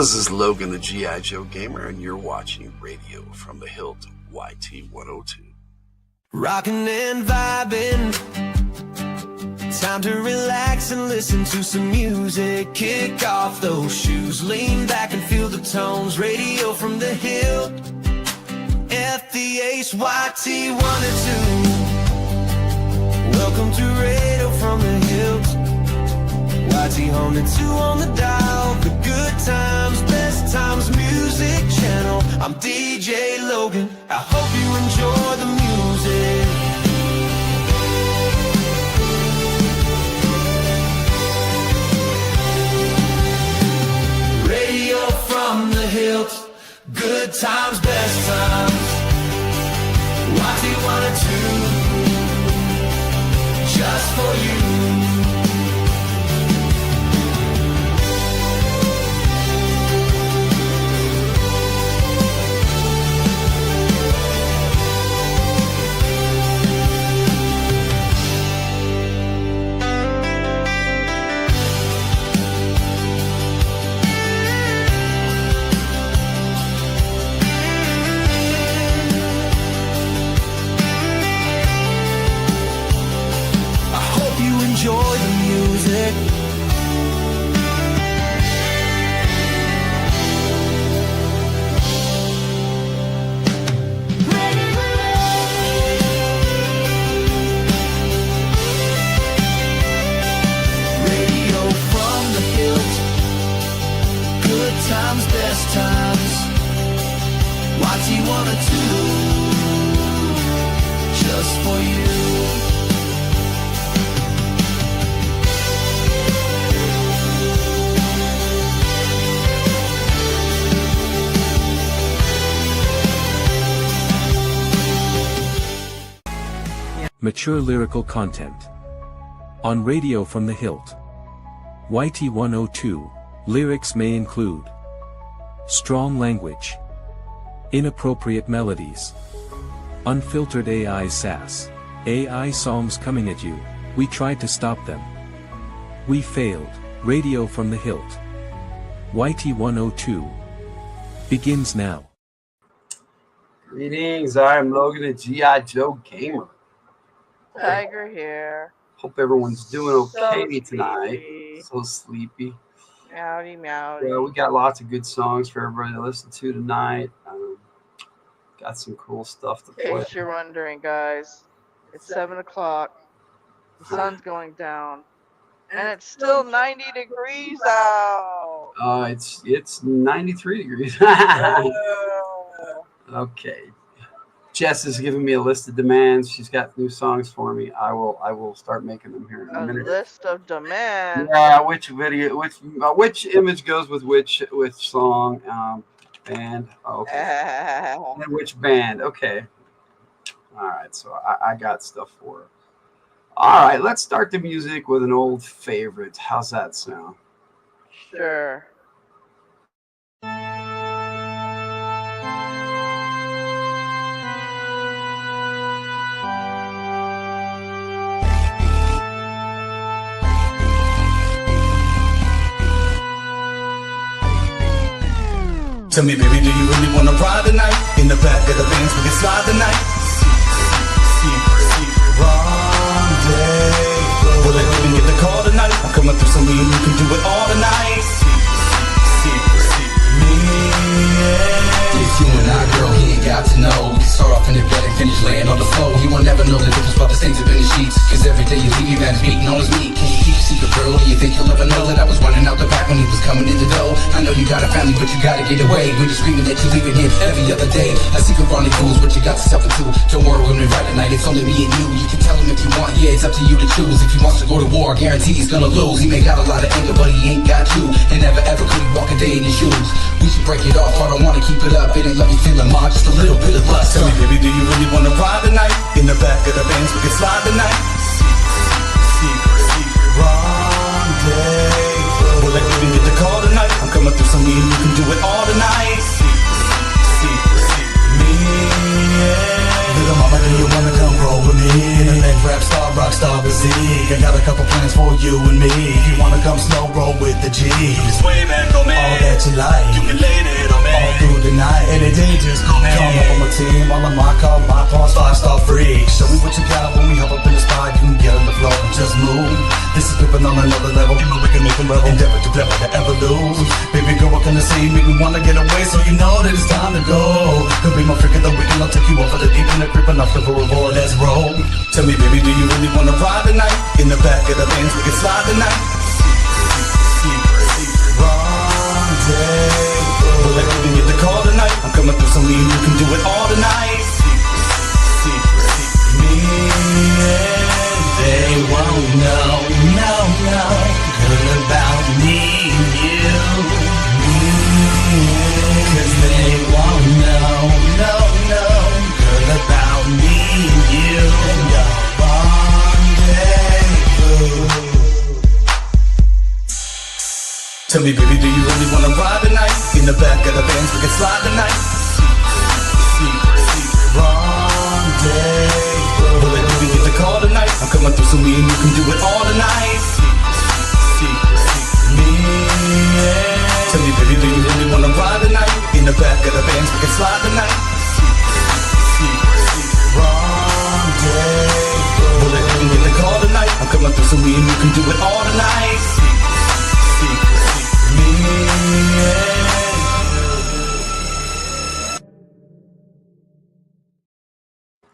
This is Logan, the G.I. Joe Gamer, and you're watching Radio from the Hildt YT102. Rockin' and vibing, time to relax and listen to some music. Kick off those shoes, lean back and feel the tones. Radio from the Hildt, FtH YT102. Welcome to Radio from the Hildt, YT102 on the dial. The good times, best times, music channel. I'm DJ Logan, I hope you enjoy the music. Radio from the Hildt, good times, best times, YT102, just for you. Enjoy the music. Radio from the Hildt, good times, best times, YT102, just for you. Mature lyrical content. On Radio from the Hildt YT102, lyrics may include strong language, inappropriate melodies, unfiltered AI sass, AI songs coming at you. We tried to stop them. We failed. Radio from the Hildt YT102 begins now. Greetings, I'm Logan, the G.I. Joe Gamer. Tyger here. Hope everyone's doing okay So tonight. sleepy. So sleepy. Meowdy, meowdy. Yeah, we got lots of good songs for everybody to listen to tonight. Got some cool stuff to In play. case you're wondering, guys, it's 7 o'clock. The sun's going down. And it's still 90 degrees out. It's 93 degrees. Oh. Okay. Jess is giving me a list of demands. She's got new songs for me. I will start making them here in a A minute. list of demands. Yeah, which image goes with which song, band, okay, and which band, okay. All right, so I got stuff for her. All right, let's start the music with an old favorite. How's that sound? Sure. Tell me, baby, do you really wanna ride tonight? In the back of the Benz, we can slide tonight. Rendezvous. Will I even get the call tonight? I'm coming through some lean, you can do it all tonight. Me, yeah. It's you and I, girl, he ain't got to know. We can start off in the bed and finish laying on the floor. He won't never know the difference about the stains up in the sheets. Cause every day you leave, man, is beating on his meat. Can you keep a secret, girl? Do you think he'll ever know that I was running out the back when he was coming in the door? I know you got a family, but you gotta get away. When you're screaming that you're leaving him every other day. A secret rendezvous, what you got yourself into. Don't worry, we're gonna right tonight, it's only me and you. You can tell him if you want, yeah, it's up to you to choose. If he wants to go to war, I guarantee he's gonna lose. He may got a lot of anger, but he ain't got you. And never ever could he walk a day in his shoes. We should break it off, I don't wanna keep it up. It ain't let me feeling more, just a little bit of lust. Tell me, baby, do you really wanna ride tonight? In the back of the Benz, we can slide tonight. Secret rendezvous. Will I even get the call tonight? I'm coming through some mean, you can do it all tonight. Me, yeah. Little mama, do you wanna come roll with me? In a leg rap star, rock star physique. I got a a couple plans for you and me. If you wanna come slow roll with the G's, all that you like, you can lay it on me all through the night. Any day, just come up on my team. All of my call, my pawns, 5-star free. Show me what you got when we hop up in the spot. You can get on the floor and just move. This is flipping on another level. You know we can make them rebel. Endeavor to clever to ever lose. Baby girl, what can I say? Make me wanna get away, so you know that it's time to go. Could be my freak of the weekend. I'll take you over the deep end, creeping off the board. Let's roll. Tell me, baby, do you really wanna ride tonight? In the back of the Benz, we can slide tonight. Rendezvous. Well, I can get the call tonight. I'm coming through some lean, you can do it all tonight. Me and they won't know, no, good about me and you. Cause they won't know, no, good about me and you. And your rendezvous. Tell me, baby, do you really wanna ride tonight? In the back of the Benz, we can slide tonight. Rendezvous. Well, if you get the call tonight, I'm coming through, so me and you can do it all tonight. Me and tell me, baby, do you really wanna ride tonight? In the back of the Benz, we can slide tonight. Rendezvous. Well, if you get the call tonight, I'm coming through, so me and you can do it all tonight.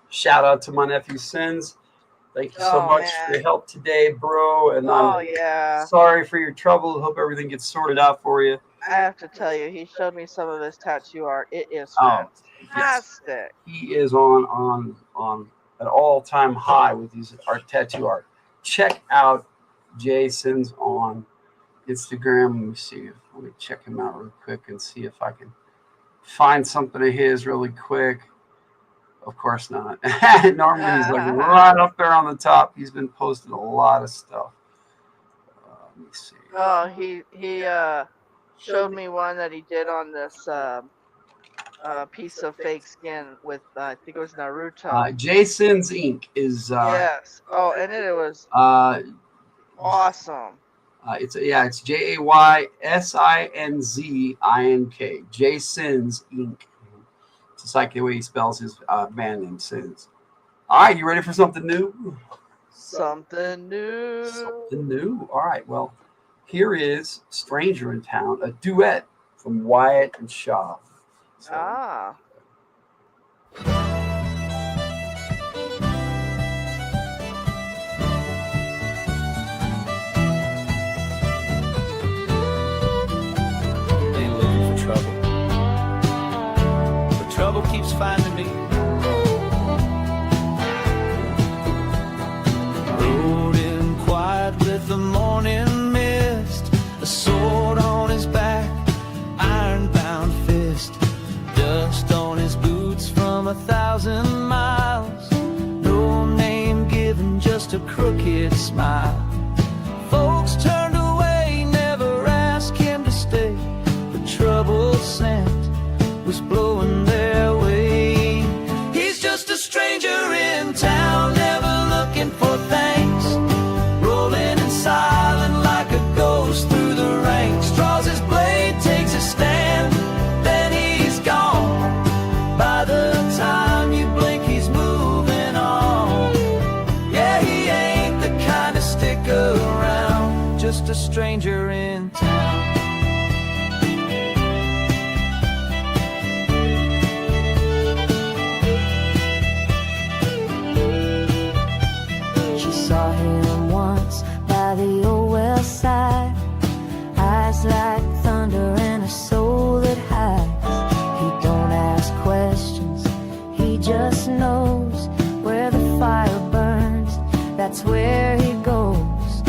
Shout out to my nephew Sinz. Thank you so much for your help today, bro. And I'm sorry for your trouble. Hope everything gets sorted out for you. I have to tell you, he showed me some of his tattoo art. It is fantastic. Yes. He is on an all-time high with his tattoo art. Check out Jay Sinz on Instagram. Let me check him out real quick and see if I can find something of his really quick. Of course not. Normally he's like right up there on the top. He's been posting a lot of stuff. Let me see. Oh, he showed me one that he did on this piece of fake skin with I think it was Naruto. Jay Sinz Inc. is yes. Oh, and it was awesome. It's JaySinzInk. Jay Sinz Inc. It's like the way he spells his band name, Sinz. All right, you ready for something new? Something new. Something new. All right, well, here is Stranger in Town, a duet from Wyatt and Shaw. So, trouble keeps finding me. Rode in quiet with the morning mist, a sword on his back, iron-bound fist, dust on his boots from 1,000 miles, no name given, just a crooked smile. Folks turned away, never asked him to stay, the trouble scent was blowing their way. He's just a stranger in town, never looking for thanks, rolling in silent like a ghost through the ranks. Draws his blade, takes a stand, then he's gone. By the time you blink, he's moving on. Yeah, he ain't the kind to stick around, just a stranger in town. Saw him once by the old west side, eyes like thunder and a soul that hides. He don't ask questions, he just knows where the fire burns, that's where he goes.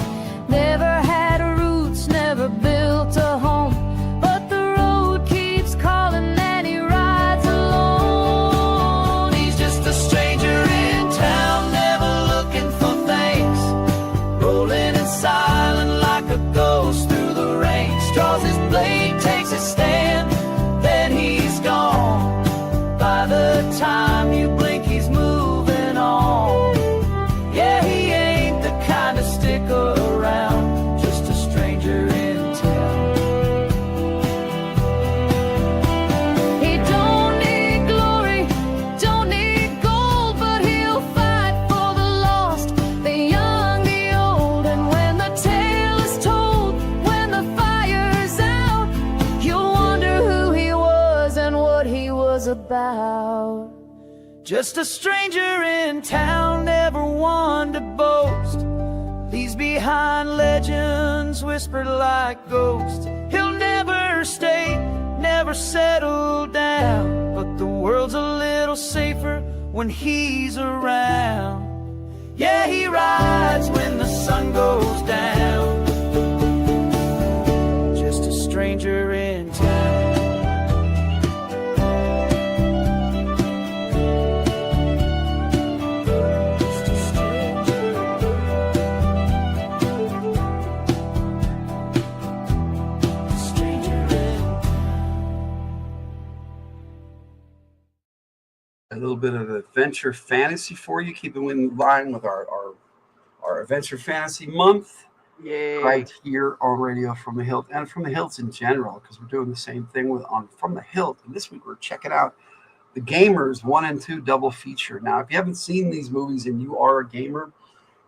Never had roots, never built a home, but the road keeps calling and he rides alone. He's just a stranger in town, never looking for rolling in silent like a ghost through the ranks. Draws his blade, takes his stand, then he's gone. By the time you blink, he's moving on. Yeah, he ain't the kind to stick about. Just a stranger in town, never one to boast. Leaves behind legends whispered like ghosts. He'll never stay, never settle down, but the world's a little safer when he's around. Yeah, he rides when the sun goes down. Just a stranger in town. A little bit of adventure fantasy for you, keeping in line with our adventure fantasy month. Yay. Right here on Radio from the Hildt, and from the Hildts in general, because we're doing the same thing with From the Hildt. And this week we're checking out The Gamers 1 and 2 double feature. Now, if you haven't seen these movies and you are a gamer,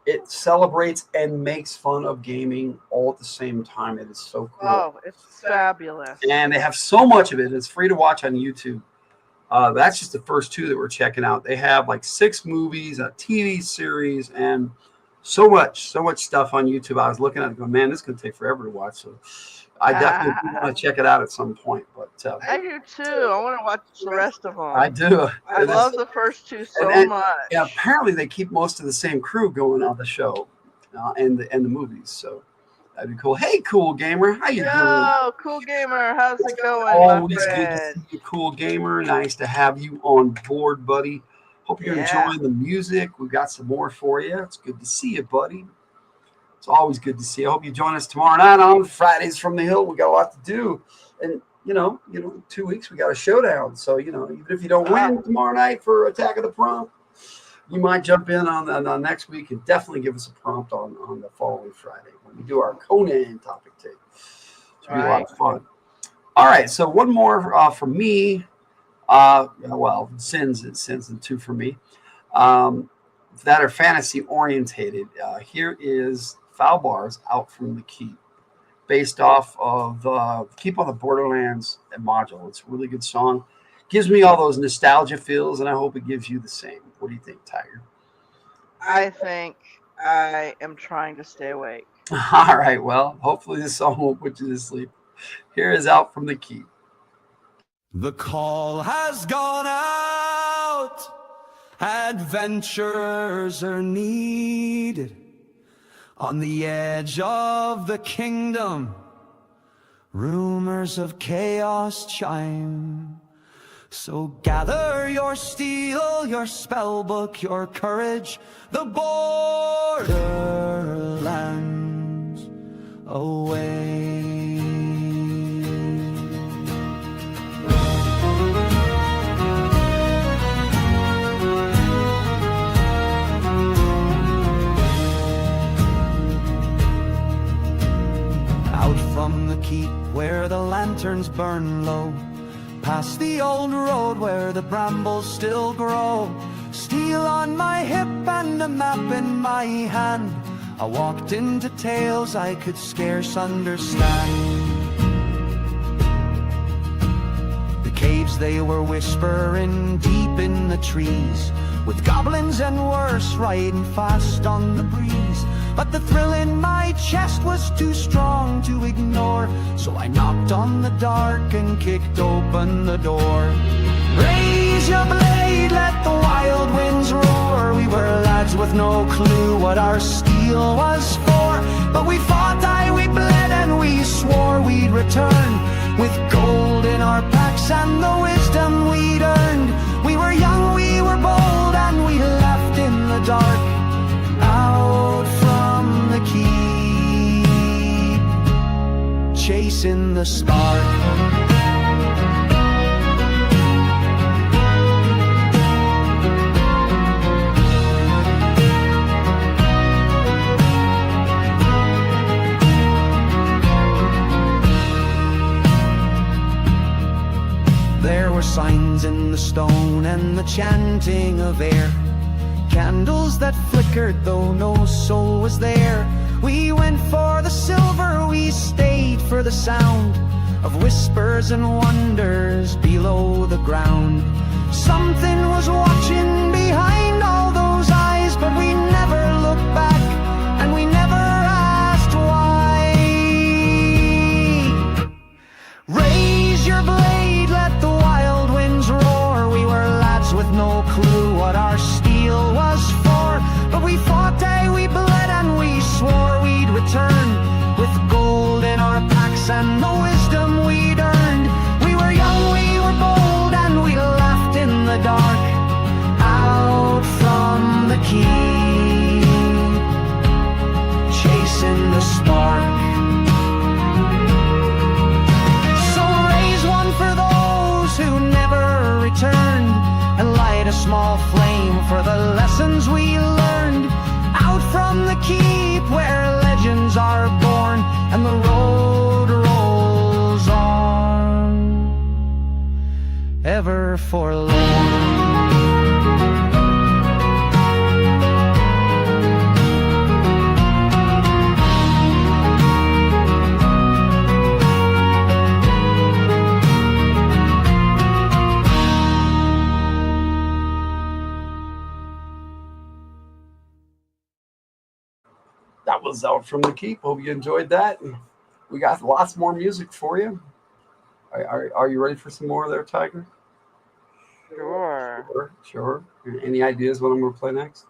it celebrates and makes fun of gaming all at the same time. It is so cool. Oh, it's fabulous. And they have so much of it. It's free to watch on YouTube. That's just the first 2 that we're checking out. They have like 6 movies, a TV series, and so much stuff on YouTube. I was looking at it going, man, this is going to take forever to watch. So I definitely want to check it out at some point. But I do too. I want to watch the rest of them. I do. I love the first 2 so much. Yeah, apparently they keep most of the same crew going on the show and the movies. So that'd be cool. Hey, Cool Gamer, how you doing? Yo, Cool Gamer, how's it going, Always my good to friend? see you, Cool Gamer. Nice to have you on board, buddy. Hope you're enjoying the music. We've got some more for you. It's good to see you, buddy. It's always good to see you. I hope you join us tomorrow night on Fridays from the Hill. We got a lot to do. And, you know, 2 weeks, we got a showdown. So, even if you don't win tomorrow night for Attack of the Prompt, you might jump in on next week and definitely give us a prompt on the following Friday when we do our Conan topic tape. It'll be a lot of fun. All right, so one more from me. Sinz and 2 for me. That are fantasy orientated. Here is Foul Bars Out from the Keep, based off of Keep on the Borderlands module. It's a really good song. Gives me all those nostalgia feels, and I hope it gives you the same. What do you think, Tyger? I think I am trying to stay awake. All right, well, hopefully this song won't put you to sleep. Here is Out from the Keep. The call has gone out. Adventurers are needed on the edge of the kingdom. Rumors of chaos chime. So gather your steel, your spellbook, your courage. The borderlands away. From the keep where the lanterns burn low, past the old road where the brambles still grow, steel on my hip and a map in my hand, I walked into tales I could scarce understand. The caves, they were whispering deep in the trees, with goblins and worse riding fast on the breeze. But the thrill in my chest was too strong to ignore, so I knocked on the dark and kicked open the door. Raise your blade, let the wild winds roar. We were lads with no clue what our steel was for, but we fought, aye, we bled, and we swore we'd return with gold in our packs and the wisdom we'd earned. We were young, we were bold, and we left in the dark, out from the keep, chasing the spark. There were signs in the stone and the chanting of air, candles that flickered though no soul was there. We went for the silver, we stayed for the sound of whispers and wonders below the ground. Something was watching behind all those eyes, but we never looked back, and we never asked why. Raise your blade, let the wild winds roar. We were lads with no clue what our steel was for, but we fought day, we bled, and we swore we'd return with gold in our packs and the wisdom we'd earned. We were young, we were bold, and we laughed in the dark out from the quay, chasing the spark. So raise one for those who never returned, and light a small flame for the lessons we learned out from the keep where legends are born and the road rolls on, ever forlorn. That was Out from the Keep. Hope you enjoyed that. We got lots more music for you. Are you ready for some more there, Tyger? Sure. Any ideas what I'm going to play next?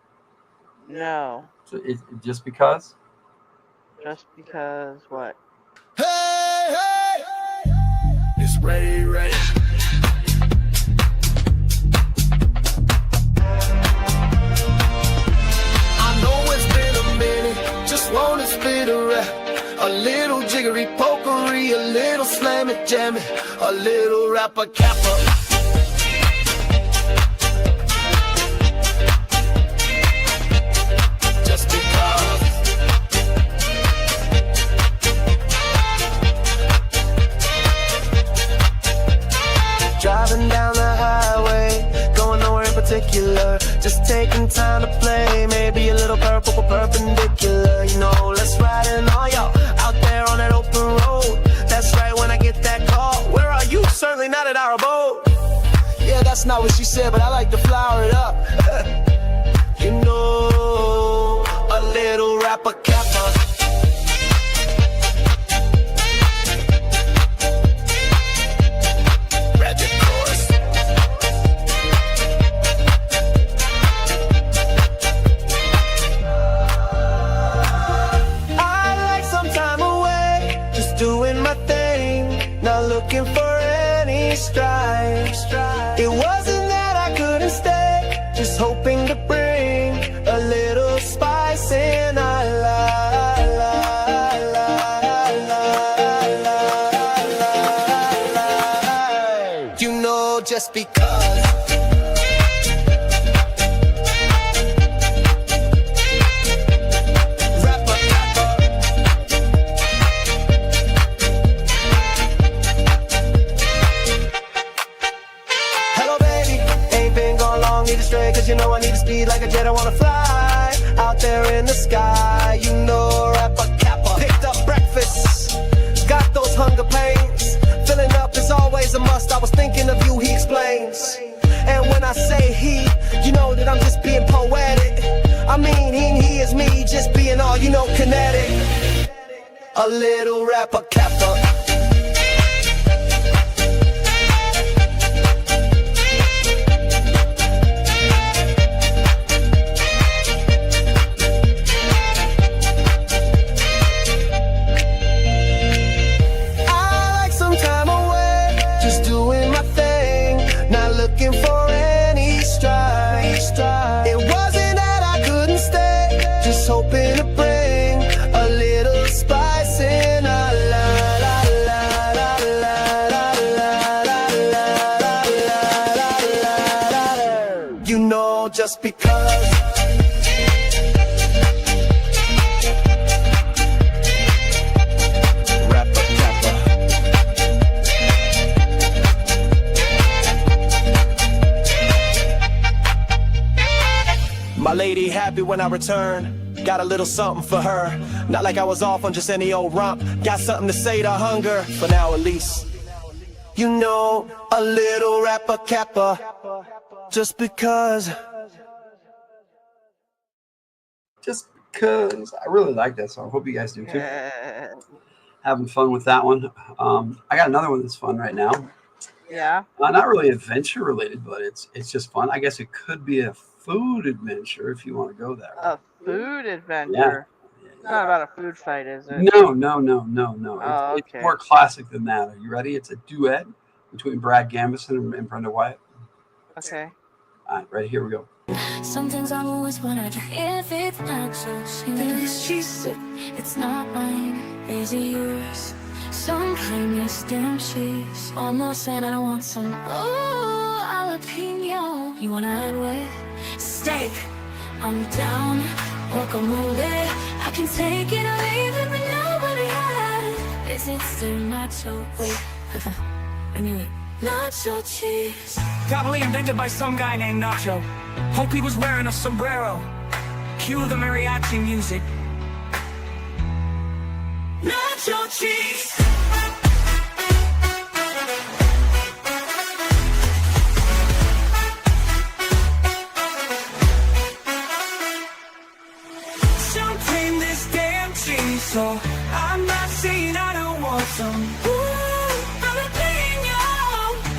No. So just because? Just because what? Hey, hey! It's Ray Ray. I know it's been a minute, just wanna spit a rap. A little jiggery pokery, a little slammy jammy, a little rapper capper. Just because. Driving down the highway, going nowhere in particular, just taking time to play, maybe a little purple perpendicular, you know, let's ride in all y'all out there on that open road. That's right, when I get that call, where are you? Certainly not at our abode. Yeah, that's not what she said, but I like to flower it up. You know, a little rapper capper. Looking for any strife. It wasn't that I couldn't stay, just hoping to bring a little spice in our life. You know, just because. Cause you know I need to speed like a jet, I wanna fly out there in the sky. You know, rapper capper. Picked up breakfast, got those hunger pains. Filling up is always a must, I was thinking of you, he explains. And when I say he, you know that I'm just being poetic. I mean, he is me, just being all, you know, kinetic. A little rapper capper. Hoping to bring a little spice in our life. You know, just because. My lady happy when I return. Got a little something for her. Not like I was off on just any old romp. Got something to say to hunger, for now at least. You know, a little rapper capper. Just because. Just because. I really like that song. Hope you guys do too. Having fun with that one. I got another one that's fun right now. Yeah. Not really adventure related, but it's just fun. I guess it could be a food adventure if you want to go that way. A food adventure. Yeah. It's not about a food fight, is it? No. Oh, It's okay. more classic than that. Are you ready? It's a duet between Brad Gambison and Brenda Wyatt. Okay. All right, ready? Here we go. Some things I always wanted. If it's not so sweet, she said it's not mine. Is it yours? Some claim it's damn cheese. Almost saying I don't want some. Oh, jalapeno. You wanna add with steak? I'm down. Guacamole. I can take it or leave it, but nobody had. Is it still nacho? Wait, I knew it. Nacho cheese. Probably invented by some guy named Nacho. Hope he was wearing a sombrero. Cue the mariachi music. Nacho cheese. Some claim this damn cheese, so I'm not saying I don't want some. Ooh, jalapeno.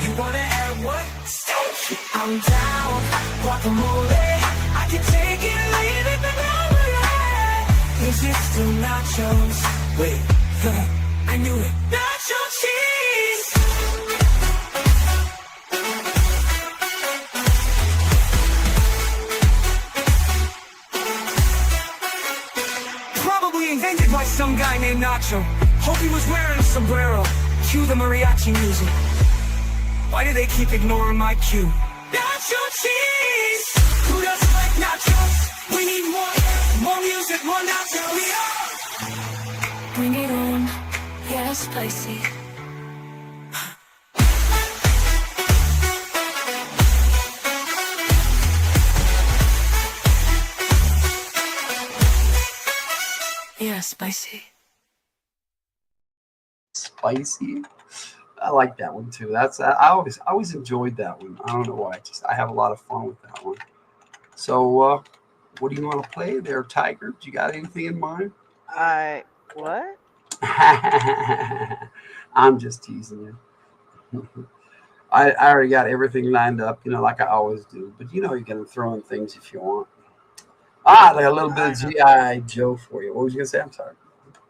You wanna add what? Steak. I'm down. Guacamole. I can take it or leave it, but nobody. Is it still nachos? Wait, I knew it. Nacho cheese. Probably invented by some guy named Nacho. Hope he was wearing a sombrero. Cue the mariachi music. Why do they keep ignoring my cue? Nacho cheese! Who doesn't like nachos? We need more music, more nachos. We are. Bring it on, yeah, spicy. Yeah, spicy. Spicy. I like that one too. I always enjoyed that one. I don't know why. I have a lot of fun with that one. So, what do you want to play there, Tyger? Do you got anything in mind? What? I'm just teasing you. I already got everything lined up, like I always do. But you can throw in things if you want. Like a little bit of G.I. Joe for you. What was you gonna say? I'm sorry.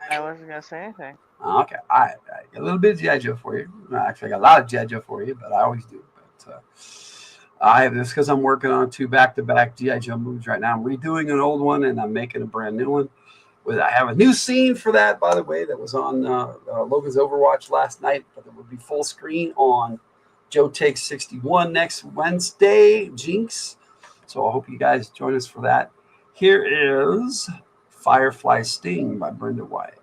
I wasn't gonna say anything. Okay, all right. A little bit of G.I. Joe for you. Actually, I got a lot of G.I. Joe for you, but I always do. But I have this because I'm working on 2 back-to-back G.I. Joe movies right now. I'm redoing an old one, and I'm making a brand new one. I have a new scene for that, by the way, that was on Logan's Overwatch last night, but it will be full screen on Joe Takes 61 next Wednesday, Jinx. So I hope you guys join us for that. Here is Firefly Sting by Brenda Wyatt.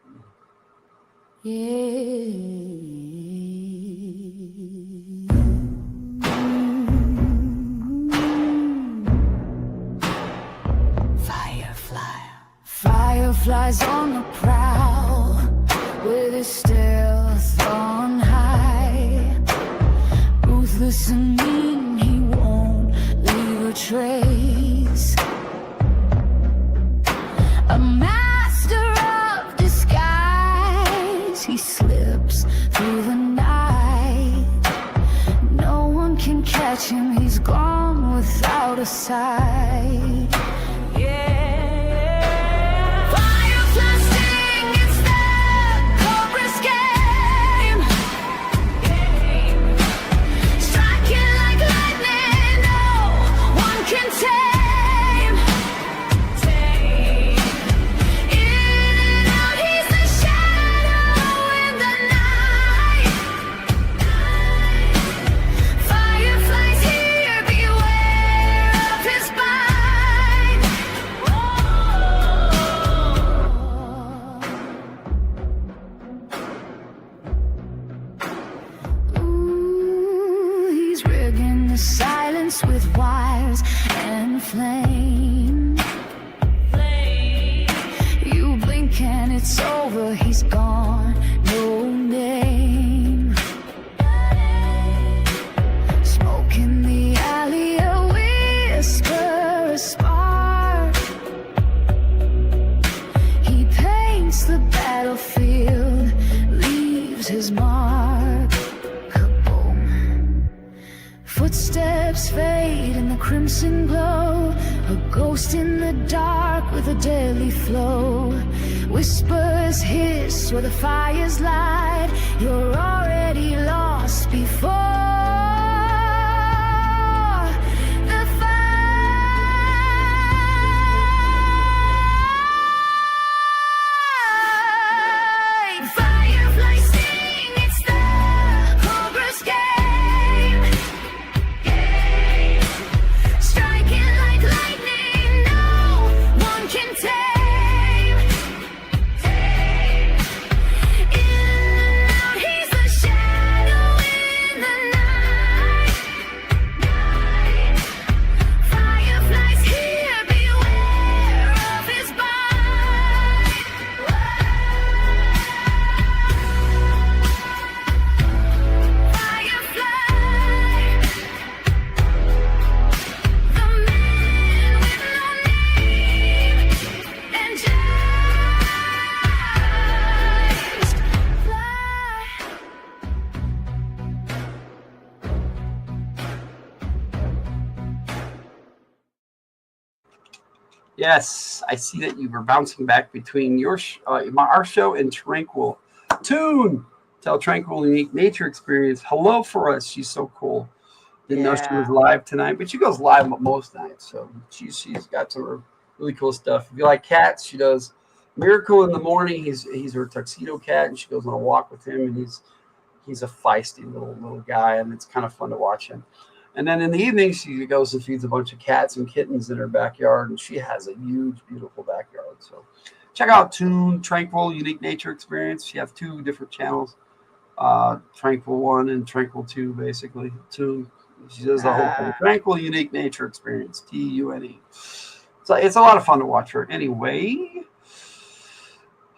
Fireflies on the prowl, with his stealth on high. Ruthless and mean, he won't leave a trace. A master of disguise, he slips through the night. No one can catch him, he's gone without a sight. Silence with wires and flame. You blink and it's over, he's gone, no name. Smoke in the alley away. leaves fade in the crimson glow, a ghost in the dark with a deadly flow. Whispers hiss where the fires light. You're already lost before the fight. Fireflies sing, it's the Cobra's game. Striking like lightning, no one can tame. In and out, he's the shadow in the night. Fireflies here, beware of his bite. Firefly, the man with no name and just fly. Yes, I see that you were bouncing back between our show and Tranquil. Tune! Tell Tranquil Unique Nature Experience hello for us. She's so cool. Didn't know she was Yeah. live tonight, but she goes live most nights. So she's got some really cool stuff. If you like cats, she does Miracle in the morning. He's her tuxedo cat, and she goes on a walk with him, and he's a feisty little guy, and it's kind of fun to watch him. And then in the evening, she goes and feeds a bunch of cats and kittens in her backyard, and she has a huge, beautiful backyard. So check out Tune, Tranquil Unique Nature Experience. She has 2 different channels, Tranquil 1 and Tranquil 2, basically. Tune. She does the whole thing. Tranquil Unique Nature Experience, TUNE. So it's a lot of fun to watch her. Anyway,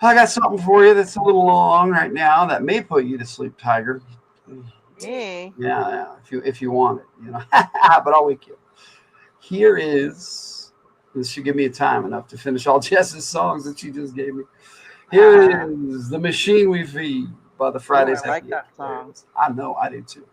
I got something for you that's a little long right now that may put you to sleep, Tiger. Me? Yeah, if you want it, but I'll wake you. Here is, this should give me time enough to finish all Jess's songs that she just gave me. Here is The Machine We Feed by the Fridays. I like FtH that song. Players. I know, I did too.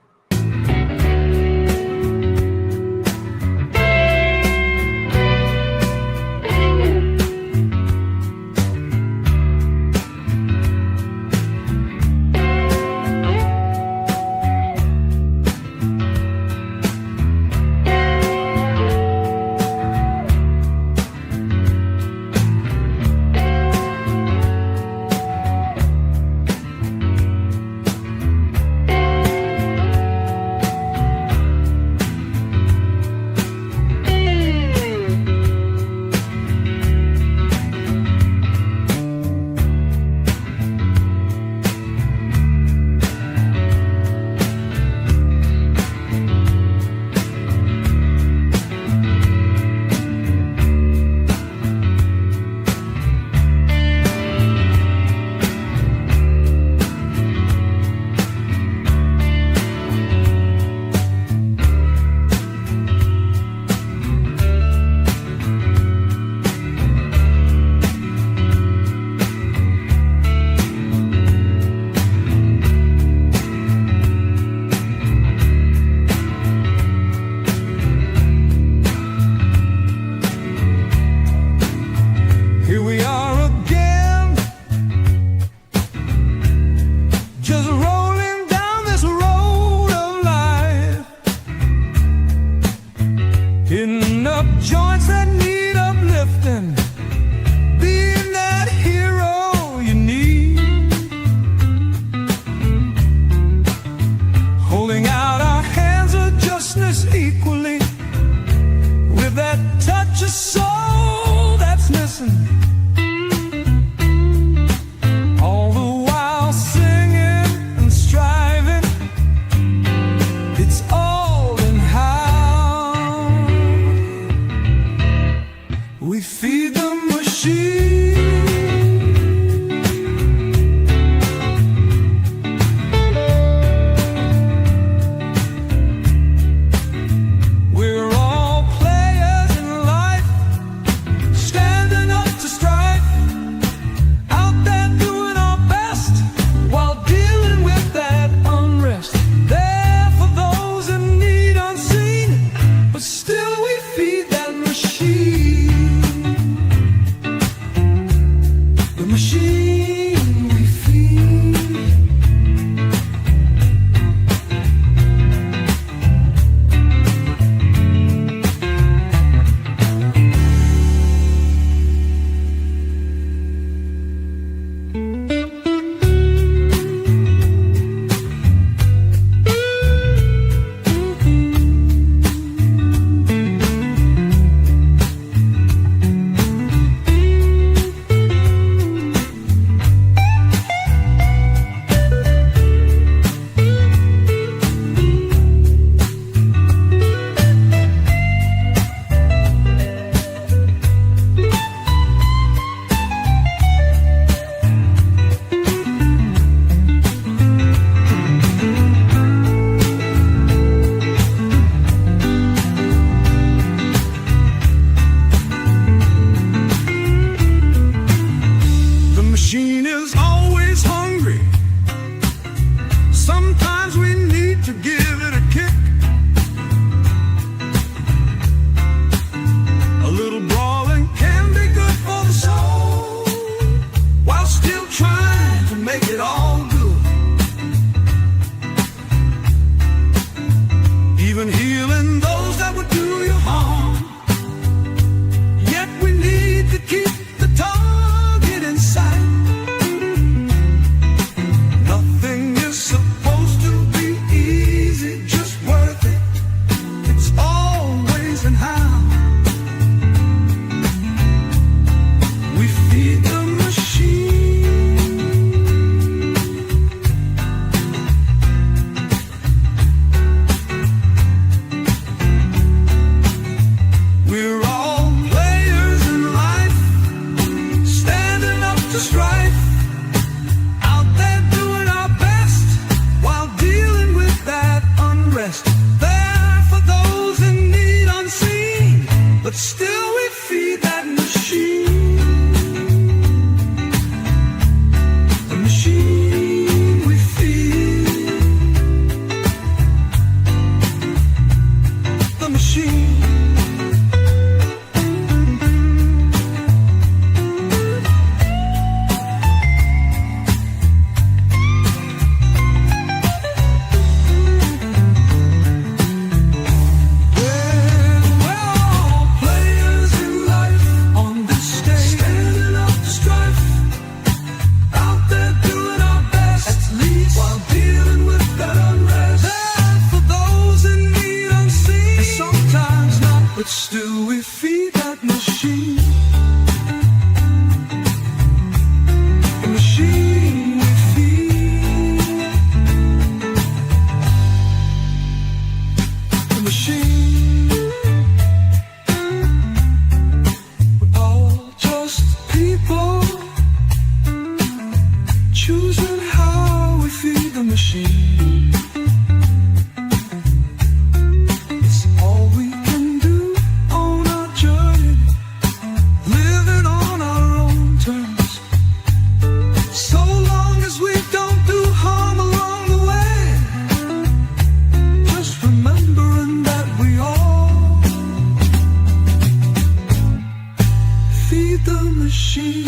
It's all we can do on our journey, living on our own terms. So long as we don't do harm along the way, just remembering that we all feed the machine.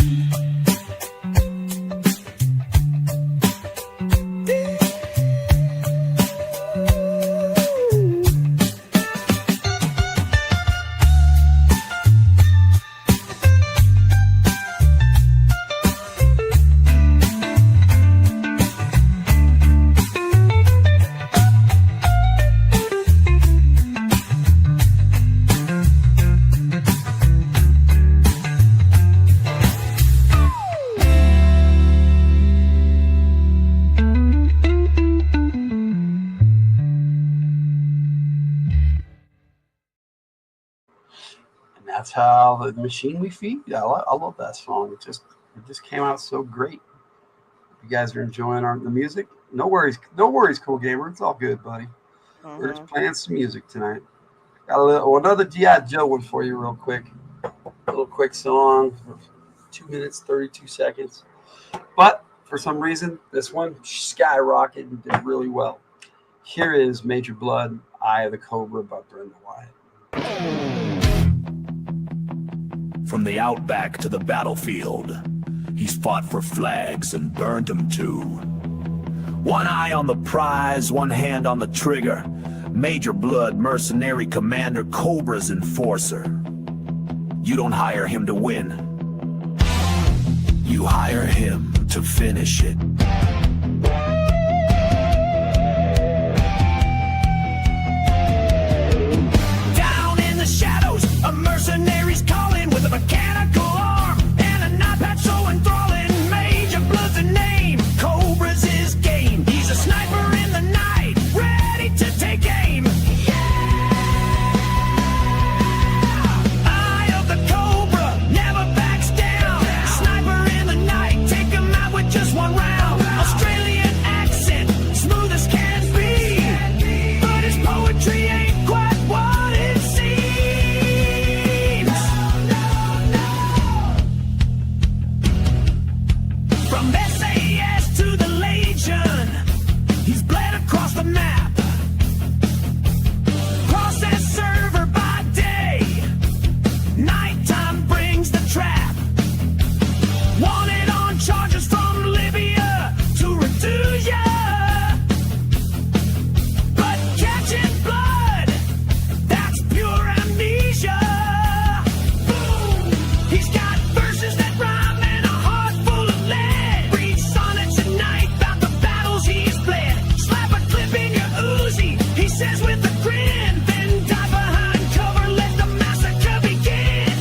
That's how the machine we feed. Yeah, I love that song. It just came out so great. You guys are enjoying the music. No worries, Cool Gamer. It's all good, buddy. We're just playing some music tonight. Got another G.I. Joe one for you, real quick. A little quick song, 2 minutes 32 seconds. But for some reason, this one skyrocketed and did really well. Here is Major Blood, Eye of the Cobra by Brenda Wyatt. From the outback to the battlefield, he's fought for flags and burned them too. One eye on the prize, one hand on the trigger. Major Blood, mercenary commander, Cobra's enforcer. You don't hire him to win. You hire him to finish it. Down in the shadows, a mercenary's calling with a mechanical arm and a knife patch so enthralling. Major Blood's a name, Cobra's his game. He's a sniper in the night, ready to take aim. Eye of the Cobra, never backs down. Sniper in the night, take him out with just one round. Australian accent, smooth as can be, but his poetry ain't quite what it seems. From SAS to the Legion, he's bled across the map. Process server by day, nighttime brings the trap. Wanted on charges from Libya to Rhodesia, but catching blood, that's pure amnesia. Boom! He's got verses that rhyme and a heart full of lead. Read sonnets at night about the battles he's bled. Slap a clip in your Uzi, he says with a grin. Then dive behind cover, let the massacre begin.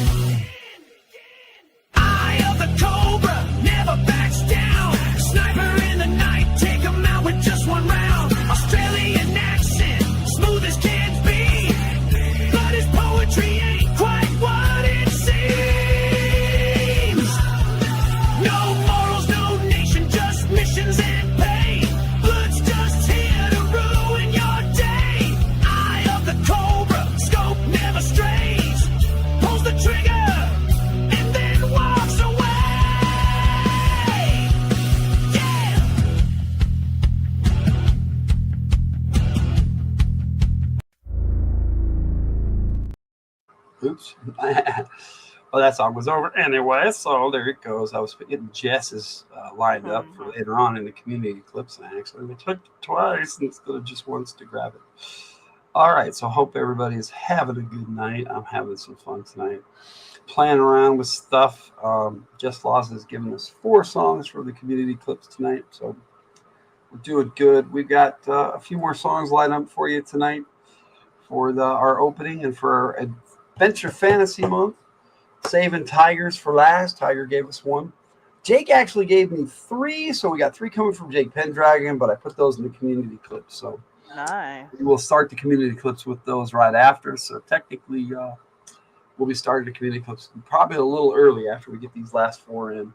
Eye of the Cobra, never backs down. Sniper in the night, take him out with just one round. Australian accent, smooth as can be, but his poetry ain't quite what it seems. No morals, no nation, just missions and pay. Blood's just here to ruin your day. Eye of the Cobra, scope never strays. Pulls the trigger and then walks away. Yeah. Oops. Well, that song was over anyway, so there it goes. I was getting Jess's lined up for later on in the community clips, and actually we took it twice instead of just once to grab it. All right, so hope everybody's having a good night. I'm having some fun tonight. Playing around with stuff. Jess Laws has given us 4 songs for the community clips tonight, so we're doing good. We've got a few more songs lined up for you tonight for our opening and for our Adventure Fantasy Month. Saving Tigers for last. Tyger gave us 1. Jake actually gave me 3, so we got 3 coming from Jake Penndragon, but I put those in the community clips. So Nice. we will start the community clips with those right after. So technically, we'll be starting the community clips probably a little early after we get these last 4 in.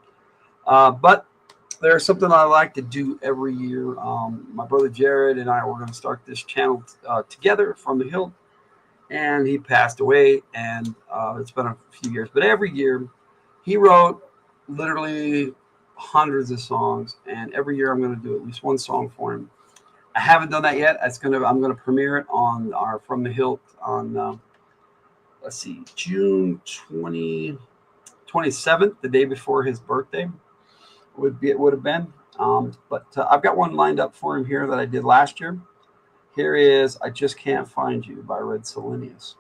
But there's something I like to do every year. My brother Jared and I were going to start this channel together from the Hildt, and he passed away, and it's been a few years. But every year, he wrote literally hundreds of songs, and every year I'm going to do at least one song for him. I haven't done that yet. I'm going to premiere it on our From the Hildt on let's see, June 27th, the day before his birthday would have been. But I've got one lined up for him here that I did last year. Here is I Just Can't Find You by Red Selenius.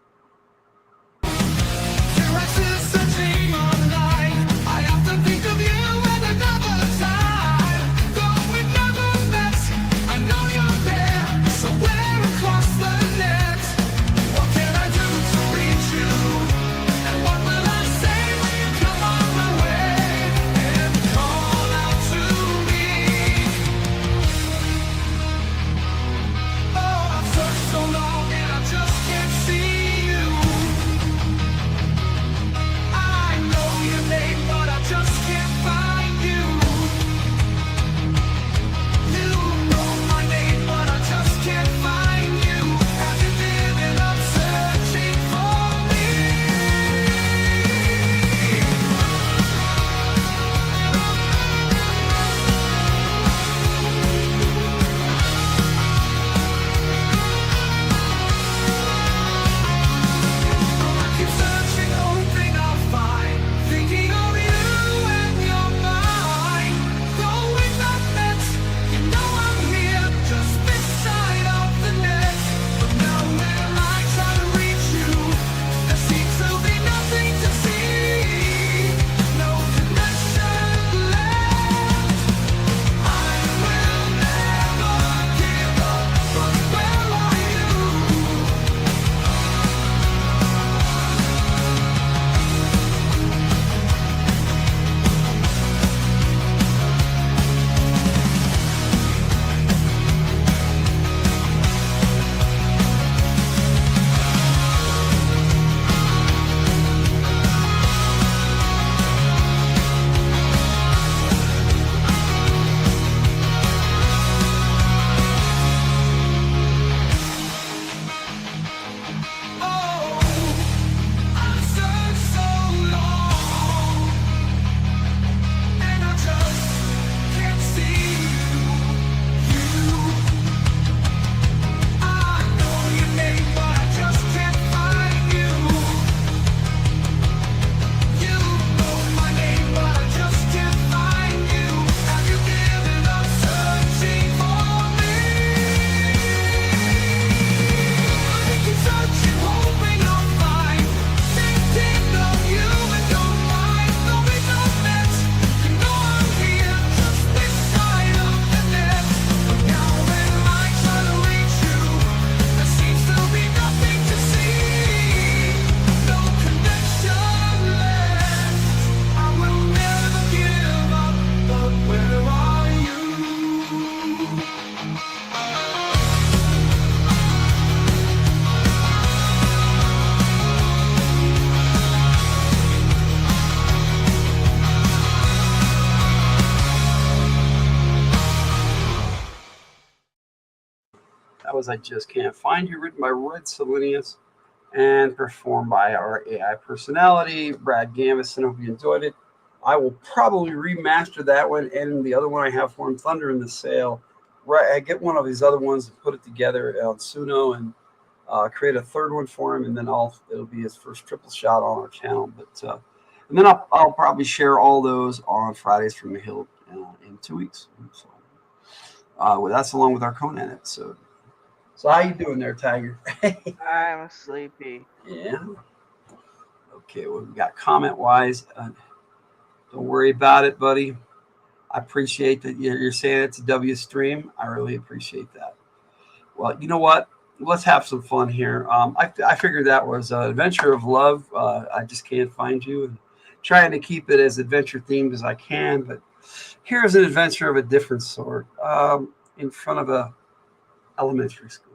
Was I Just Can't Find You, written by Red Selenius and performed by our AI personality, Brad Gambison. I hope you enjoyed it. I will probably remaster that one and the other one I have for him, Thunder in the Sail. Right, I get one of these other ones and put it together on Suno and create a third one for him, and then it'll be his first triple shot on our channel. But and then I'll probably share all those on Fridays from the Hildt in 2 weeks. So well, that's along with our Conan episode. So how you doing there, Tyger? I'm sleepy. Yeah. Okay, well, we got comment-wise. Don't worry about it, buddy. I appreciate that you're saying it's a W stream. I really appreciate that. Well, you know what? Let's have some fun here. I figured that was an adventure of love. I Just Can't Find You. And trying to keep it as adventure-themed as I can. But here's an adventure of a different sort in front of a elementary school.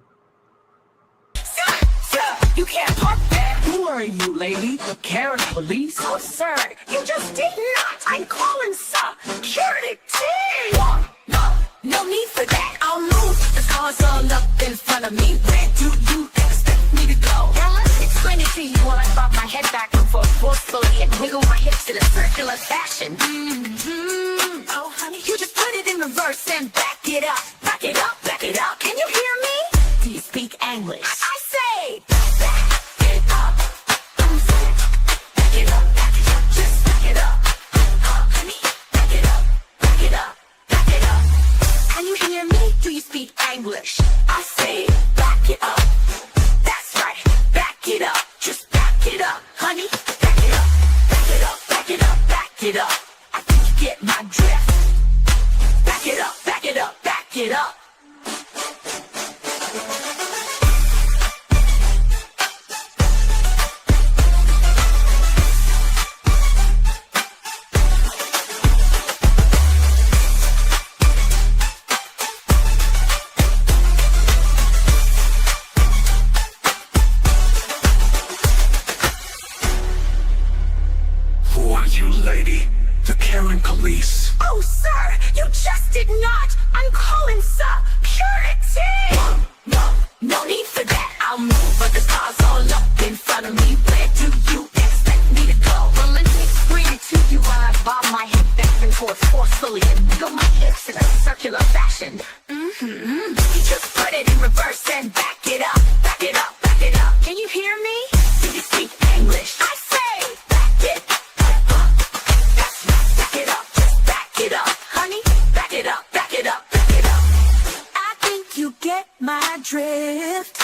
You can't park there. Who are you, lady? The Karen police? Oh, sir, you just did not. I'm calling security. No need for that. I'll move. The car's all up in front of me. Where do you expect me to go? Explain it to you while I bob my head back and forth forcefully and wiggle my hips in a circular fashion. Oh, honey, you just put it in reverse and back it up. Back it up, back it up. Can you hear me? Do you speak English? I say, back it up. Back it up, back it up. Just back it up. Honey, back it up, back it up, back it up. Can you hear me? Do you speak English? I say, back it up. That's right, back it up. Just back it up, honey. Back it up, back it up, back it up, back it up. I think you get my drift. Back it up, back it up, back it up. Who are you, lady? The Karen police. Oh, sir, you just did not. I'm calling security. No need for that. I'll move, but the car's all up in front of me. Where do you expect me to go? Well, let me explain it to you while I bob my head back and forth forcefully and wiggle my hips in a circular fashion. You just put it in reverse and back it up. Back it up, back it up. Can you hear me? Do you speak English? I say, back it up. That's right, back it up, just back it up. Honey, back it up, back it up, back it up. I think you get my drift.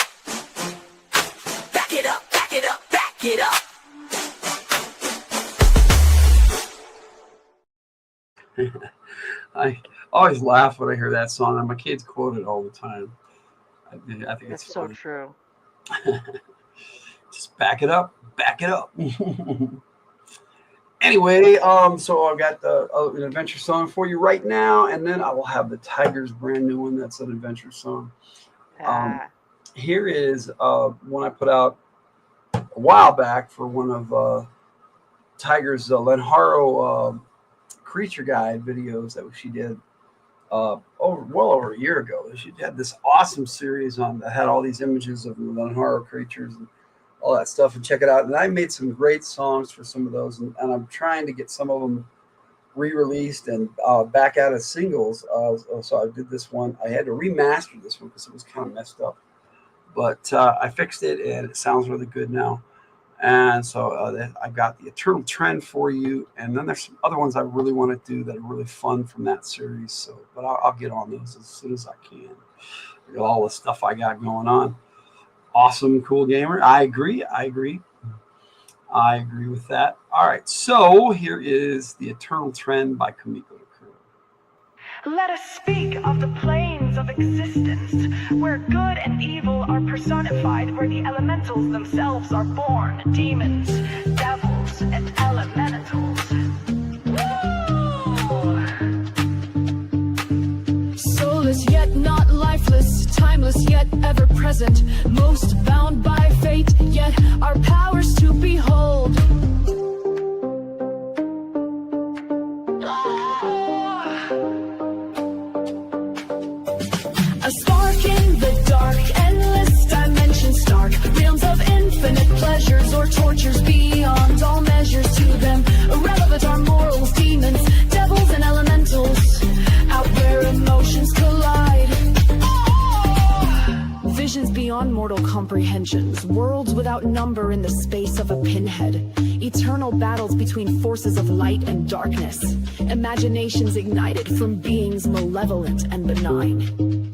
Back it up, back it up, back it up. I always laugh when I hear that song, and my kids quote it all the time. I think It's it's so funny. true. Just back it up, back it up. Anyway, so I've got an adventure song for you right now, and then I will have the Tyger's brand new one. That's an adventure song. Here is one I put out a while back for one of Tyger's Lenharo creature guide videos that she did well over a year ago. She had this awesome series on that had all these images of Lenharo creatures and all that stuff, and check it out. And I made some great songs for some of those, and I'm trying to get some of them re-released and back out as singles. So I did this one. I had to remaster this one because it was kind of messed up, but I fixed it and it sounds really good now. And so I've got the Eternal Trend for you, and then there's some other ones I really want to do that are really fun from that series. So, but I'll get on those as soon as I can. All the stuff I got going on. Awesome, cool gamer. I agree with that. All right, so here is the Eternal Trend by Kamiko the Crew. Let us speak of the planes of existence, where good and evil are personified, where the elementals themselves are born, demons, devils, and elementals. Soulless yet not lifeless, timeless yet ever present, most bound by fate, yet our powers to behold. A spark in the dark, endless dimensions stark, realms of infinite pleasures or tortures beyond all measures. To them irrelevant are mortals, demons, devils, and elementals, out where emotions collide. Visions beyond mortal comprehensions, worlds without number in the space of a pinhead, eternal battles between forces of light and darkness, imaginations ignited from beings malevolent and benign.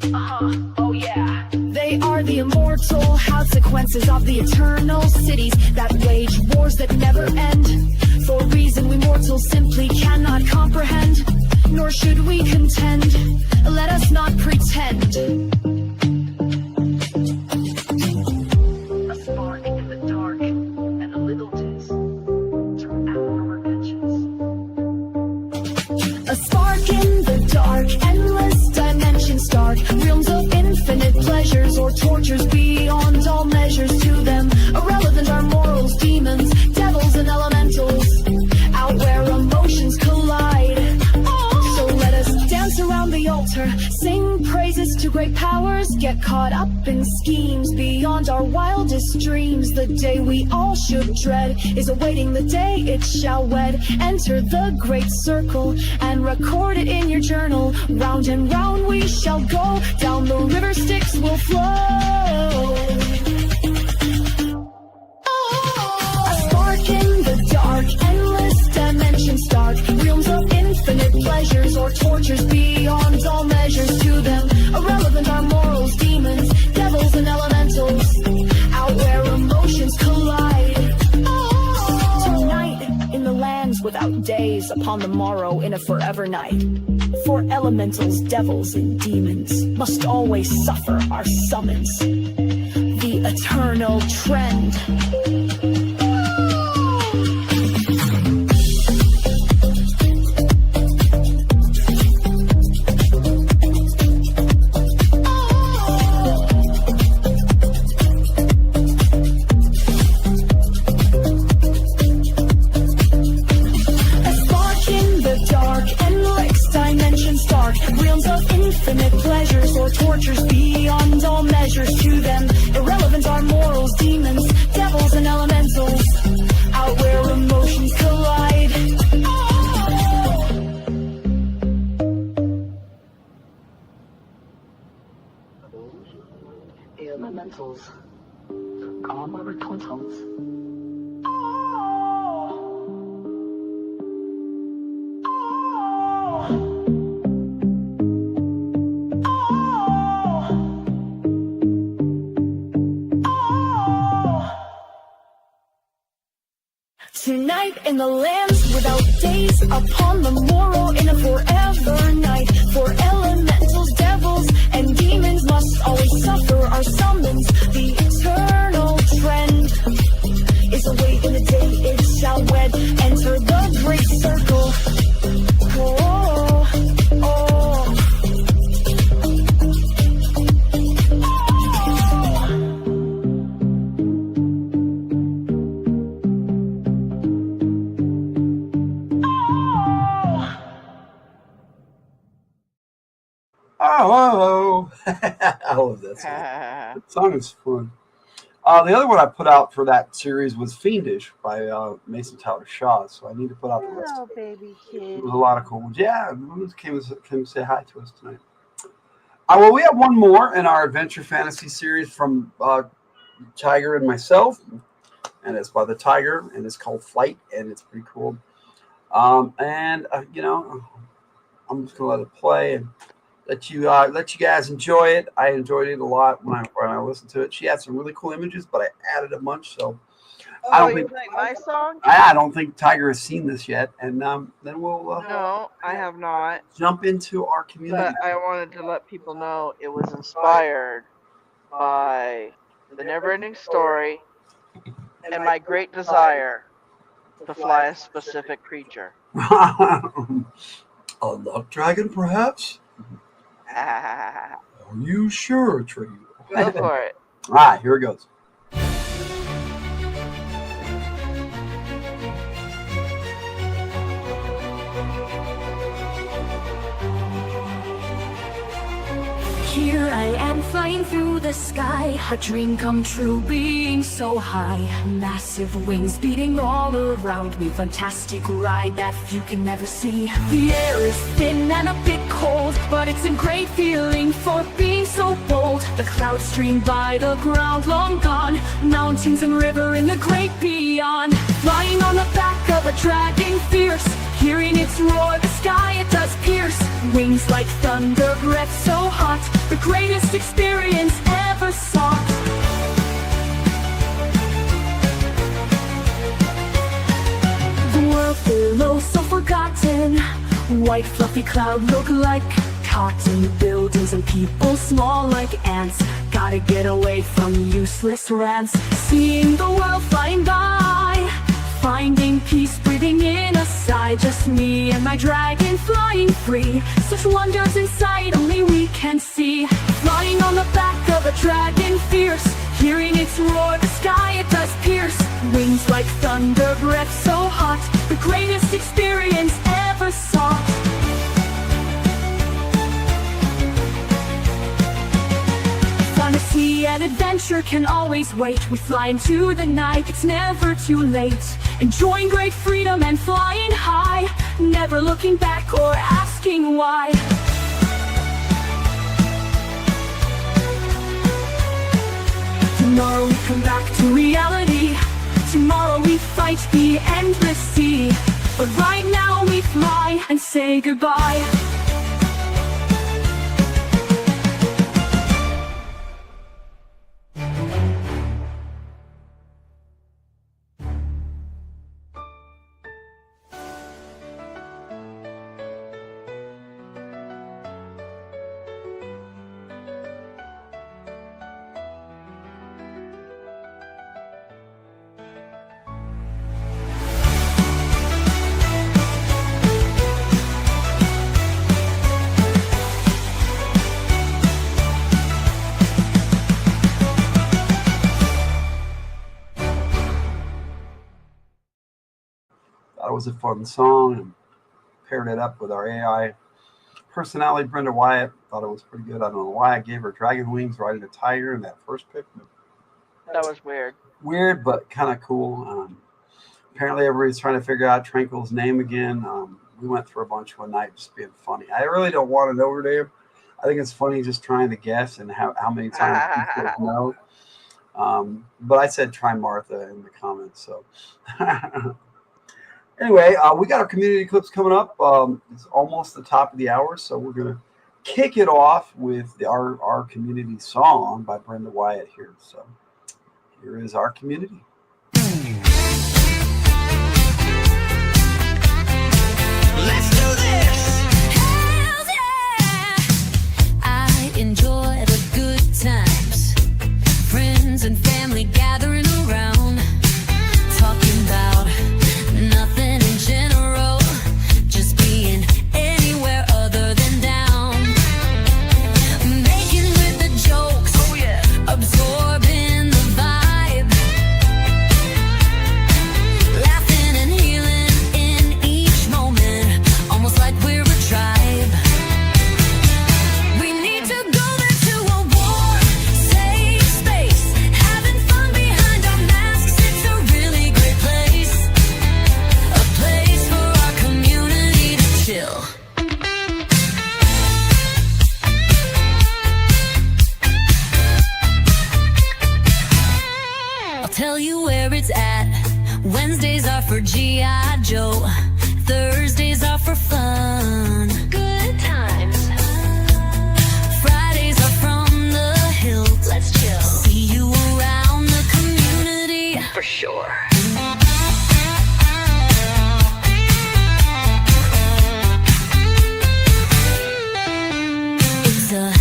Oh yeah. They are the immortal consequences of the eternal cities that wage wars that never end, for reason we mortals simply cannot comprehend, nor should we contend. Let us not pretend. A spark in the dark, and a little tis through affirmations. A spark in the dark, endless dimensions stark, realms of infinite pleasures or tortures beyond all measures. To them irrelevant are morals, caught up in schemes beyond our wildest dreams. The day we all should dread is awaiting the day it shall wed. Enter the great circle and record it in your journal. Round and round we shall go, down the river Styx will flow. A spark in the dark, endless dimensions dark, realms of infinite pleasures or tortures beyond all measures. To them irrelevant are morals, demons, devils and elementals, out where emotions collide. Tonight in the lands without days, upon the morrow in a forever night. For elementals, devils and demons must always suffer our summons. The eternal trend. Infinite pleasures or tortures beyond all measures. To them irrelevant are morals, demons, devils and elementals, out where emotions collide. The elementals, calm our twinkles. Tonight in the lands without days, upon the morrow in a forever night. For elementals, devils, and demons must always suffer our summons. The eternal trend is awaiting the day it shall wed. Enter the great circle. Oh, oh. Oh, I love that song. That song is fun. The other one I put out for that series was Fiendish by Mason Tyler Shaw, so I need to put out the rest of it. Baby kid. It was a lot of cool ones. Yeah, came say hi to us tonight. Well, we have one more in our Adventure Fantasy series from Tyger and myself, and it's by the Tyger, and it's called Flight, and it's pretty cool. You know, I'm just gonna let it play and let you guys enjoy it. I enjoyed it a lot when I listened to it. She had some really cool images, but I added a bunch. So I don't think my song. I don't think Tyger has seen this yet, and then we'll no, I have not. Jump into our community. But I wanted to let people know it was inspired by the Neverending Story and my great desire to fly a specific creature. A luck dragon, perhaps? Are you sure, Tree? Go for it. All right, here it goes. Here I am flying through the sky, a dream come true being so high. Massive wings beating all around me, fantastic ride that you can never see. The air is thin and a bit cold, but it's a great feeling for being so bold. The clouds stream by the ground long gone, mountains and river in the great beyond. Flying on the back of a dragon fierce, hearing its roar, the sky it does pierce. Wings like thunder, breath so hot, the greatest experience ever sought. The world below so forgotten, white fluffy cloud look like cotton. Buildings and people small like ants, gotta get away from useless rants. Seeing the world flying by, finding peace breathing in a sigh. Just me and my dragon flying free, such wonders inside only we can see. Flying on the back of a dragon fierce, hearing its roar, the sky it does pierce. Wings like thunder, breath so hot, the greatest experience ever sought. Safety and adventure can always wait. We fly into the night, it's never too late. Enjoying great freedom and flying high, never looking back or asking why. Tomorrow we come back to reality. Tomorrow we fight the endless sea. But right now we fly and say goodbye. Thought it was a fun song and paired it up with our AI personality, Brenda Wyatt. Thought it was pretty good. I don't know why I gave her dragon wings riding a tiger in that first pick. That was weird. Weird, but kind of cool. Apparently everybody's trying to figure out Tranquil's name again. We went through a bunch one night just being funny. I really don't want to know her name. I think it's funny just trying to guess and how many times people know. But I said try Martha in the comments. So anyway, we got our community clips coming up. It's almost the top of the hour, so we're going to kick it off with our community song by Brenda Wyatt here. So here is our community. Let's do this! Hells yeah! I enjoy the good times. Friends and family gathering around, talking about nothing in general, just being anywhere other than down. Making with the jokes, oh yeah, absorbing the vibe, laughing and healing in each moment, almost like we're a tribe. We need to go there to a warm, safe space, having fun behind our masks. It's a really great place, a place for our community to chill. I'll tell you where it's at. Wednesdays are for G.I. Joe. Thursdays are for fun. Good times. Fridays are from the Hildt. Let's chill. See you around the community. For sure. It's a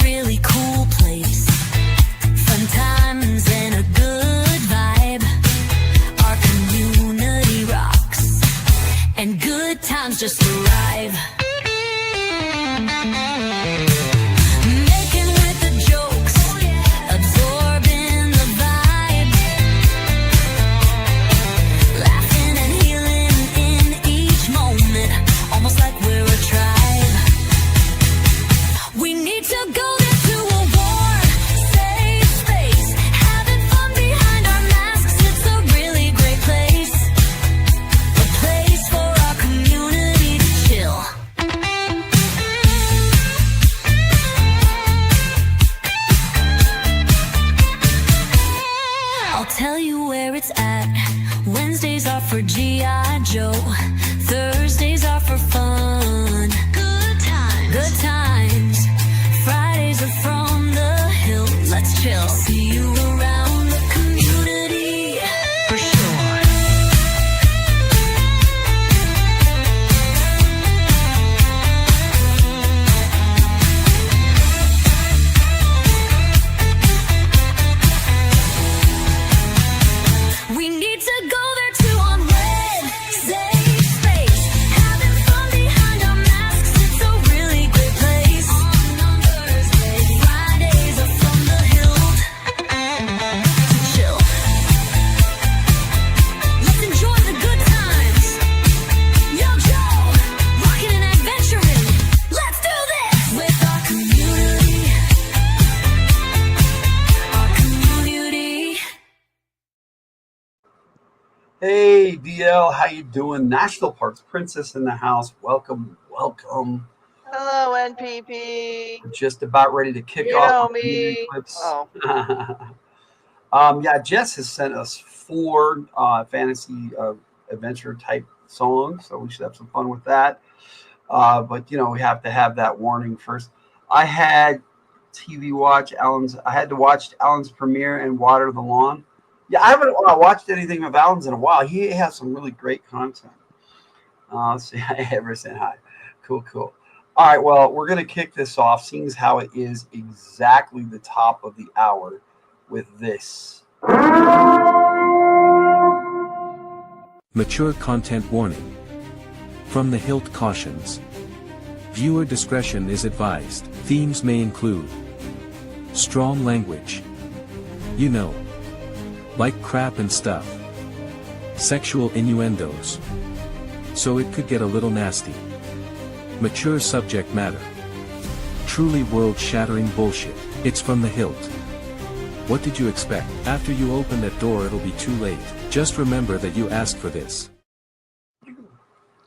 really cool place. Fun times and a good vibe. Our community rocks, and good times just arrive. Making with the jokes, absorbing the vibe, laughing and healing in each moment, almost like we're a tribe. We need to go there to a warm, safe space, having fun behind our masks. It's a really great place, a place for our community to chill. I'll tell you where it's at. Wednesdays are for G.I. Joe. Thursdays are for fun. Good times. Good times. Fridays are from the Hill. Let's chill. See you around the community. For sure. We need to go there to unread, safe space, having fun behind our masks. It's a really great place. On Thursdays, Fridays are from the Hillt. Hey, DL, how you doing? National Parks Princess in the house. Welcome, welcome. Hello, NPP. We're just about ready to kick You off know our community me. clips. Oh. Yeah, Jess has sent us 4 fantasy adventure type songs, so we should have some fun with that. But you know, we have to have that warning first. I had to watch Alan's premiere and water the lawn. Yeah, I haven't watched anything of Alan's in a while. He has some really great content. Let's see, Ever saying hi. Cool. All right, well, we're going to kick this off, seeing as how it is exactly the top of the hour with this. Mature content warning. From the Hildt cautions. Viewer discretion is advised. Themes may include strong language. You know. Like crap and stuff. Sexual innuendos. So it could get a little nasty. Mature subject matter. Truly world-shattering bullshit. It's from the Hildt. What did you expect? After you open that door, it'll be too late. Just remember that you asked for this.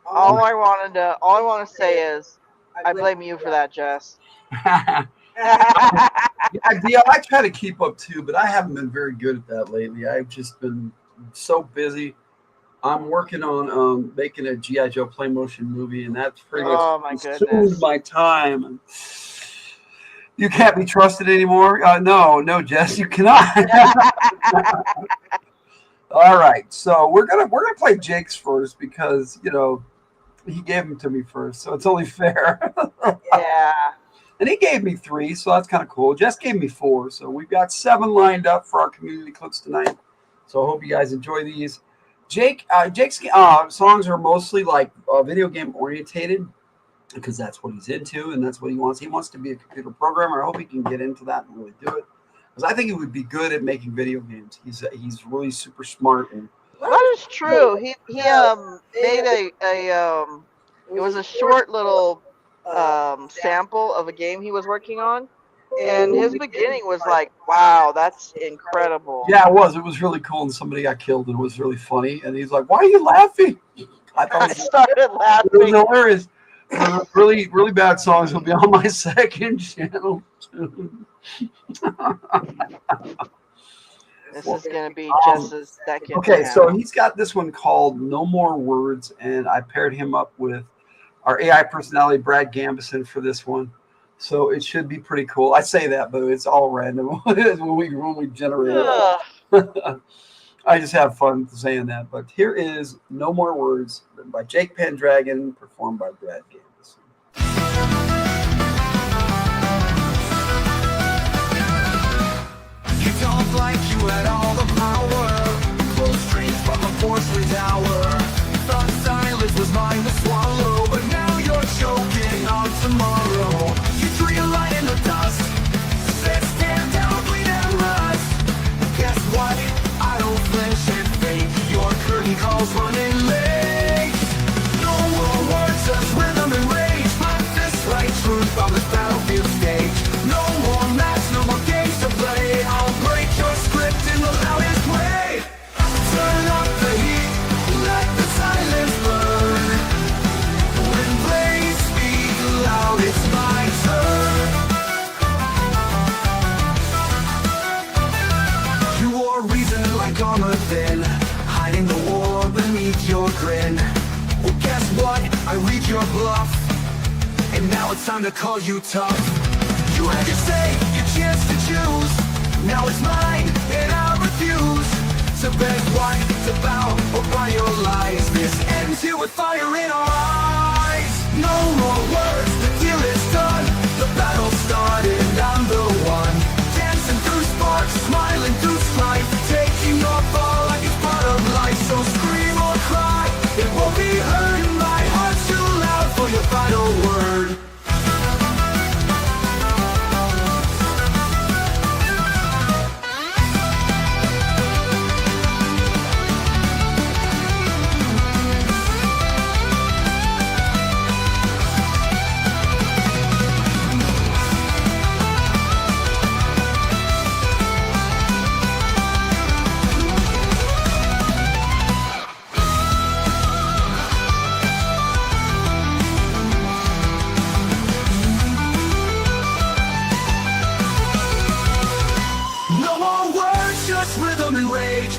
All I want to say is, I blame you for that, Jess. Yeah, I try to keep up too, but I haven't been very good at that lately. I've just been so busy. I'm working on making a G.I. Joe play motion movie, and that's pretty much consumed my time. And you can't be trusted anymore. No, Jess, you cannot. All right, so we're gonna play Jake's first because he gave them to me first, so it's only fair. Yeah. And he gave me 3, so that's kind of cool. Jess gave me 4, so we've got 7 lined up for our community clips tonight. So I hope you guys enjoy these. Jake's songs are mostly like video game orientated because that's what he's into and that's what he wants. He wants to be a computer programmer. I hope he can get into that and really do it because I think he would be good at making video games. He's really super smart. And that is true. He made it was a short little sample of a game he was working on, and his beginning was like, wow, that's incredible. Yeah, it was really cool, and somebody got killed, and it was really funny, and he's like, why are you laughing? I started laughing. It was hilarious. Really, really bad songs will be on my second channel. This is going to be Jess's second Okay, channel. so he's got this one called No More Words, and I paired him up with our AI personality, Brad Gambison, for this one. So it should be pretty cool. I say that, but it's all random when we generate it. I just have fun saying that. But here is No More Words, written by Jake Penndragon, performed by Brad Gambison. You don't like you had all the power. Close strings from a porcelain tower. Thought silence was mine to swallow, but now you're choking on tomorrow. You drew your line in the dust, said stand down, bleed and rust. Guess what? I don't flinch and fake. Your curtain calls running late. No more words, just rhythm and rage. My fists write truth on this battlefield stage. No more match, no more games to play. I'll break your script in the loudest way. Turn up the heat, let the silence burn. When they speak loud, it's my turn. You wore reason like armor thin, hiding the war beneath your grin. Well, guess what? I read your bluff, and now it's time to call you tough. You had your say, your chance to choose. Now it's mine, and I refuse to beg, what, to bow, or buy your lies. This ends here with fire in our eyes. No more words, the deal is done. The battle started, I'm the one. Dancing through sparks, smiling through strife. Taking off all like it's part of life. So scream or cry, it won't be heard. My heart's too loud for your final word.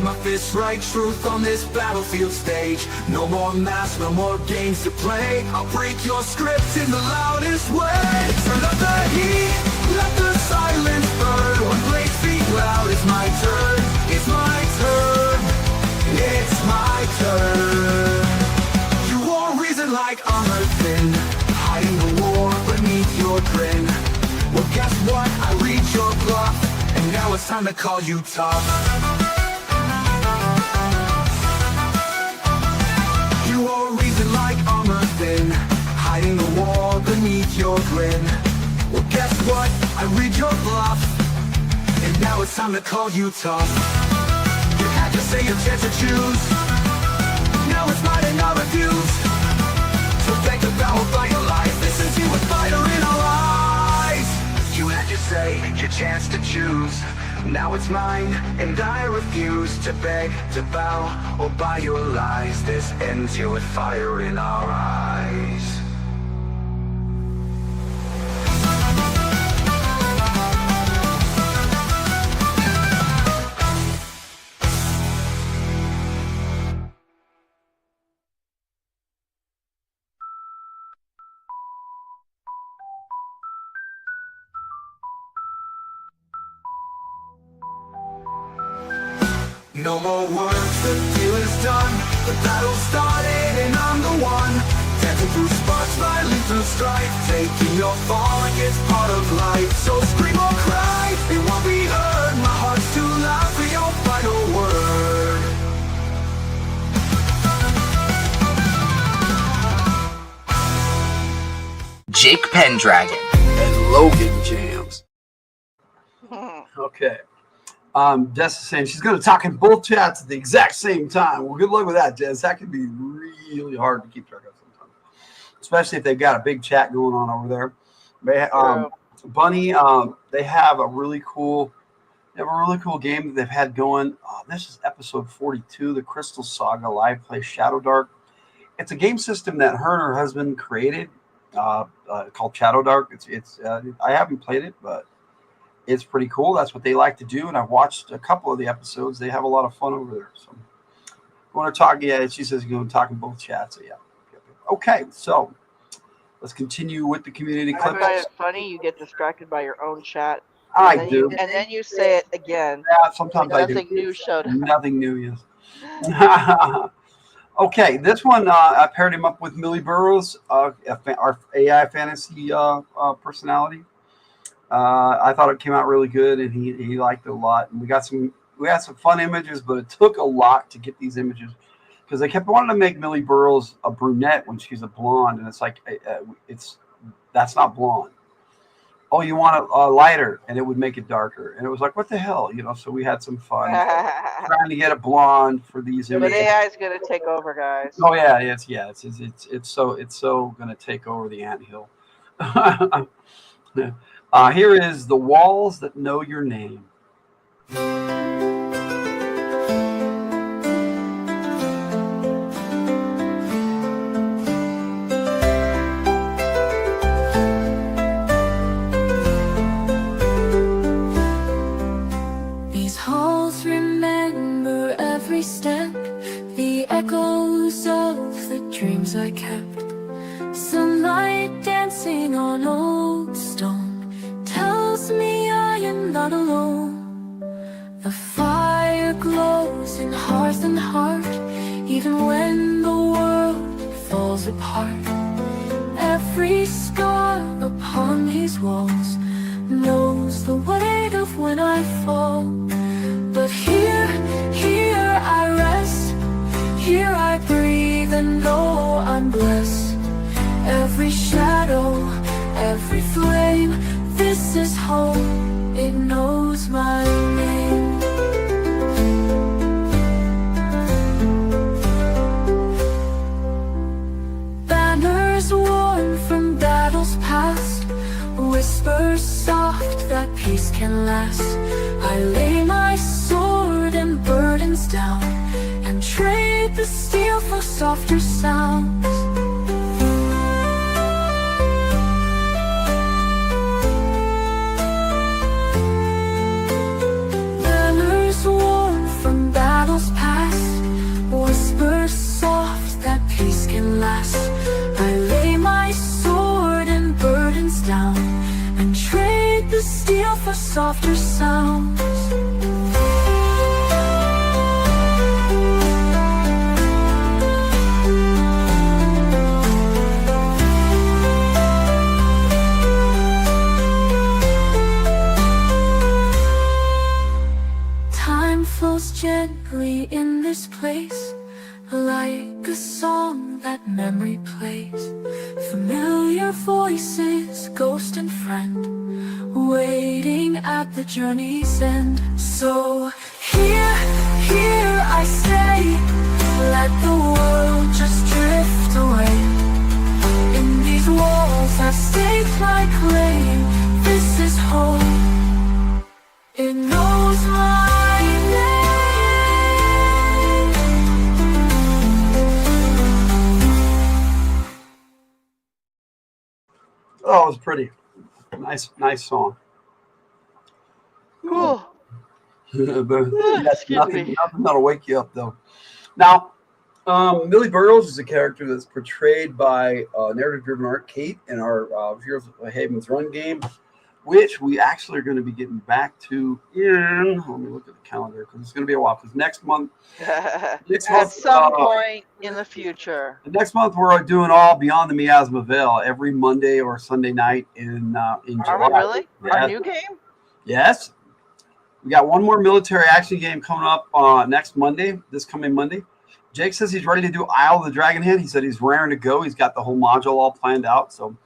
my fist right truth on this battlefield stage. No more masks, no more games to play. I'll break your script in the loudest way. Turn up the heat, let the silence burn. When blades speak loud, it's my turn. It's my turn. It's my turn. You won't reason like armor thin, hiding the war beneath your grin. Well, guess what? I read your bluff, and now it's time to call you tough. You won't reason like armor thin, hiding the war beneath your grin. Well, guess what? I read your bluff, and now it's time to call you tough. You had to say your chance to choose, now it's mine and not refused. So take the battle by your life, this is you with fire in our eyes. You had to say your chance to choose, now it's mine and I refuse to beg, to bow, or buy your lies. This ends you with fire in our eyes. No more words, the deal is done. The battle started and I'm the one. Dancing through sparks, violently through strife, taking your fall like it's part of life. So scream or cry, it won't be heard. My heart's too loud for your final word. Jake Penndragon and Logan jams. Okay. Jess is saying she's going to talk in both chats at the exact same time. Well, good luck with that, Jess. That can be really hard to keep track of sometimes, especially if they've got a big chat going on over there. Bunny, they have a really cool game that they've had going. This is episode 42, the Crystal Saga live play Shadow Dark. It's a game system that her and her husband created called Shadow Dark. I haven't played it, but it's pretty cool. That's what they like to do, and I've watched a couple of the episodes. They have a lot of fun over there. So, I want to talk. Yeah, she says you're going to talk in both chats. So, yeah. Okay, so let's continue with the community clips. I find it funny you get distracted by your own chat. I do. And then you say it again. Yeah, sometimes I do. Nothing new showed up. Nothing new, yes. Okay, this one I paired him up with Millie Burrows, our AI fantasy personality. I thought it came out really good, and he liked it a lot. And we had some fun images, but it took a lot to get these images because they kept wanting to make Millie Burrows a brunette when she's a blonde, and it's like that's not blonde. Oh, you want it lighter, and it would make it darker, and it was like, what the hell, So we had some fun trying to get it blonde for these images. But AI is going to take over, guys. Oh yeah, it's so going to take over the anthill. Here is The Walls That Know Your Name. These halls remember every step, the echoes of the dreams I kept. Sunlight dancing on old stone tells me I am not alone. The fire glows in hearth and heart, even when the world falls apart. Every scar upon these walls knows the weight of when I fall. But here I rest, here I breathe and know I'm blessed. Every shadow, every flame, this is home, it knows my name. Banners worn from battles past, whispers soft that peace can last. I lay my sword and burdens down and trade the steel for softer sounds. softer sounds. Time flows gently in this place, like a song that memory plays. Familiar voices, ghost and friend, waiting at the journey's end. So here I stay, let the world just drift away. In these walls I've staked my claim, this is home. It knows my name. Oh, it was pretty. Nice song. Cool. That's Excuse nothing me. that'll wake you up, though. Now, Millie Burrows is a character that's portrayed by narrative driven art Kate in our Heroes of Haven's Run game, which we actually are going to be getting back to in. Let me look at the calendar because it's going to be a while. Because next month, At some point in the future. next month we're doing all Beyond the Miasma Veil every Monday or Sunday night in July. Are we really? Yes. Our new game? Yes. We got one more military action game coming up next Monday, this coming Monday. Jake says he's ready to do Isle of the Dragon Head. He said he's raring to go. He's got the whole module all planned out, so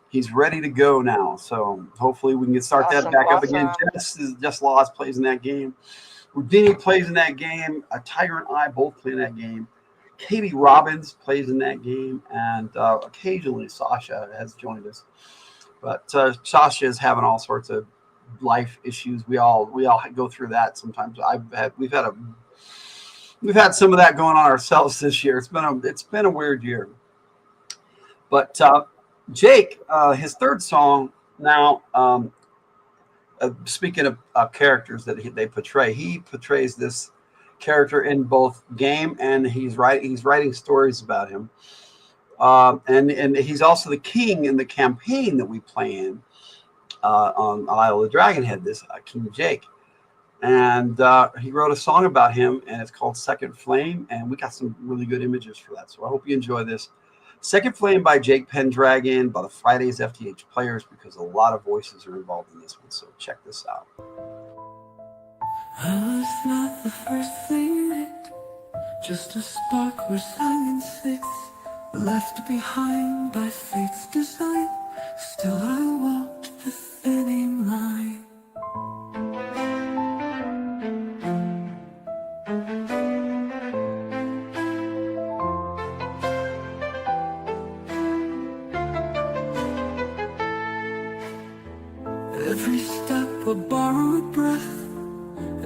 he's ready to go now. So hopefully we can start that back up again. Jess Laws plays in that game. Houdini plays in that game. Tyger and I both play in that game. Kaydee Robins plays in that game, and occasionally Sasha has joined us. But Sasha is having all sorts of life issues. We all go through that sometimes. We've had some of that going on ourselves this year. It's been a weird year. But Jake, his third song now. Speaking of characters that they portray, he portrays this character in both game and he's writing stories about him. And he's also the king in the campaign that we play in on Isle of the Dragonhead, this King Jake. And he wrote a song about him, and it's called Second Flame, and we got some really good images for that. So I hope you enjoy this. Second Flame by Jake Penndragon by the Friday's FtH Players, because a lot of voices are involved in this one. So check this out. I was not the first thing lit, just a spark where silence sits, left behind by fate's design. Still I walked the thinning line. Every step a borrowed breath,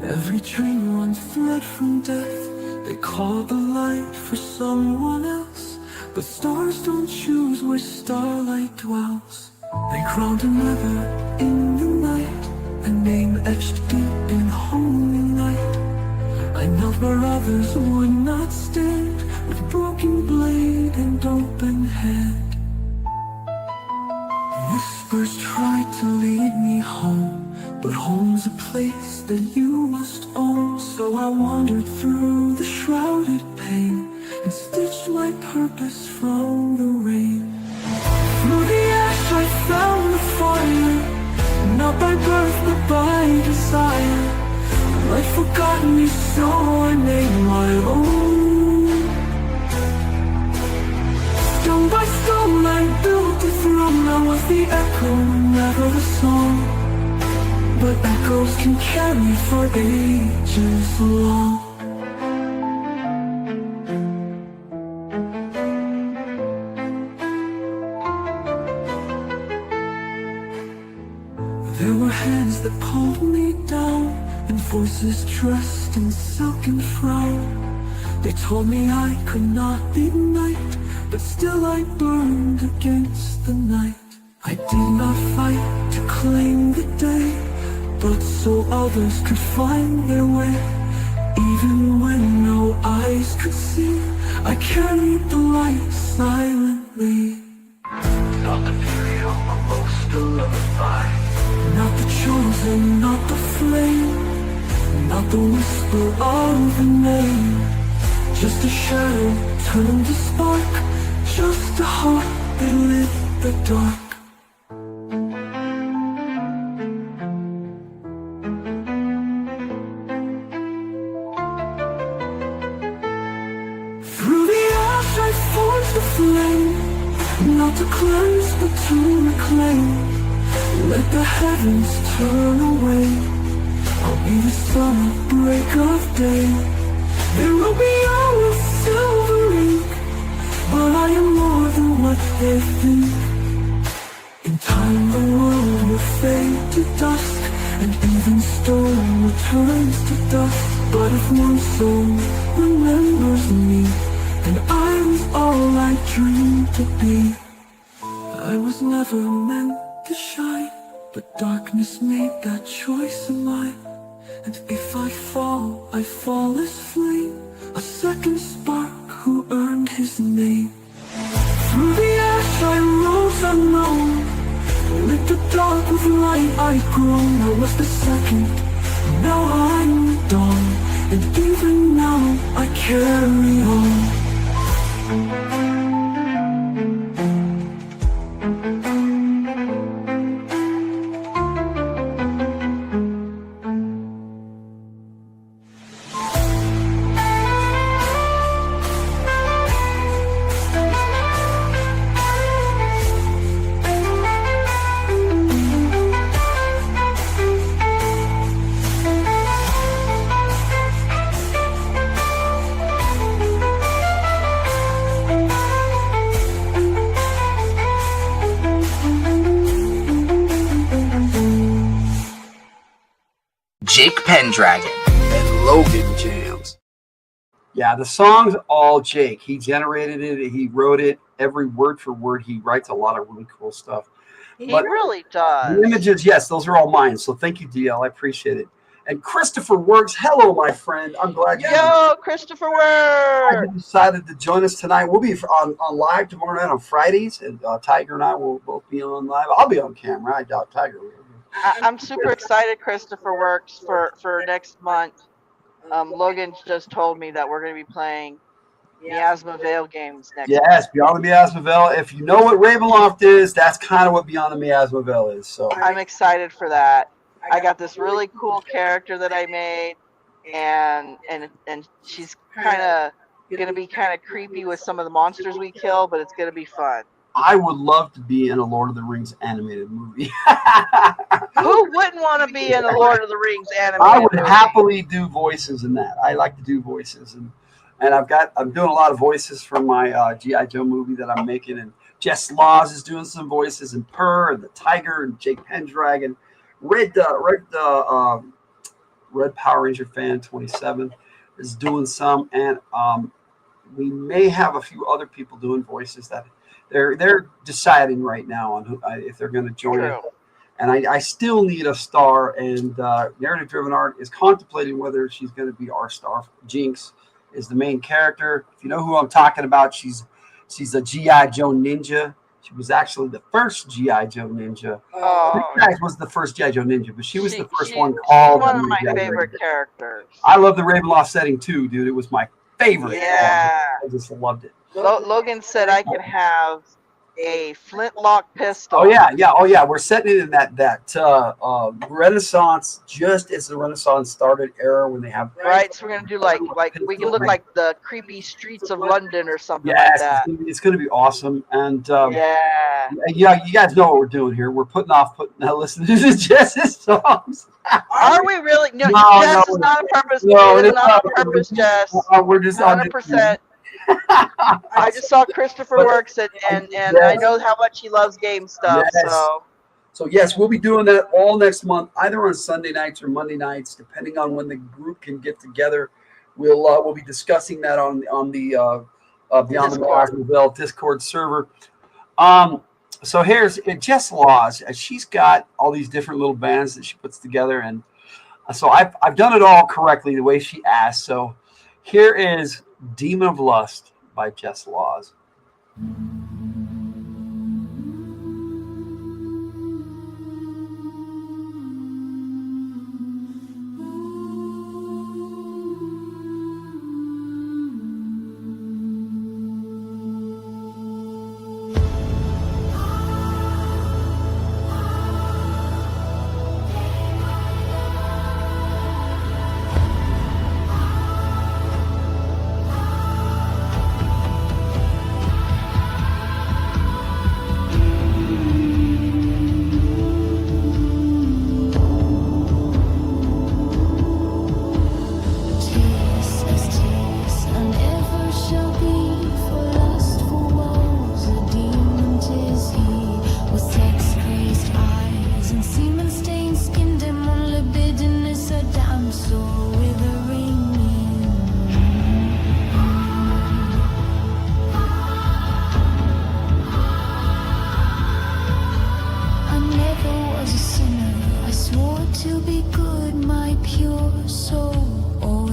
every dream one thread from death. They call the light for someone else, but stars don't choose where starlight dwells. They crowned another in the night, a name etched deep in holy light. I knelt where others would not stand, with broken blade and open head. Whispers tried to lead me home, but home's a place that you must own. So I wandered through the shrouded pain and stitched my purpose from the rain. Through the ash I found the fire, not by birth but by desire. Life forgot me, so I made my own. Stone by stone I built a throne. I was the echo, never the song, but echoes can carry for ages long. There were hands that pulled me down, and voices dressed in silken frown. They told me I could not ignite, but still I burned against the night. I did not fight to claim the day, but so others could find their way. Even when no eyes could see, I carried the light silently. Not the fury of my most beloved fight, not the chosen poison, not the flame, not the whisper of the name. Just a shadow turned to spark, just a heart that lit the dark. Through the ash I forged the flame, not to cleanse but to reclaim. Let the heavens turn away, I'll be the sun at break of day. There will be hours silver ink, but I am more than what they think. In time the world will fade to dusk, and even stone returns to dust. But if one soul remembers me, then I was all I dreamed to be. I was never meant to shine, but darkness made that choice of mine. And if I fall as flame, a second spark who earned his name. Through the ash I rose unknown, lit the dark with light I'd grown. I was the second, now I'm the dawn, and even now I carry on. Penndragon and Logan jams. Yeah, the song's all Jake. He generated it. He wrote it every word for word. He writes a lot of really cool stuff. He really does. The images, yes, those are all mine. So thank you, DL. I appreciate it. And Christopher Works, hello, my friend. I'm glad you Christopher Works decided to join us tonight. We'll be on live tomorrow night on Fridays, and Tyger and I will both be on live. I'll be on camera. I doubt Tyger will. I'm super excited, Christopher Works, for next month. Logan just told me that we're going to be playing Miasma Vale games next month. Yes, Beyond the Miasma Vale. If you know what Ravenloft is, that's kind of what Beyond the Miasma Vale is. So I'm excited for that. I got this really cool character that I made, and she's kind of going to be kind of creepy with some of the monsters we kill, but it's going to be fun. I would love to be in a Lord of the Rings animated movie. Who wouldn't want to be in a Lord of the Rings animated I would movie? happily do voices in that. I like to do voices, and I'm doing a lot of voices from my G.I. Joe movie that I'm making, and Jess Laws is doing some voices, and Purr, and the Tyger, and Jake Penndragon, Red Power Ranger fan 27 is doing some, and we may have a few other people doing voices that they're deciding right now on if they're going to join us. And I still need a star, and Narrative Driven Art is contemplating whether she's going to be our star. Jinx is the main character. If you know who I'm talking about, she's a G.I. Joe ninja. She was actually the first G.I. Joe ninja. This was the first G.I. Joe ninja, but she was the first one called. She's one of my favorite characters. I love the Ravenloft setting too, dude. It was my favorite. Yeah. I just loved it. Logan said I could have a flintlock pistol. Oh yeah. We're setting it in that Renaissance, just as the Renaissance started era when they have. Right, so we're gonna do like we can look like the creepy streets of London or something like that. It's gonna be awesome, and yeah, you guys know what we're doing here. We're listening to Jess's songs. Are we really? No, Jess is not on purpose. No, it is not on purpose, Jess. We're just 100%. I just saw Christopher Works, and I know how much he loves game stuff. Yes. So yes, we'll be doing that all next month, either on Sunday nights or Monday nights, depending on when the group can get together. We'll be discussing that on the Beyond the Miasma Vale Discord server. So here's Jess Laws. She's got all these different little bands that she puts together, and so I've done it all correctly the way she asked. So here is Demon of Lust by Jess Laws.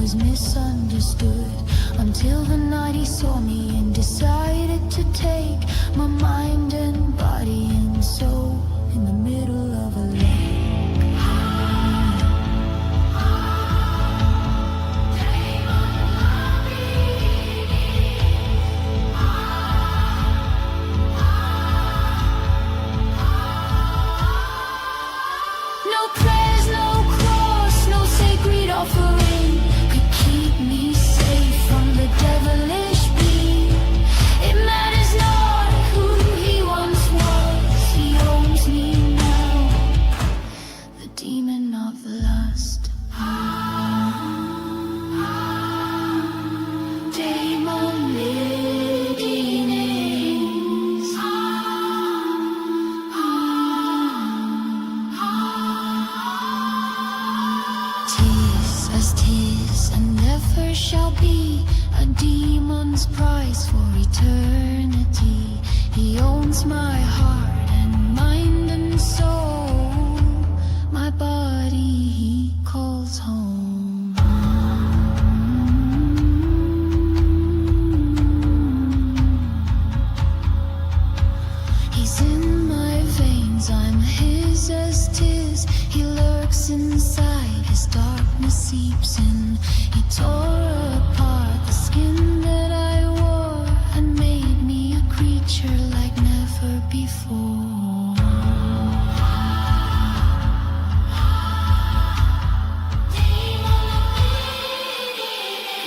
was misunderstood until the night he saw me and decided to take my mind and body and soul in the middle of a lake. No prayers, no cross, no sacred offering could keep me safe from the devilish being. It matters not who he once was, he owns me now, the demon of lust. Demon Lidiness. Tis as tis and never shall be, a demon's price for eternity. He owns my heart and mind and soul, my body he calls home. He's in my veins, I'm his as tis. He lurks inside, his darkness seeps in. He tore apart the skin that I wore and made me a creature like never before.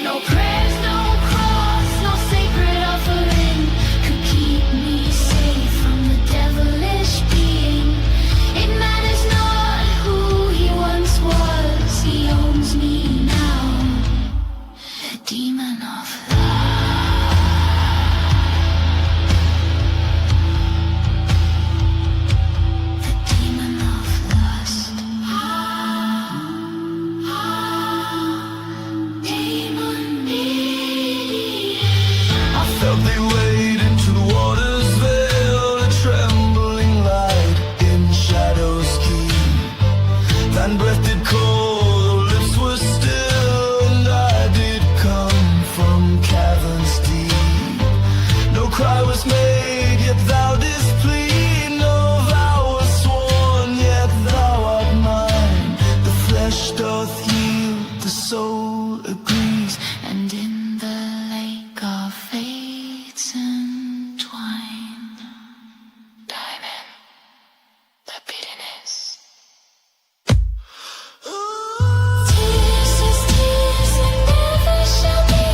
No prayers, no cross, no sacred offering could keep me safe from the devilish being. It matters not who he once was, he owns me now, the demon of lust. The demon of lust. Demon needy. I felt they wade into the water's veil, a trembling light in shadows key. Thine breath did cold, our lips were still, and I did come from caverns deep. No cry was made, yet thou didst plead. No vow was sworn, yet thou art mine. The flesh doth yield, the soul agrees, And in the lake of fates entwined, dive in the bitterness. Tears as tears and never shall be,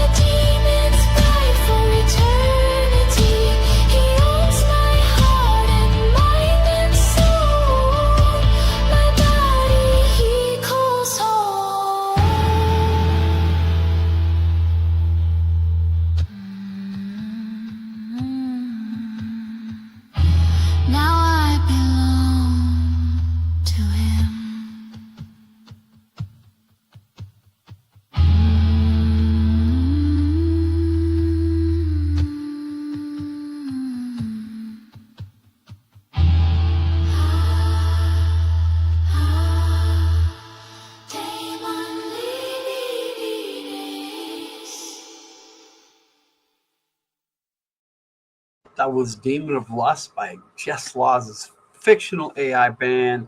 a demon's bride for eternity. He owns my heart and mind and soul, my body he calls home. Now I belong to him. Demon Lidiness. That was Demon of Lust by Jess Laws' fictional AI band,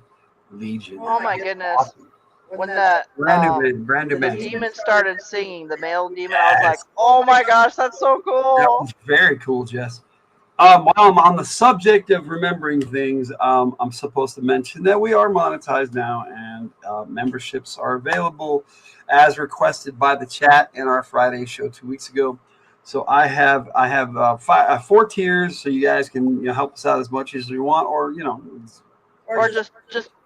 Legion. Oh my goodness. Awesome. When the Brand new the band. demon started singing, the male demon, I was like, oh my gosh, that's so That cool. was very cool, Jess. While I'm on the subject of remembering things, I'm supposed to mention that we are monetized now, and memberships are available as requested by the chat in our Friday show 2 weeks ago. So I have 4 tiers, so you guys can help us out as much as you want, or Or just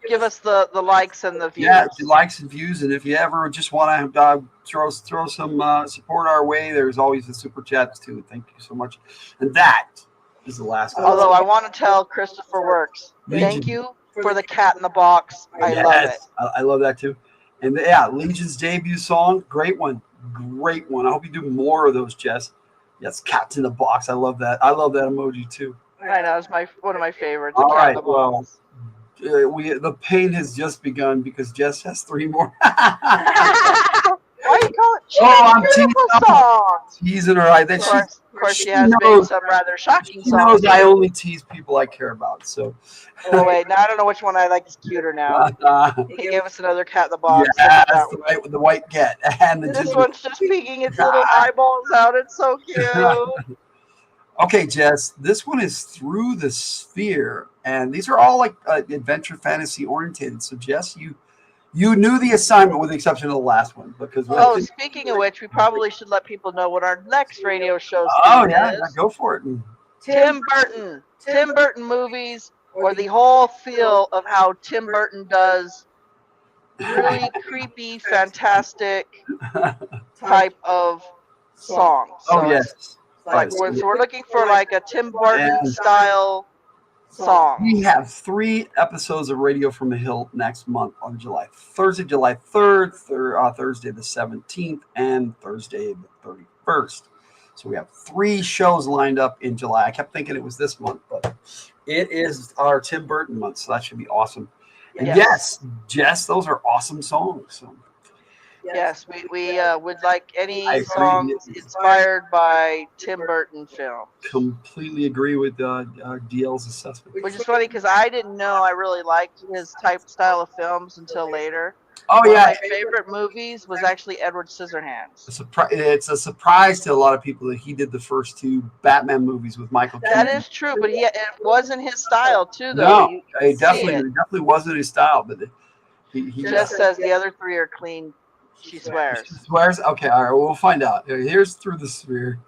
give us the likes and the views. yeah, likes and views. And if you ever just want to throw some support our way, there's always the super chats too. Thank you so much. And that is the last one. Although I want to tell Christopher Works, Legion. thank you for the cat in the box. I love it. I love that too. And yeah, Legion's debut song, great one. Great one. I hope you do more of those, Jess. Yes, cats in the box. I love that. I love that emoji too. I know, it's one of my favorites. All right, well, the pain has just begun because Jess has 3 more. What? I'm song. teasing her. Right? Then Of course, she has made knows, some rather shocking she songs. knows I only tease people I care about. So. Oh wait, now I don't know which one I like is cuter now. He gave us another cat in the box. Yeah, the white cat. And this one's just peeking its little eyeballs out. It's so cute. Okay, Jess, this one is Through the Sphere, and these are all like adventure fantasy oriented. So, Jess, you knew the assignment with the exception of the last one because. Speaking of which, we probably should let people know what our next radio show is. Go for it. Tim Burton movies, or the whole feel of how Tim Burton does really creepy, fantastic type of songs. So yes. So we're looking for like a Tim Burton style song. We have 3 episodes of Radio from the Hildt next month on Thursday, July 3rd, Thursday the 17th, and Thursday the 31st. So we have 3 shows lined up in July. I kept thinking it was this month, but it is our Tim Burton month, so that should be awesome. And yes, Jess, those are awesome songs. So. Yes, we would like any songs inspired by Tim Burton film. Completely agree with DL's assessment. Which is funny because I didn't know I really liked his style of films until later. Oh, One yeah. of my favorite movies was actually Edward Scissorhands. It's a surprise to a lot of people that he did the first 2 Batman movies with Michael Keaton. That is true, but it wasn't his style, too, though. No, it definitely wasn't his style. But he just says the other 3 are clean. She swears. She swears? Okay, all right, we'll find out. Here's Through the Sphere.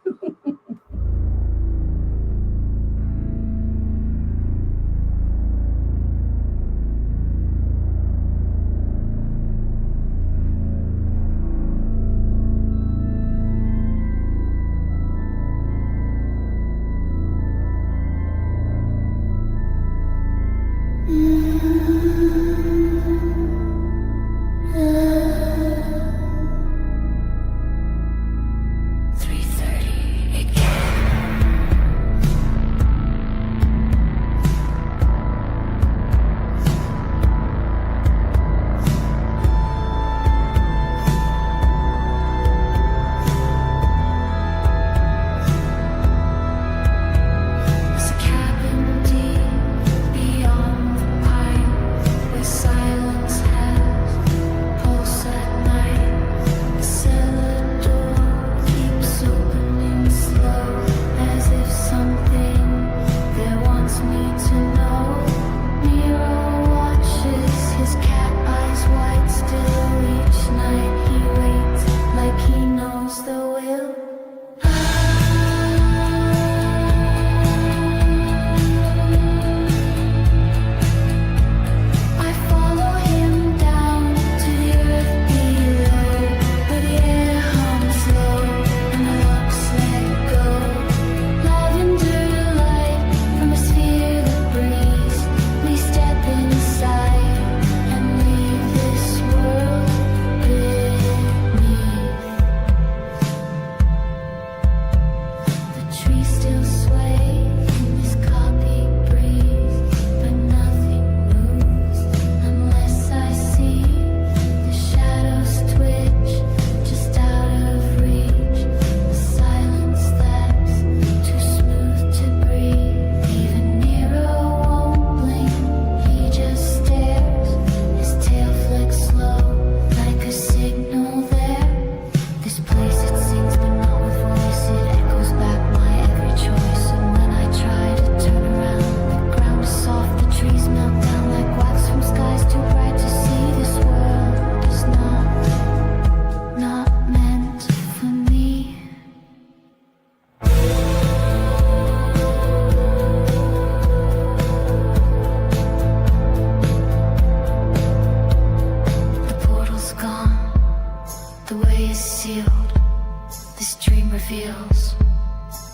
reveals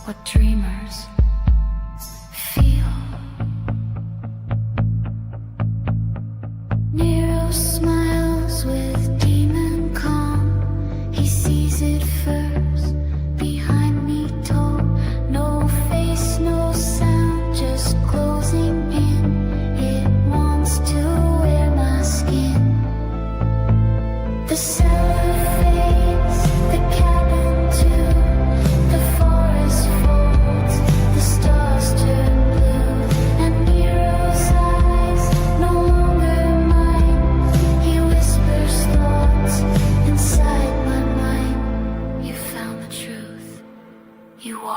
what dreamers feel. Nero smiles with demon calm. He sees it first, behind me told. No face, no sound, just closing in. It wants to wear my skin. The cellar fades, the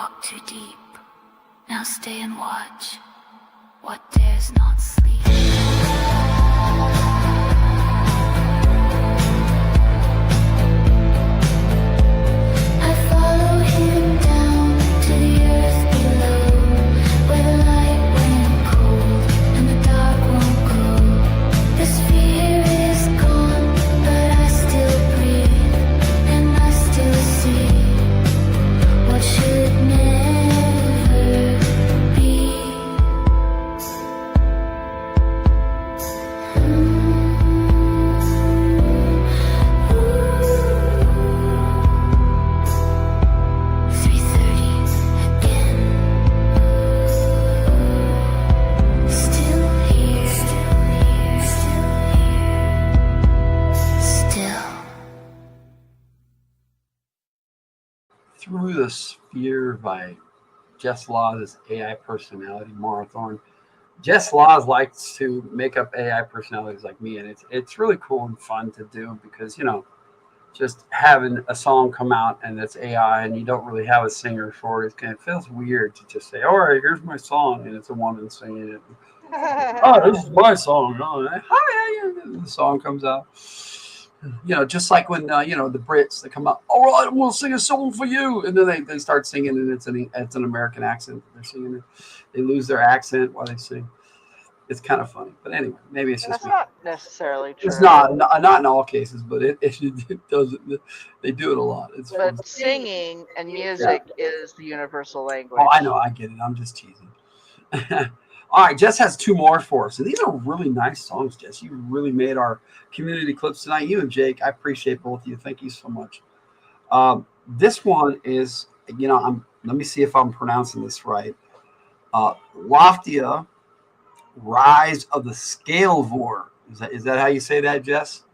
walk too deep. Now stay and watch what dares not sleep. I follow him down to the earth below, where the light went cold and the dark won't go. This fear is gone, but I still breathe and I still see what should never be. 3:30 again. Still here, still here, still here, still. Through the Sphere by Jess Laws' AI personality, Marathon. Jess Laws likes to make up AI personalities like me, and it's really cool and fun to do because, you know, just having a song come out and it's AI and you don't really have a singer for it, it feels weird to just say, all right, here's my song, and it's a woman singing it. Oh, this is my song. Oh, hi, the song comes out. You know, just like when you know, the Brits, they come out, all right, I'm gonna sing a song for you, and then they start singing, and it's an American accent. They're singing it. They lose their accent while they sing. It's kind of funny, but anyway, maybe it's just That's not necessarily true. It's not in all cases, but it does. They do it a lot. It's fun. But singing and music is the universal language. Oh, I know, I get it. I'm just teasing. All right, Jess has two more for us, and these are really nice songs, Jess. You really made our community clips tonight. You and Jake, I appreciate both of you. Thank you so much. This one is, you know, let me see if I'm pronouncing this right. Loftia, Rise of the Scalevor. Is that how you say that, Jess?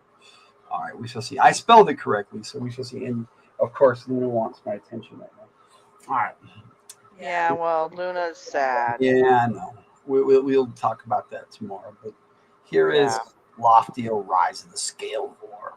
All right, we shall see. I spelled it correctly, so we shall see. And of course, Luna wants my attention right now. All right. Yeah, well, Luna's sad. Yeah, I know. We'll talk about that tomorrow. But here is Loftia, Rise of the Scalevor.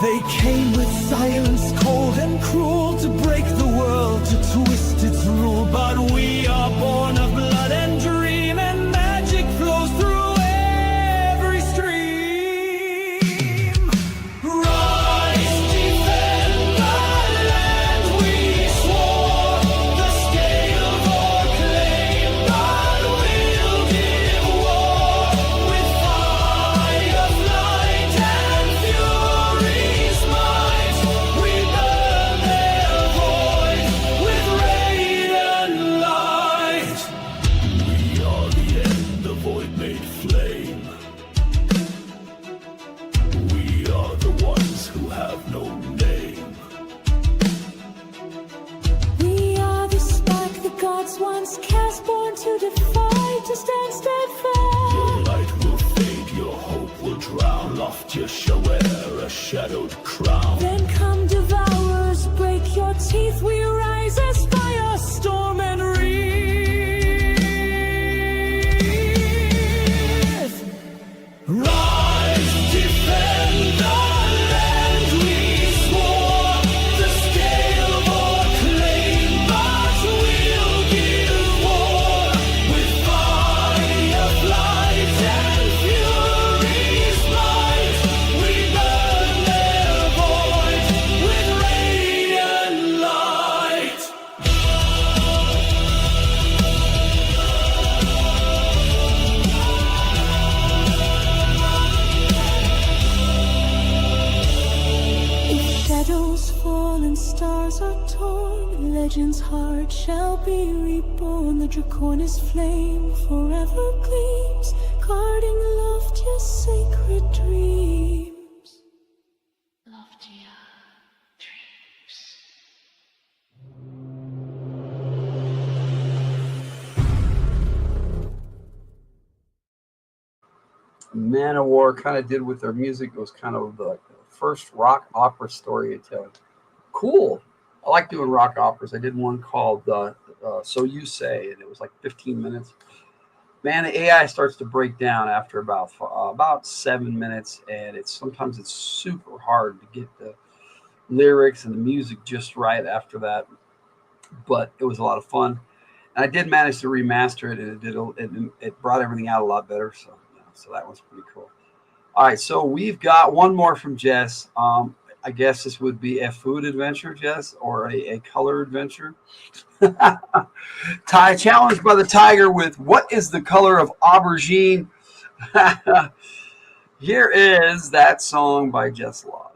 They came with silence cold and cruel to break the world, to twist its rule. But we are born of blood and dream, and magic flows through every stream. Rise, defend the land we swore, the scale of our claim, you shall wear a shadowed crown. Then come devourers, break your teeth. We rise as firestorm and wreath. Rise, defend the land we swore. The scale more claim, but we'll give war. With fire, flight, and fury's might, we burn their void with radiant light. If shadows fall and stars are torn, legend's heart shall be reborn. The Draconis flame forever gleams, guarding loftier sacred dreams. Loftier dreams. Manowar kind of did with their music. It was kind of the first rock opera storytelling. Cool. I like doing rock operas. I did one called So You Say, and it was like 15 minutes. Man, the AI starts to break down after about 7 minutes, and sometimes it's super hard to get the lyrics and the music just right after that. But it was a lot of fun, and I did manage to remaster it, and it brought everything out a lot better. So that was pretty cool. All right, so we've got one more from Jess. I guess this would be a food adventure, Jess, or a color adventure. Challenged by the Tyger with what is the color of aubergine? Here is that song by Jess Laws.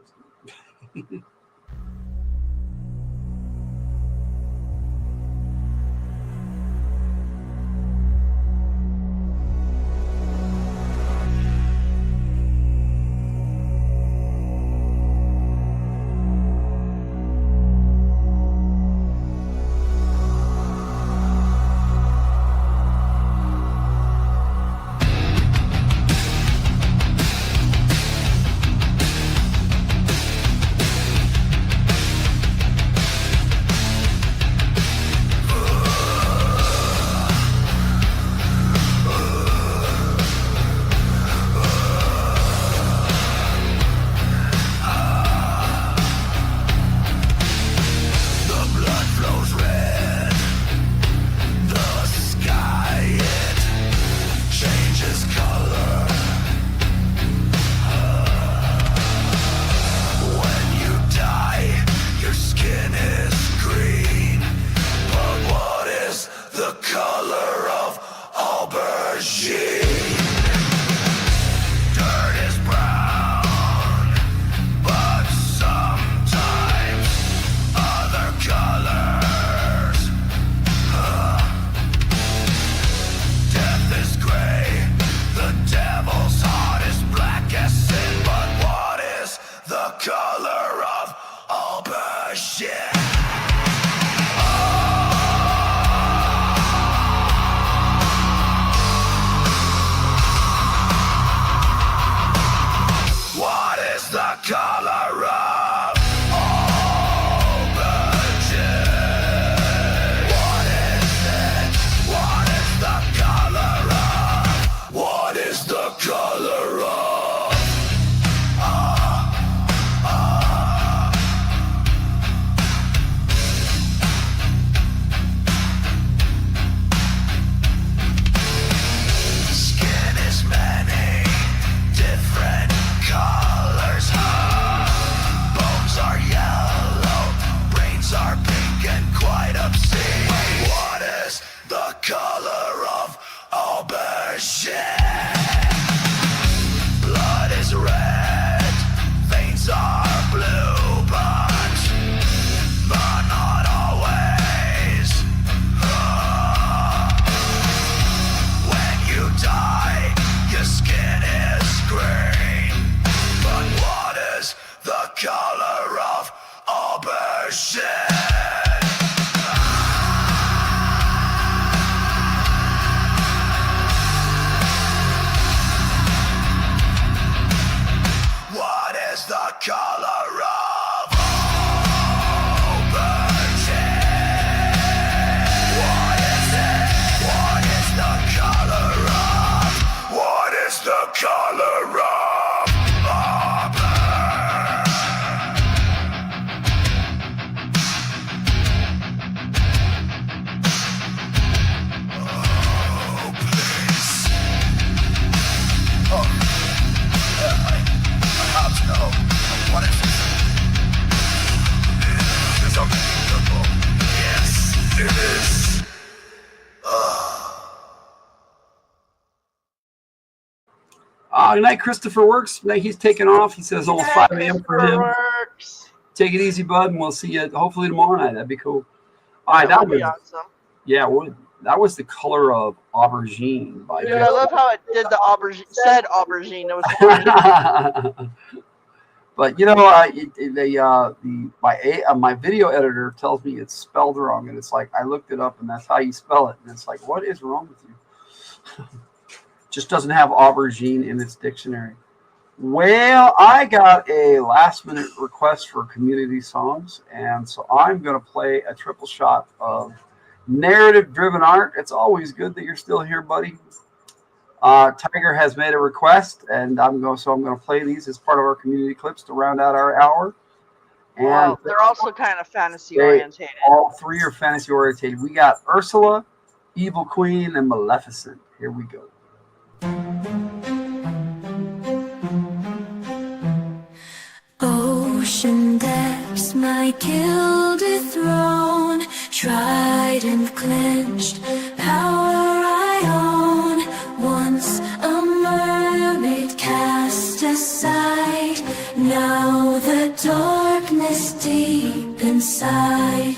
Good night, Christopher Works. He's taking off. He says almost 5 a.m. for him. Works. Take it easy, bud, and we'll see you hopefully tomorrow night. That'd be cool. All right, That would be awesome. Yeah, that was The Color of Aubergine by Dude, I love how it did the aubergine. Said aubergine. It was But you know, my video editor tells me it's spelled wrong, and it's like I looked it up, and that's how you spell it, and it's like, what is wrong with you? Just doesn't have aubergine in its dictionary. Well, I got a last-minute request for community songs, and so I'm going to play a triple shot of narrative-driven art. It's always good that you're still here, buddy. Tyger has made a request, and I'm going to play these as part of our community clips to round out our hour. And well, they're also kind of fantasy-orientated. All three are fantasy-orientated. We got Ursula, Evil Queen, and Maleficent. Here we go. Ocean depths, my gilded throne, tried and clenched, power I own. Once a mermaid cast aside, now the darkness deep inside.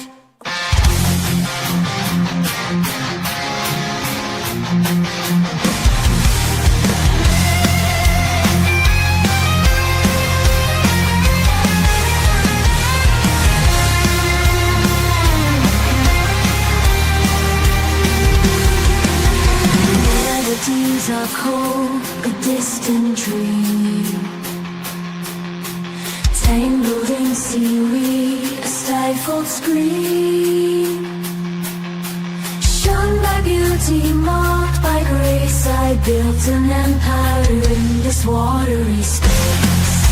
Of hope, a distant dream, tangled in seaweed, a stifled scream. Shone by beauty, marked by grace, I built an empire in this watery space.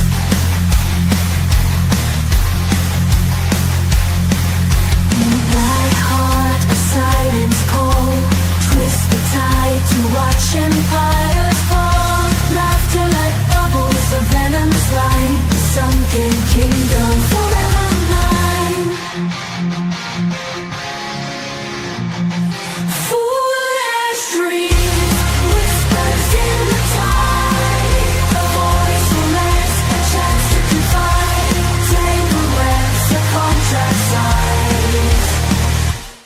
In black heart, a siren's call, twist the tide to watch empires fall. Laughter like bubbles of venom's light, the sunken kingdom forever mine. Foolish dreams, whispers in the tide, a voice will last, a chance to confide. Tangled webs, a contract size,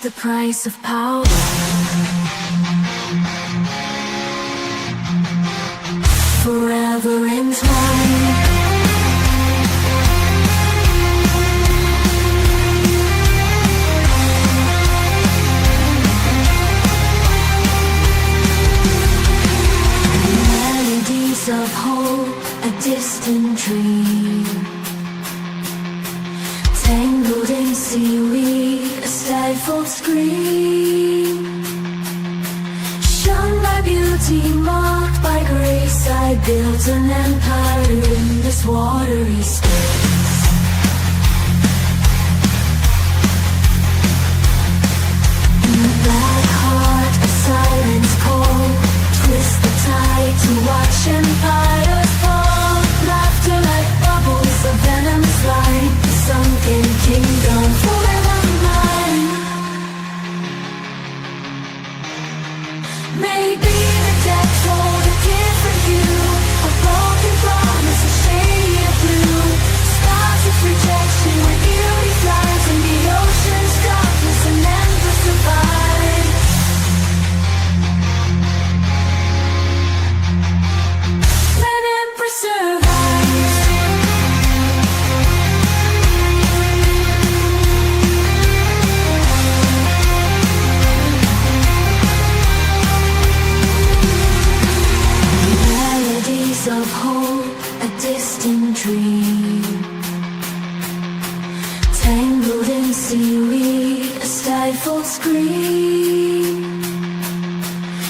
the price of power. Forever entwined. Melodies of hope, a distant dream, tangled in seaweed, a stifled scream. Shone by beauty, marked by grace, I built an empire in this watery space. In the black heart, a siren's call, twist the tide to watch empires fall. Laughter like bubbles of venom's light, the sunken kingdom forever mine. Maybe the depths hold a different view, a broken promise, a shade of blue. Stars of rejection where beauty flies, in the ocean's darkness an empress survives. An empress survives. Melodies of hope, a distant dream, tangled in seaweed, a stifled scream.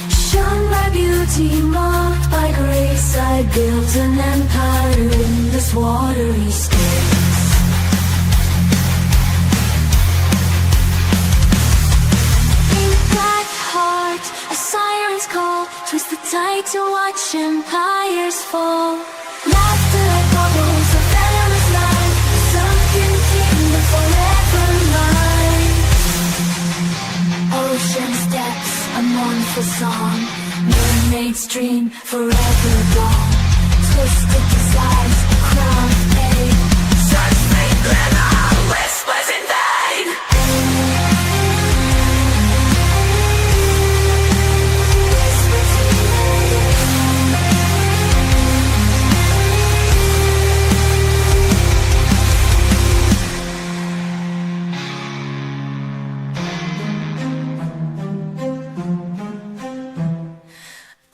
Shone by beauty, marked by grace, I built an empire in this watery space. In black heart, a siren's call, twist the tide to watch empires fall. Laughter like bubbles of venomous light, the sunken kingdom forever mine. Ocean's depths, a mournful song, mermaid's dream forever gone. twisted desires, crown of pain. Such faint glimmer, whispers in vain.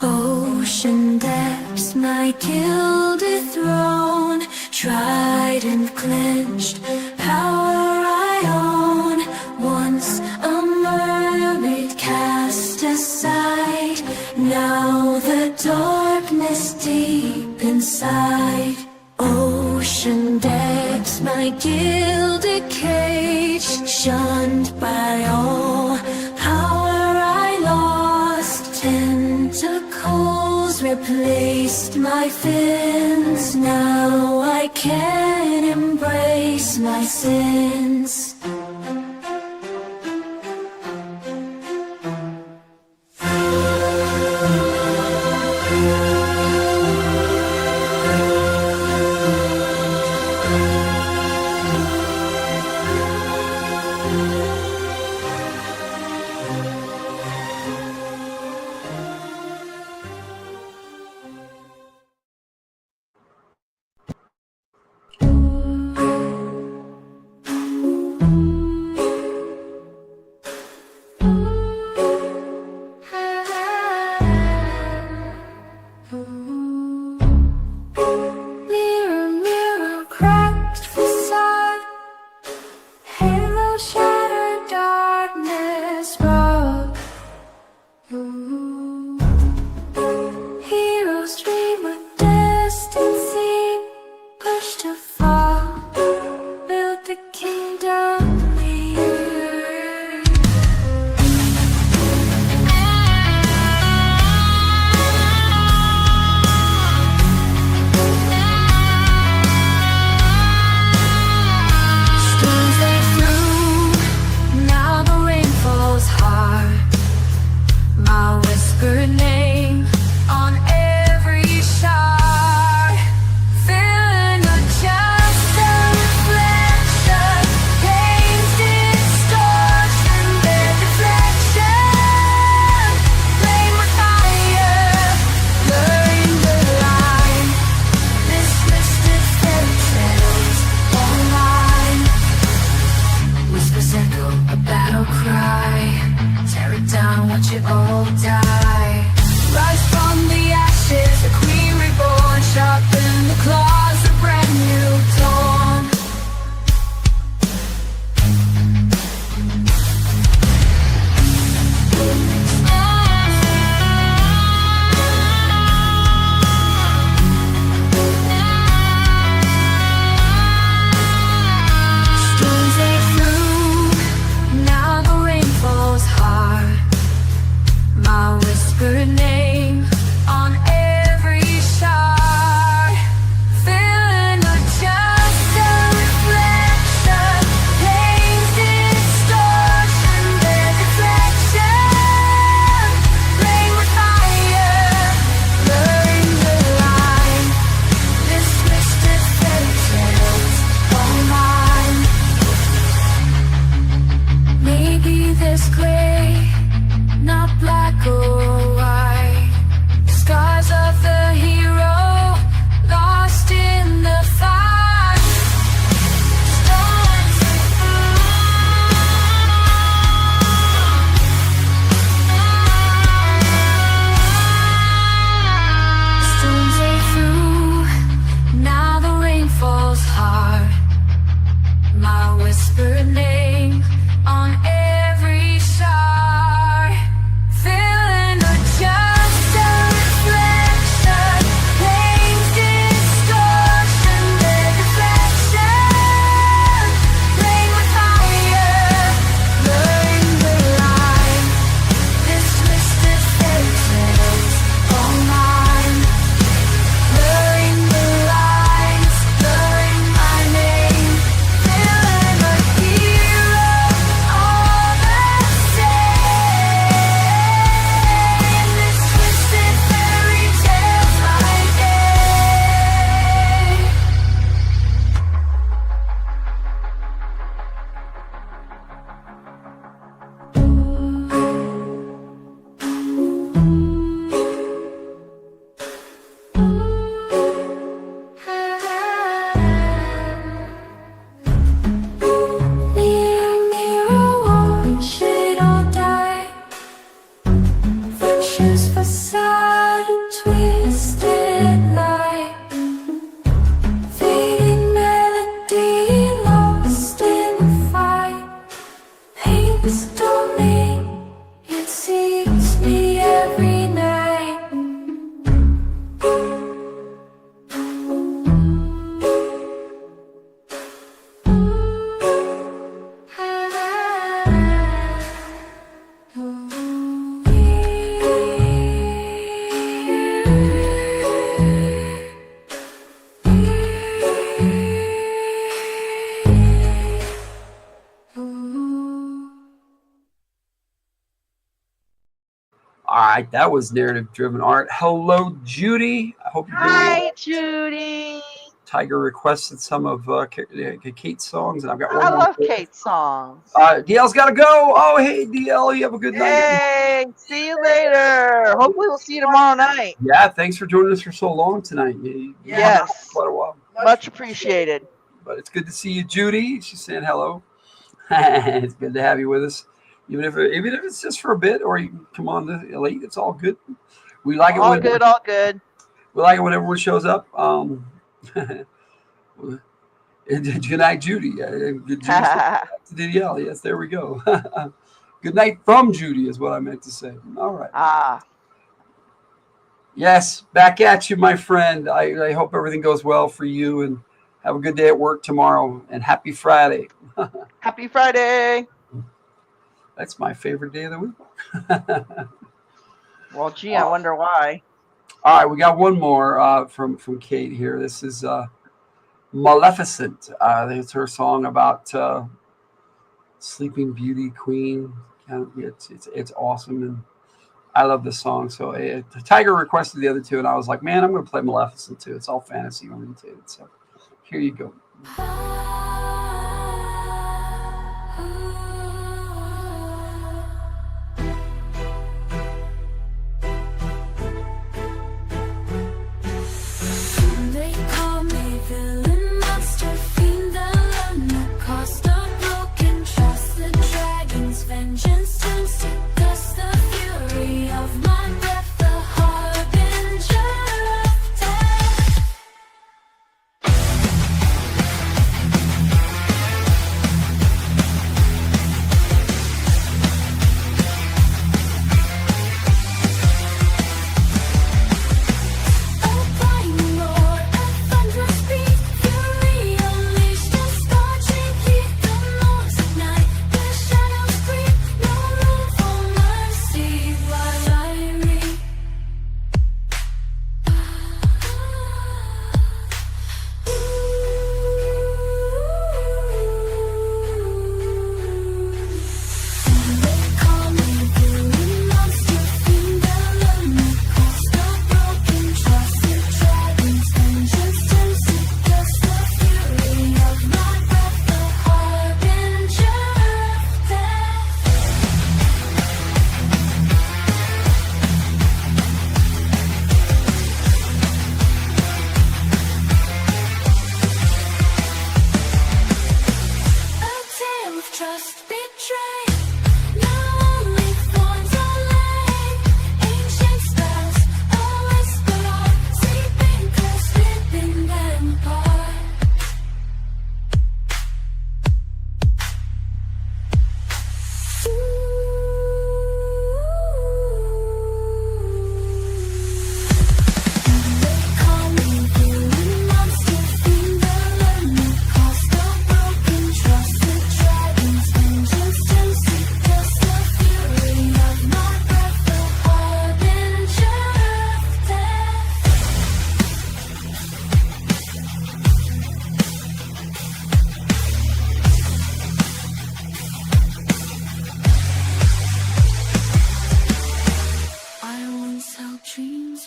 Ocean depths, my gilded throne, tried and clenched, power I own. Once a mermaid cast aside, now the darkness deep inside. Ocean depths, my gilded cage, shunned by all, power I lost. Tentacles replaced my fins, now I can embrace my sins. Mirror, mirror, cracked facade, halo shattered, darkness brought. Heroes dream of destiny, pushed to fall, build the kingdom here. Storms they through, now the rain falls hard. My whispered name on every shard, feeling not just a reflection, pain's distortion, their deflection. Flame with fire, blurring the line. This twisted fairy tales online. Whispers echo a battle cry. Tear it down, watch it all die. Rise from the ashes, a queen reborn. Sharpen the claws, a brand new dawn. Storms they through, now the rain falls hard. My whispered name on every shard, feeling not just a reflection, pain's distortion, their deflection. Flame with fire, blurring the line. This twisted fairy tales all mine. Maybe there's gray, not black or white. Scars of the hero, lost in the fight. Storms they through, now the rain falls hard. My whispered name on every shard. This don't mean it sees me every night. All right, that was narrative driven art. Hello, Judy. I hope you're doing well. Hi, Judy. Tyger requested some of Kate's songs, and I've got one I more. love Kate's songs. DL's got to go. Oh, hey, DL, you have a good night. Hey, see you later. Hopefully we'll see you tomorrow night. Yeah, thanks for joining us for so long tonight. Yes. Quite a while. Much appreciated. But it's good to see you, Judy. She's saying hello. It's good to have you with us. Even if it's just for a bit, or you can come on late, it's all good. We like it. All good. We like it when everyone shows up. Good night, Judy. Good to DL. Yes, there we go. Good night from Judy is what I meant to say. All right. Yes, back at you, my friend. I hope everything goes well for you, and have a good day at work tomorrow. And happy Friday. Happy Friday. That's my favorite day of the week. Well, gee, I wonder why. All right, we got one more from Kate here. This is Maleficent. It's her song about Sleeping Beauty Queen. It's awesome, and I love this song. So Tyger requested the other two, and I was like, man, I'm going to play Maleficent too. It's all fantasy oriented. So here you go.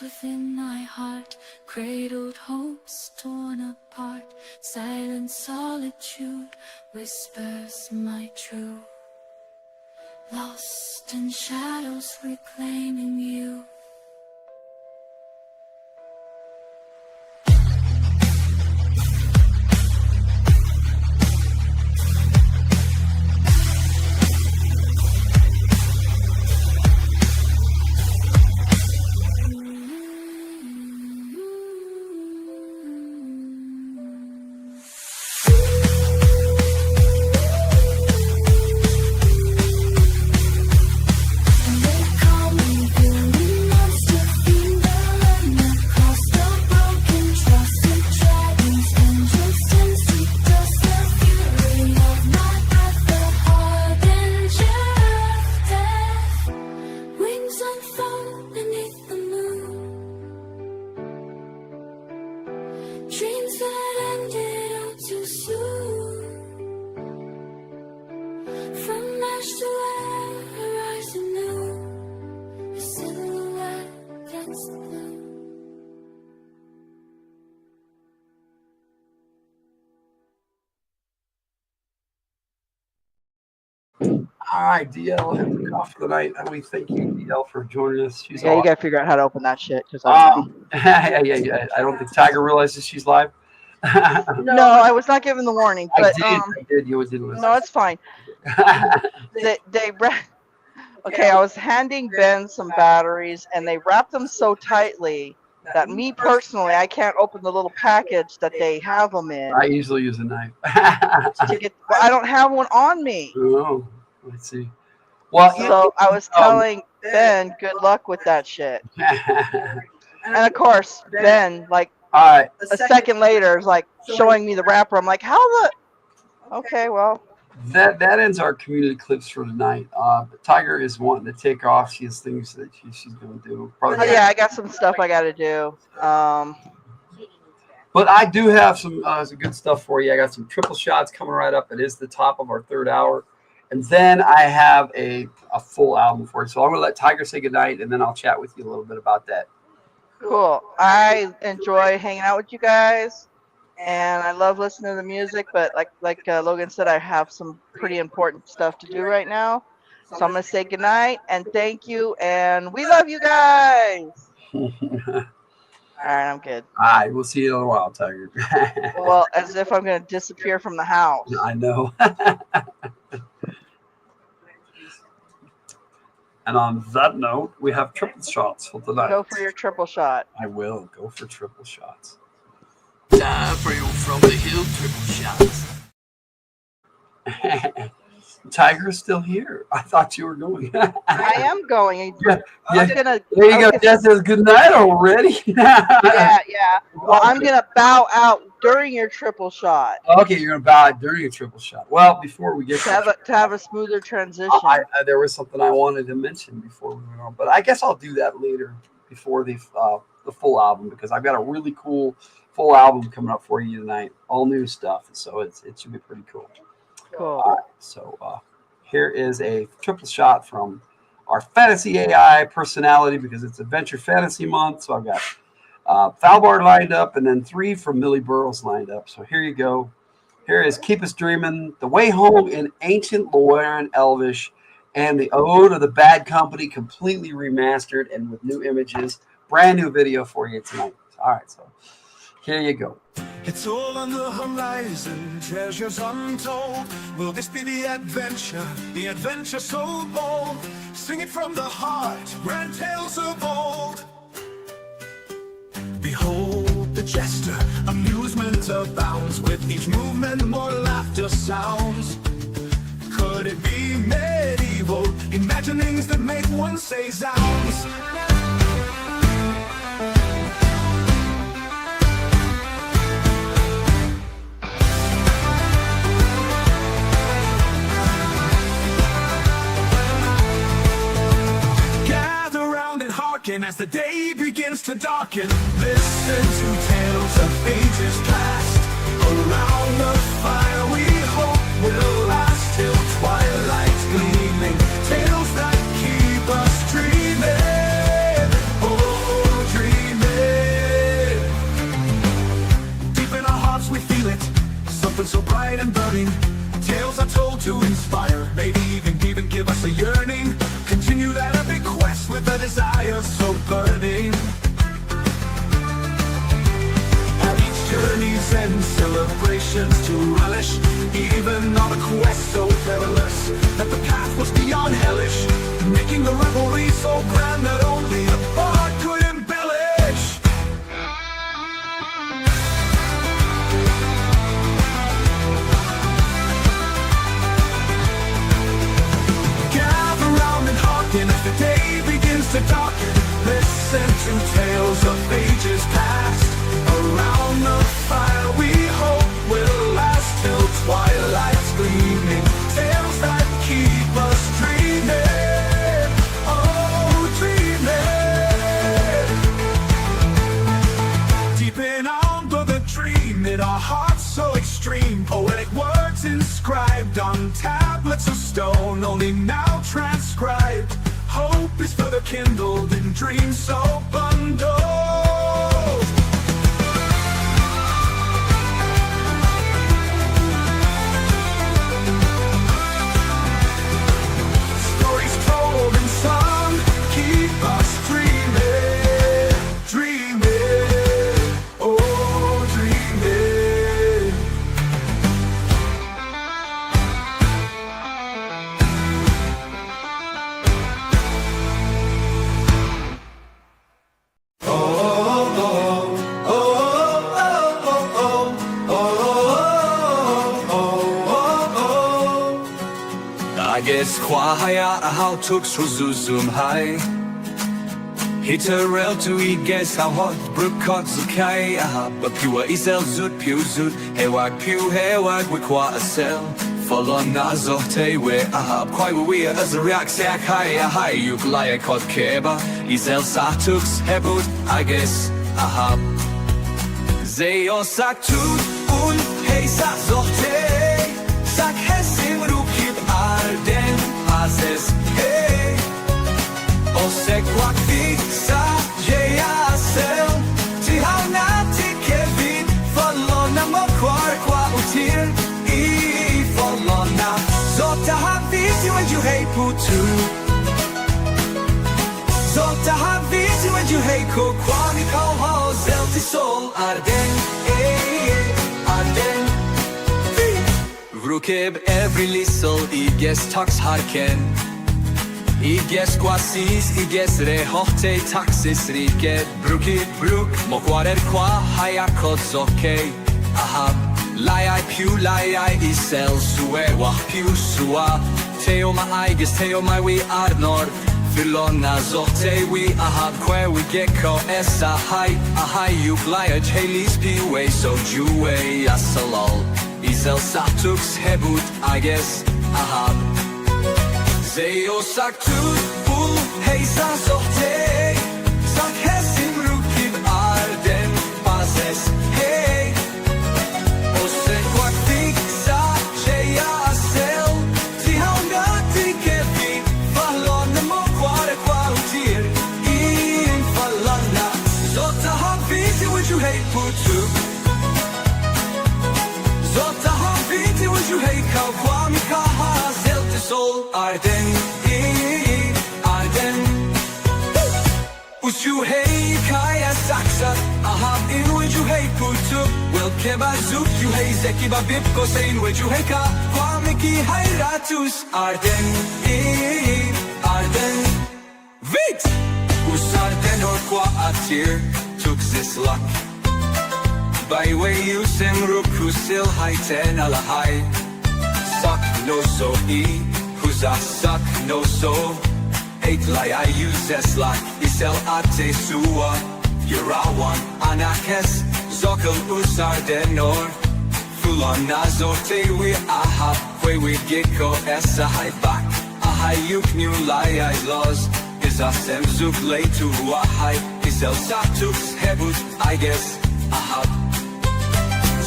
within my heart, cradled hopes torn apart. Silent solitude whispers my truth. Lost in shadows reclaiming you. All right, DL, and we're off for the night. And we thank you, DL, for joining us. She's Yeah, you awesome. gotta figure out how to open that shit. Cause I don't know. Yeah. I don't think Tyger realizes she's live. No, I was not given the warning. But I did. You didn't listen. no, it's fine. Okay, I was handing Ben some batteries, and they wrapped them so tightly that me personally, I can't open the little package that they have them in. I usually use a knife. Well, I don't have one on me. Oh, let's see. Well, So I was telling Ben, good luck with that shit. And of course, Ben, like all right. a second later, is like showing me the wrapper. I'm like, how the? Okay, well. That ends our community clips for tonight. But Tyger is wanting to take off. She has things that she's going to do. Probably Yeah, I got some stuff I got to do. But I do have some good stuff for you. I got some triple shots coming right up. It is the top of our third hour. And then I have a full album for you. So I'm going to let Tyger say goodnight, and then I'll chat with you a little bit about that. Cool. I enjoy hanging out with you guys. And I love listening to the music, but like Logan said, I have some pretty important stuff to do right now. So I'm going to say goodnight and thank you, and we love you guys. All right, I'm good. All right, we'll see you in a while, Tyger. Well, as if I'm going to disappear from the house. I know. And on that note, we have triple shots for tonight. Go for your triple shot. I will go for triple shots. Time for you from the Hildt triple shots. Tiger's still here. I thought you were going. I am going. There you go. Jess says good night already. Yeah. Well, I'm gonna bow out during your triple shot. Okay, you're gonna bow out during your triple shot. Well, before we get to have a smoother transition. There was something I wanted to mention before we went on, but I guess I'll do that later before the full album, because I've got a really cool full album coming up for you tonight, all new stuff, so it should be pretty cool. Cool. All right, so here is a triple shot from our fantasy AI personality, because it's Adventure Fantasy Month. So I've got Falbard lined up, and then 3 from Millie Burrows lined up. So here you go. Here is Keep Us Dreamin', The Way Home in Ancient Loran Elvish, and the Ode of the Bad Company, completely remastered and with new images. Brand new video for you tonight. All right, so here you go. It's all on the horizon, treasures untold. Will this be the adventure so bold? Sing it from the heart, grand tales of old. Behold the jester, amusement abounds. With each movement more laughter sounds. Could it be medieval, imaginings that make one say zounds? As the day begins to darken, listen to tales of ages past. Around the fire we hope will last till twilight's gleaming. Tales that keep us dreaming, oh dreaming. Deep in our hearts we feel it, something so bright and burning. Tales are told to inspire, maybe even give us a yearning. Continue that epic quest with a desire so burning. At each journey's end, celebrations to relish. Even on a quest so perilous that the path was beyond hellish, making the revelry so grand that only a bard could embellish. And as the day begins to darken, listen to tales of ages past. Around the fire we hope will last till twilight's gleaming. Tales that keep us dreaming, oh dreaming. Deep in our brother dream, in our hearts so extreme. Poetic words inscribed on tablets of stone, only now transcribed. Hope is further kindled in dreams so bundled. qua haya how took suzum high Hitterel to eat guess how hot brook cuts okay but pure isel zut pew zut hewag we qua a cell Follow nazote we quite we as a react sack high you lie cod keba isel satux hebut I guess Zeo sak tut un hey sa zote sak hesim rukib arden azes hey O se kwak fixa jeyasel ti haunati kevin Fallona mo kwa utir I fallona Zota havisi when you hey putu Zota havisi when you hey ko kwani ko zelti sol arden arden Vrukib every little I guess tax harken I guess quasis I guess rehote taxis riket brukib bruk mokwarer qua haya kods okay Lai piu lai isel sue wa piu sua Teo ma I guess teo my we arnor Filona zote we que we gecko esa hi you blyage halis piwe so juwe asalal Isel satux hebut I guess Zeo saktut bul hey sa zote Sak hesim rukib arden bazes hey Ose kwak fixa jeyasel Ti haunati kevi Fallona mo kware kwa utir In fallona Zota haviti would you hate putu Zota haviti would you hate kau kwami kaha Zelti sol arden arden Usju hei kaya saksa in would you hei putu Well keba zuk you hei zeki ba bipko sein would you hei ka Kwamiki hayratus arden arden Vit Usarden or kwa atir tuk zis luck By way you sim rukusil haiten alahai Suck no so Huza suck no so Eight lai I use as like Isel ate sua Yurawan anakes Zokal usar denor Fulon nazote we Kwe we geko esa hai bak Ahayuk new lai I laws Is a sem zuk lay to wahai Isel satux hebut I guess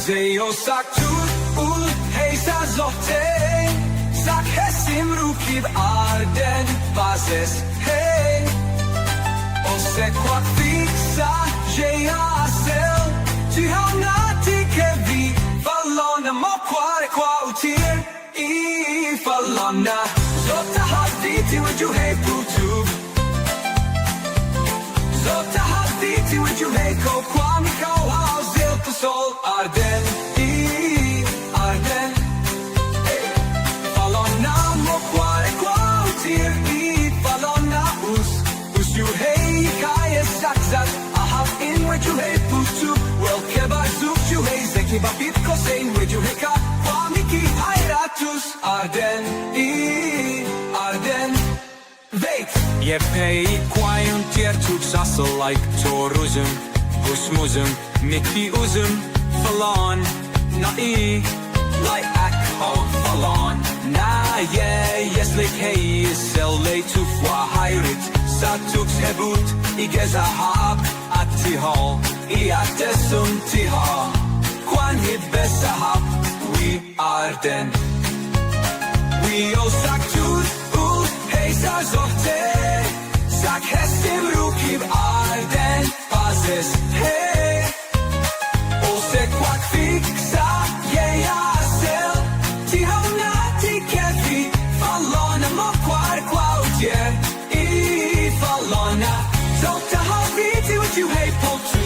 Zeo saktut ul hey sa zote Sak hesim rukib arden bazes hey Ose kwak fixa jeyasel Ti haunati kevi Fallona mo kware kwa utir I fallona Zota haviti would you hey putu Zota haviti would you hey ko kwami ko zilta sol arden arden Fallona mo kware kwa utir I fallona us you hey kaya sakzat in would you hey putu Well keba zuk you hey zeki ba bitko sein would you hey ka Kwamiki hayratus arden arden Veit Je pei kwajun tjertuk sassel like toruzum Husmuzum Mickey uzum Falon Na Lai ak ho falon Na yes lik hey Sel lay to fwa hayrit Satux hebut I geza hab Attihal I atesum tiha Kwan hit besa hab We arden We o saktut ul hey sa zote Sak hesim rukib arden Bazes hey O se kwak fixa jeyasel Ti haunati kevi Fallona mo kwar kwa utjer I fallona Zota haviti what you hate potu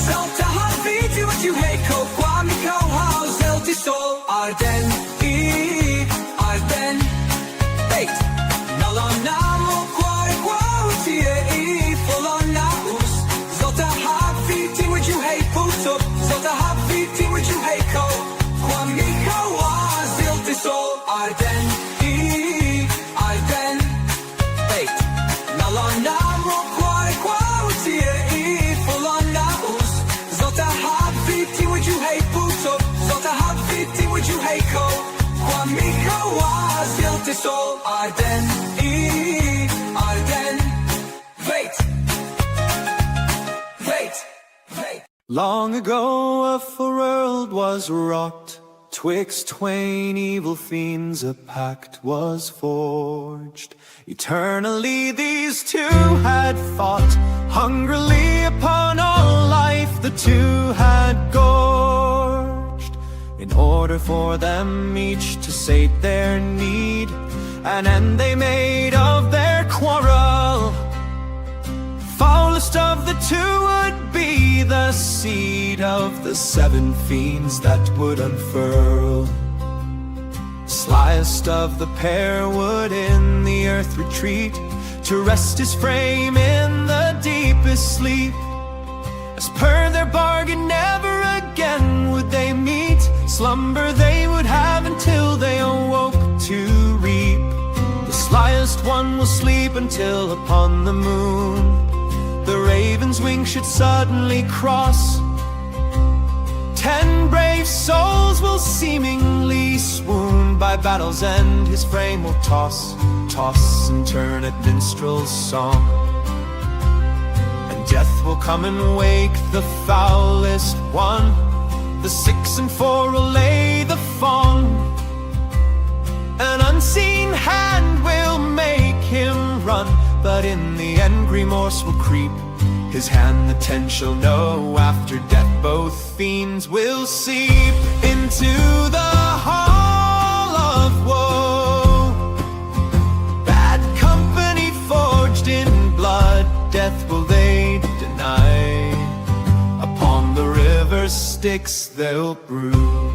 Zota haviti what you hate ko kwami ko zelti sol arden arden Hey Nalona mo kware kwa utjer I fallona us Zota haviti what you hate potu Zota haviti what you hate ko kwami ko zelti sol arden Aiden. Hey, nalana mo kwa utie fulana us. Zota habiti would you hate puto? Zota habiti would you hate ko? Kwamiko was guilty soul. Aiden. Long ago a world was wrought, twixt twain evil fiends a pact was forged. Eternally these two had fought, hungrily upon all life the two had gorged. In order for them each to sate their need, an end they made of their quarrel. Foulest of the two would be the seed of the 7 fiends that would unfurl. Slyest of the pair would in the earth retreat, to rest his frame in the deepest sleep. As per their bargain, never again would they meet. Slumber they would have until they awoke to reap. The slyest one will sleep until upon the moon the raven's wing should suddenly cross. 10 brave souls will seemingly swoon, by battle's end his frame will toss, toss and turn at minstrel's song. And death will come and wake the foulest one. The 6 and 4 will lay the fawn. An unseen hand will make him run, but in the end remorse will creep his hand. The 10 shall know after death both fiends will seep into the hall of woe. Bad company forged in blood, death will they deny. Upon the river Styx they'll brew.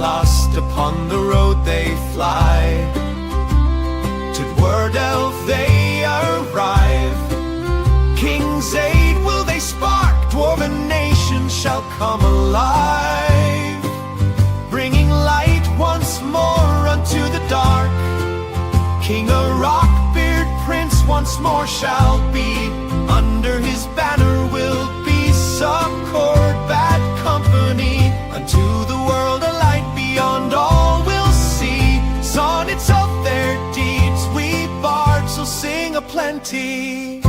Lost upon the road they fly, to Dwardelf they arrive. King's aid will they spark, dwarven nations shall come alive, bringing light once more unto the dark. King a Rockbeard prince once more shall be, under his banner will be succored bad company. Unto the world a light beyond all we'll see, sonnets of their deeds we bards will sing aplenty.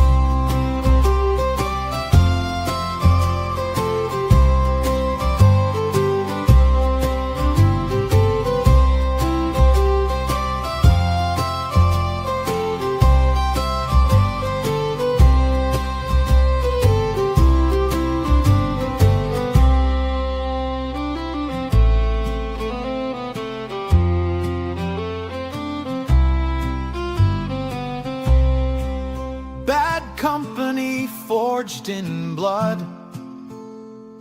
Company forged in blood,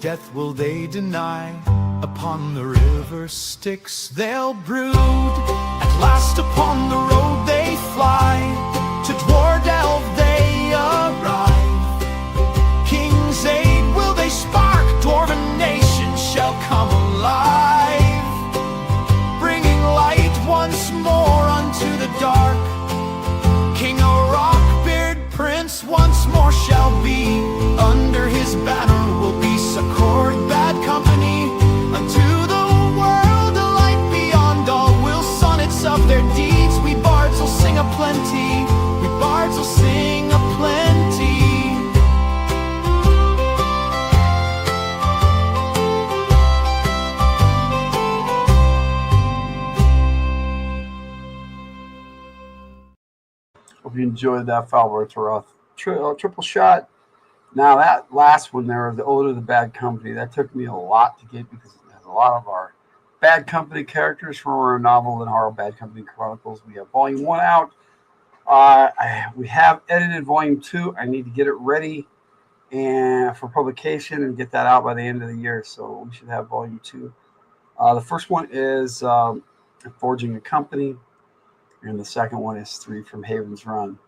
death will they deny. Upon the river Styx they'll brood, at last upon the road they fly. To Dwardelf they arrive. King's aid will they spark, dwarven nations shall come alive, bringing light once more unto the dark. King O'Rock Prince once more shall be, under his banner will be succored bad company. Unto the world a light beyond all will sonnets of their deeds we bards will sing aplenty. We bards will sing aplenty. Hope you enjoyed that Falworth Roth triple shot. Now that last one there, the Ode of the Bad Company, that took me a lot to get because it has a lot of our Bad Company characters from our novel and horror Bad Company Chronicles. We have volume 1 out. We have edited volume 2. I need to get it ready and for publication and get that out by the end of the year. So we should have volume 2. The first one is Forging a Company. And the second one is 3 from Haven's Run.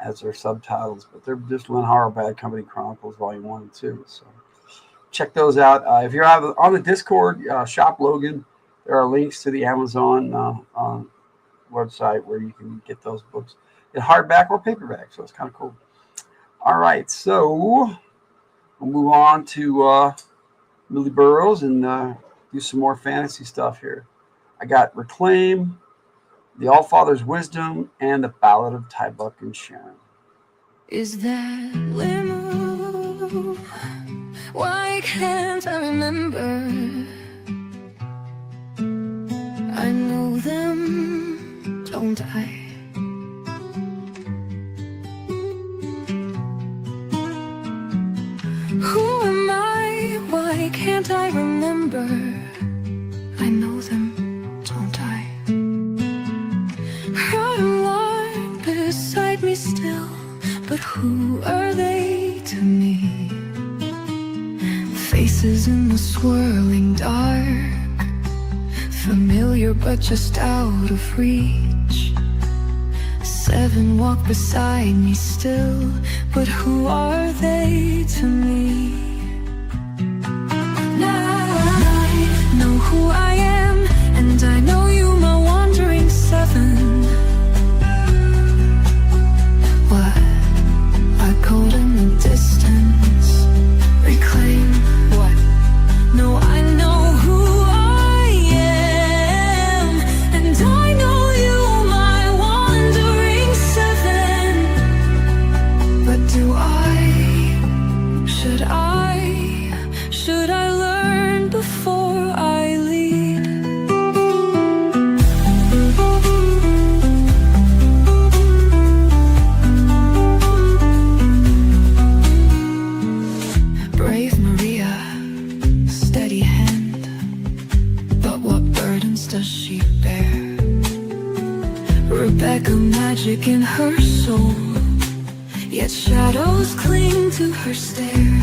as their subtitles, but they're just Lynn Horror Bad Company Chronicles Volume 1 and 2. So check those out. If you're on the Discord, shop Logan. There are links to the Amazon website where you can get those books in hardback or paperback. So it's kind of cool. All right, so we'll move on to Millie Burrows and do some more fantasy stuff here. I got Reclaim, The Allfather's Wisdom, and The Ballad of Tybuck and Sharon. Is that limo? Why can't I remember? I know them, don't I? Who am I? Why can't I remember? I know them, don't I? Heard a line beside me still, but who are they to me? Faces in the swirling dark, familiar but just out of reach. 7 walk beside me still, but who are they to me? I know who I am, and I know you, my wandering 7. What? I called in the distance. Reclaim. What? No, I know who I am, and I know you, my wandering 7. But do I? Should I learn before I lead? Brave Maria, steady hand, but what burdens does she bear? Rebecca, magic in her soul, yet shadows cling to her stare.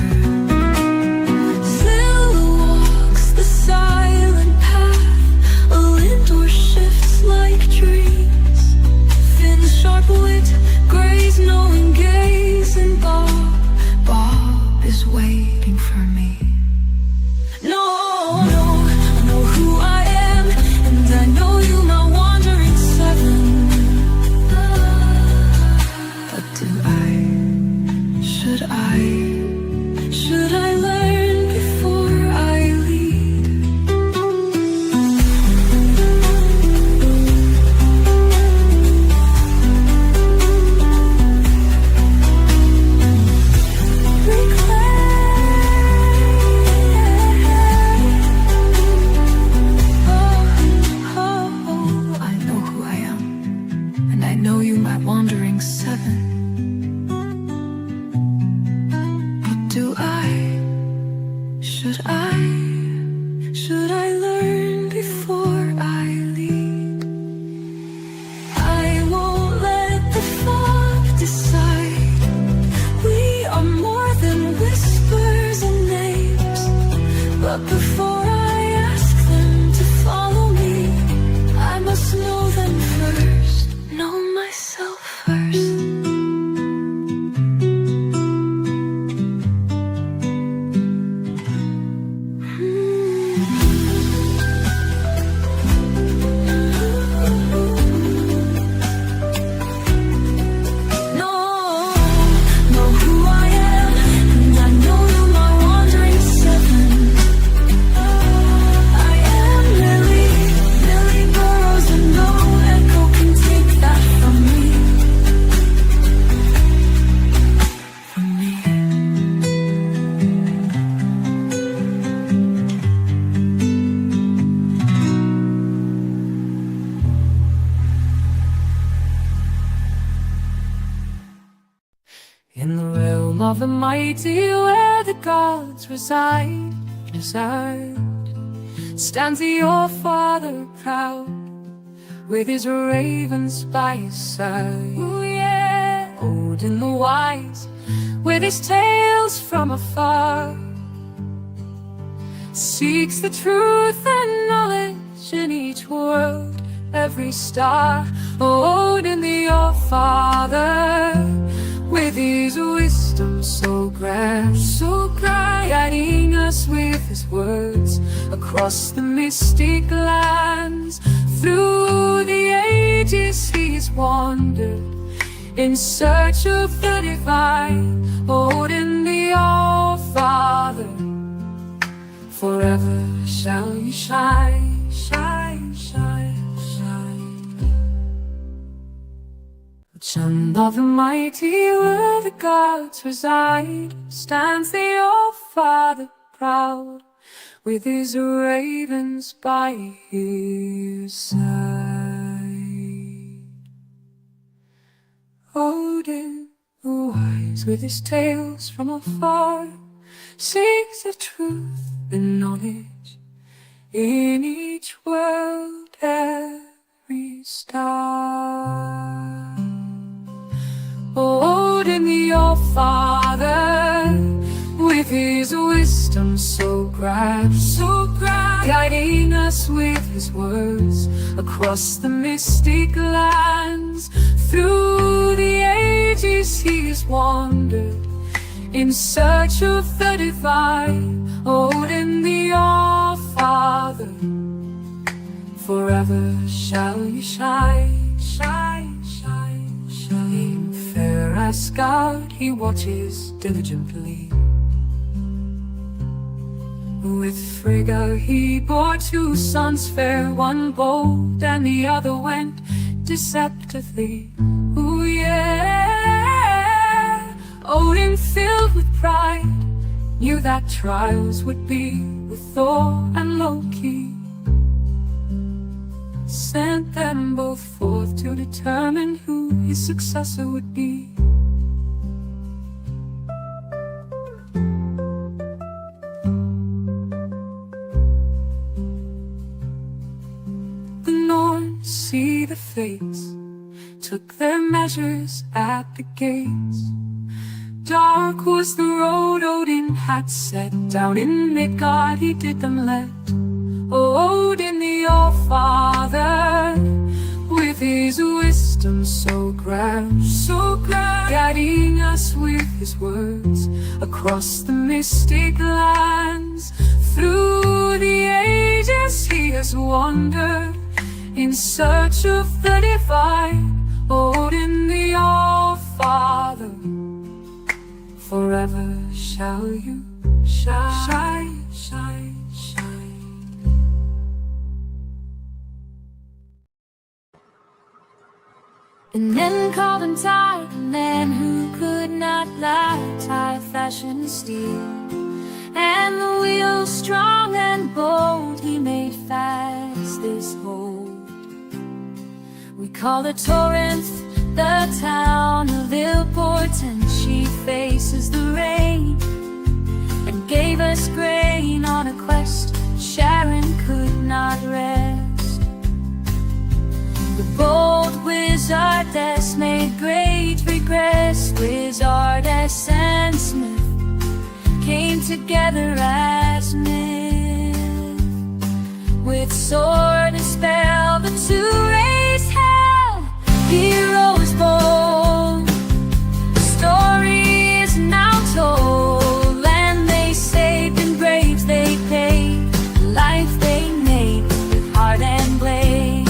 Silent path, a lindor shifts like dreams. Thin sharp wit, graze knowing gaze, and Bob is waiting for me. No, I know who I am, and I know you, my wandering 7. But do I? Should I learn before I lead? Oh, I know who I am, and I know you, my wandering 7. Should I learn before I lead? I won't let the fog decide. We are more than whispers and names. But before I ask them to follow me, I must know them first, know myself first. In the realm of the mighty, where the gods reside, stands the All-Father proud, with his ravens by his side. Ooh, yeah. Odin the wise, with his tales from afar, seeks the truth and knowledge in each world, every star. Odin the All-Father, with his wisdom so grand, guiding us with his words across the mystic lands. Through the ages he's wandered in search of the divine, Odin the All-Father, forever shall you shine, shine, shine, shine. Son of the mighty where the gods reside, stands the All-Father proud, with his ravens by his side. Odin, the wise, with his tales from afar, seeks the truth and knowledge in each world, every star. Odin the All-Father, with his wisdom so grand, guiding us with his words across the mystic lands. Through the ages he has wandered in search of the divine, Odin the All-Father, forever shall you shine, shine, shine, shine. In fair Asgard he watches diligently. With Frigga he bore 2 sons fair, one bold and the other went deceptively. Ooh yeah, Odin filled with pride knew that trials would be with Thor and Loki. Sent them both forth to determine who his successor would be. See the fates, took their measures at the gates. Dark was the road Odin had set, down in Midgard he did them let. Odin the All-Father, with his wisdom so grand, guiding us with his words across the mystic lands. Through the ages he has wandered in search of the divine, Odin the All-Father, forever shall you shine, shine, shine. And then called him Tyger, a man who could not lie, Tyger fashioned steel, and the wheels strong and bold he made fast this hold. We call the Torrent the town of ill portent. She faces the rain and gave us grain on a quest Sharon could not rest. The bold wizardess made great regress. Wizardess and Smith came together as myth. With sword and spell the 2 raised hell. Heroes bold, the story is now told, and they saved and braves they paid, life they made with heart and blade.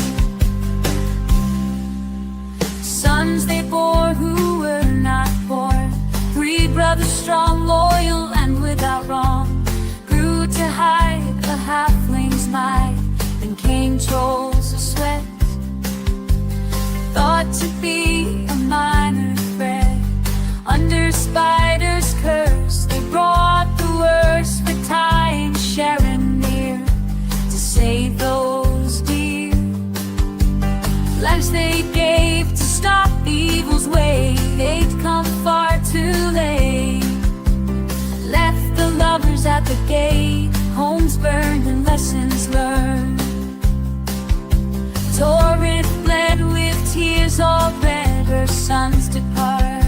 Sons they bore who were not born, 3 brothers strong, loyal and without wrong, grew to hide a halfling's might, then came trolls of sweat, thought to be a minor threat. Under Spider's curse they brought the worst for Ty and Sharon near, to save those dear lives they gave to stop evil's way. They'd come far too late, left the lovers at the gate, homes burned and lessons learned. Torrent bled with tears all red, her sons depart,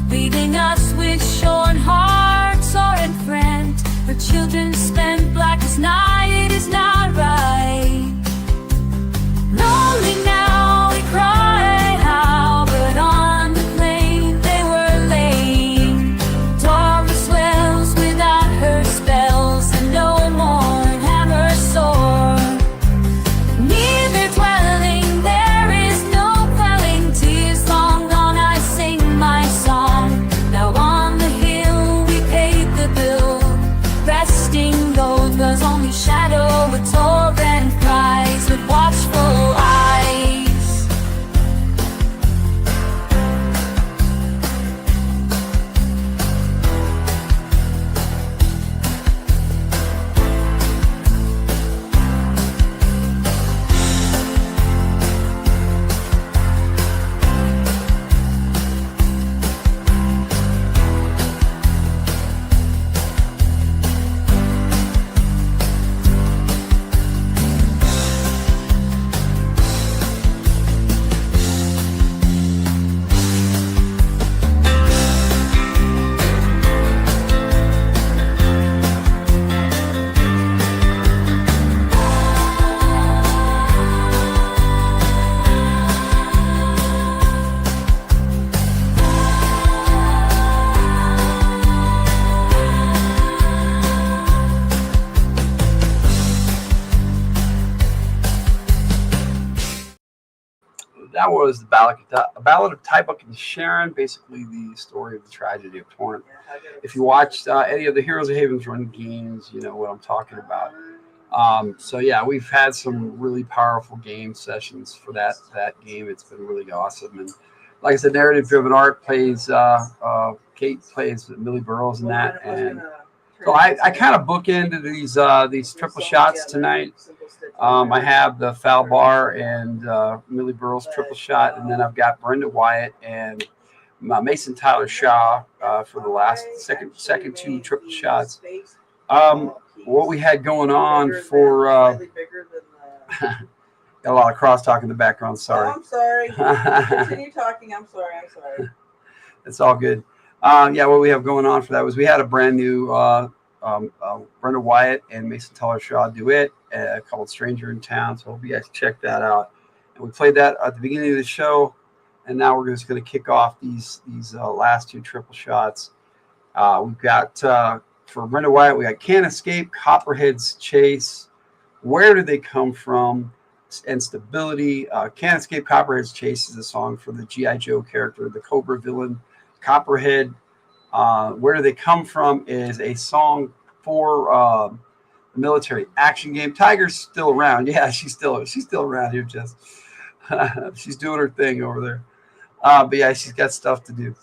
leaving us with shorn hearts or in friend. Her children spent black as night, it is not right. Lonely now we cry how, but on the plain that was the Ballad of Tybuck and Sharon, basically the story of the tragedy of Torrent. If you watched any of the Heroes of Haven's Run games, you know what I'm talking about. So yeah, we've had some really powerful game sessions for that game. It's been really awesome. And like I said, narrative driven art plays. Kate plays Millie Burrows in that, and so I kind of bookended these triple shots tonight. I have the Foul Bar and Millie Burrows triple shot, and then I've got Brenda Wyatt and Mason Tyler Shaw for the last second two triple shots. What we had going on for got a lot of crosstalk in the background. Sorry. Oh, I'm sorry. Continue talking. I'm sorry. It's all good. Yeah, what we have going on for that was we had a brand new Brenda Wyatt and Mason Tyler Shaw duet called "Stranger in Town." So hope you guys check that out. And we played that at the beginning of the show, and now we're just going to kick off these last two triple shots. We've got. For Brenda Wyatt, we got Can't Escape, Copperhead's Chase, Where Did They Come From, and Stability. Can't Escape, Copperhead's Chase is a song for the G.I. Joe character, the Cobra villain, Copperhead. Where Do They Come From is a song for the military action game. Tyger's still around. Yeah, she's still around here, Jess. She's doing her thing over there. But yeah, she's got stuff to do.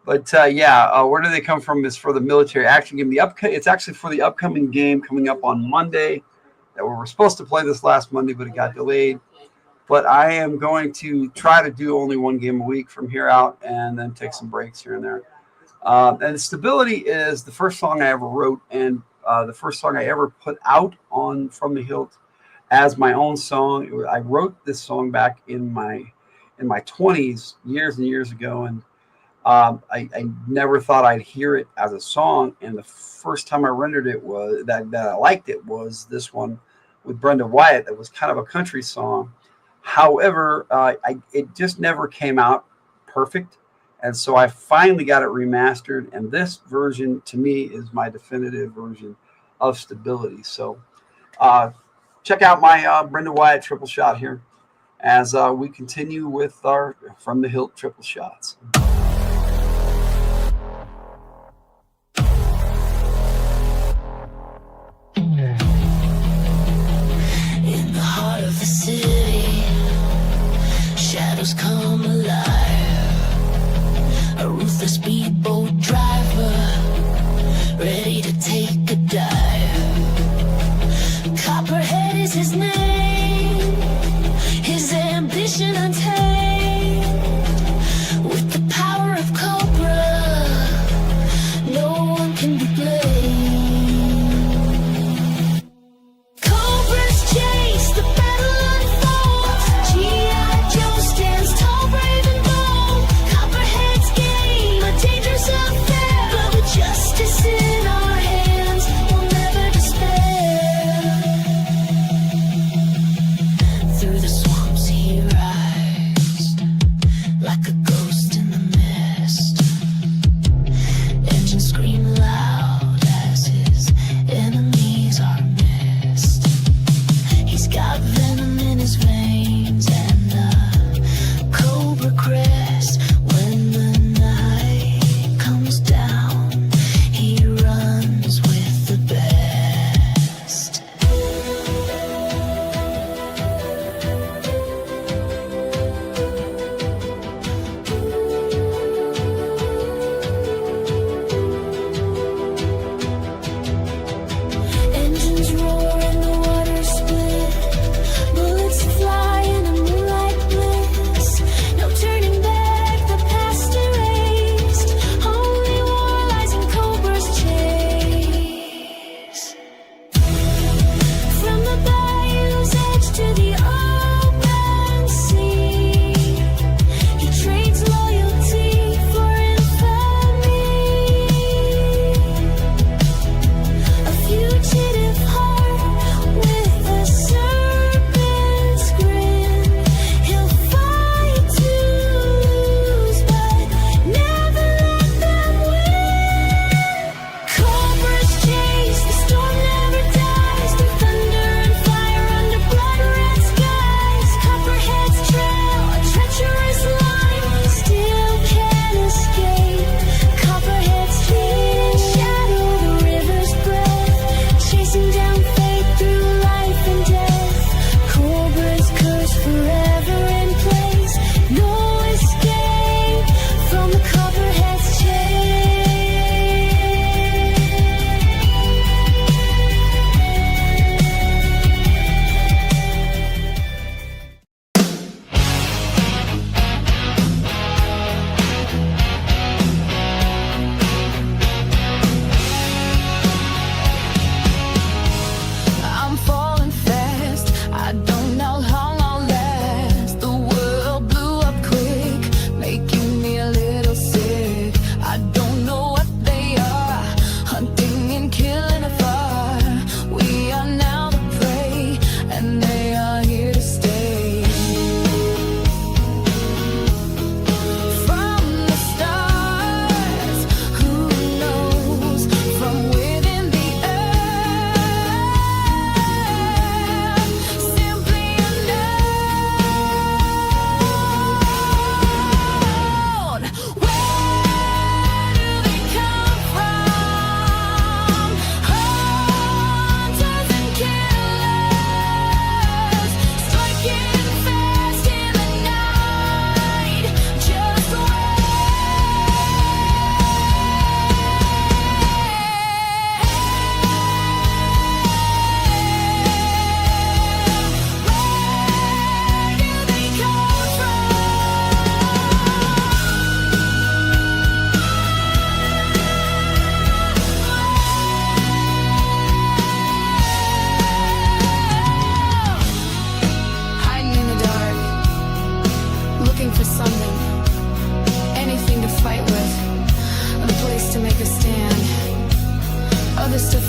But Where Do They Come From is for the military action game. It's actually for the upcoming game coming up on Monday. That we were supposed to play this last Monday, but it got delayed. But I am going to try to do only one game a week from here out, and then take some breaks here and there. And Stability is the first song I ever wrote, and the first song I ever put out on From the Hildt as my own song. I wrote this song back in my 20s, years and years ago, and I never thought I'd hear it as a song, and the first time I rendered it was that I liked it was this one with Brenda Wyatt. That was kind of a country song. However, it just never came out perfect, and so I finally got it remastered, and this version to me is my definitive version of Stability. So check out my Brenda Wyatt triple shot here as we continue with our From the Hildt triple shots. Of the city, shadows come alive. A ruthless speedboat driver, ready to take a dive. Copperhead is his name, his ambition untamed. With the power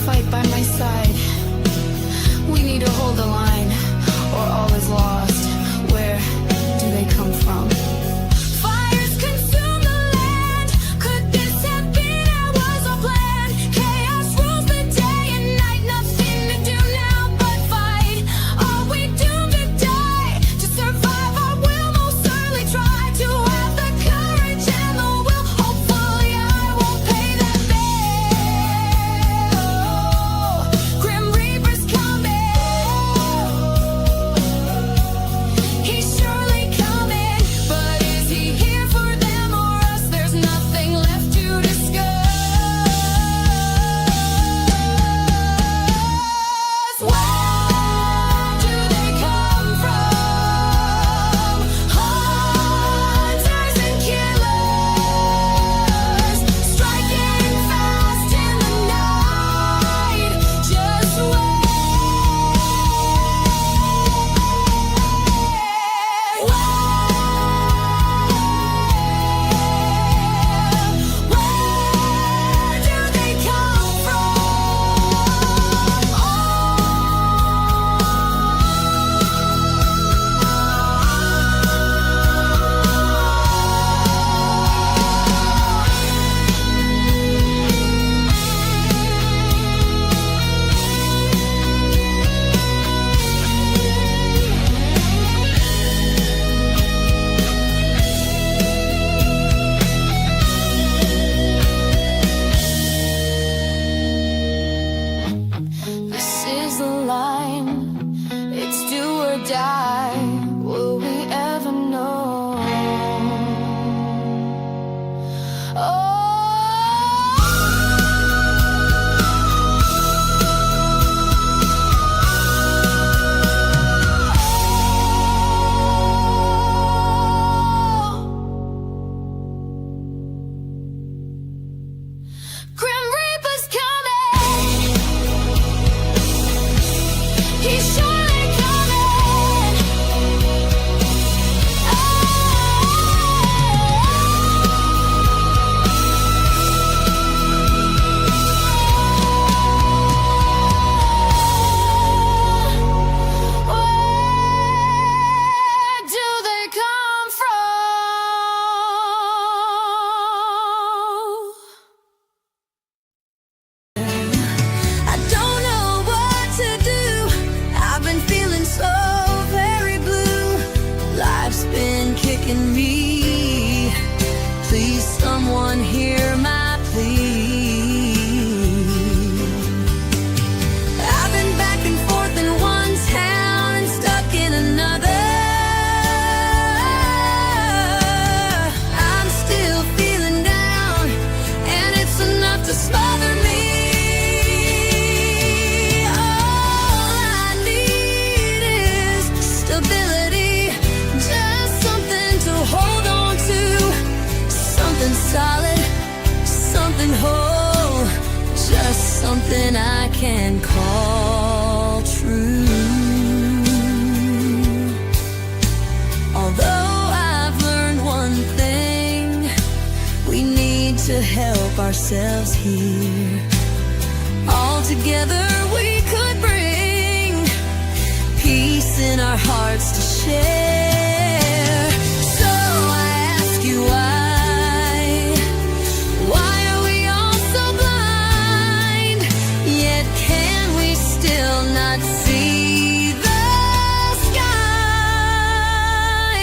fight by my side. We need to hold the line, or all is lost. Where do they come from? Fires consume the land. Could this have been our plan? Chaos rules the day and night. Nothing to do now but fight. Are we doomed to die? To survive, I will most certainly try to have the courage and the will. Hopefully, I won't pay that bill. Grim Reaper's coming. He's surely coming, but is he here for them or us? There's nothing left to discuss. Where do they come from? Hunters and killers, striking fast in the night. Just where do they come from? This is the line. It's do or die. Will we ever know? Grim Reaper's coming. He's surely coming. Where do they come from? I don't know what to do. I've been feeling so very blue. Life's been kicking me. Please, someone hear my plea. I've been back and forth in one town and stuck in another. I'm still feeling down, and it's enough to smother me. All I need is stability, just something to hold on to, something solid, something whole, just something I can call true. Although I've learned one thing, we need to help ourselves here. All together we could bring peace in our hearts to share. So I ask you why are we all so blind? Yet can we still not see the sky?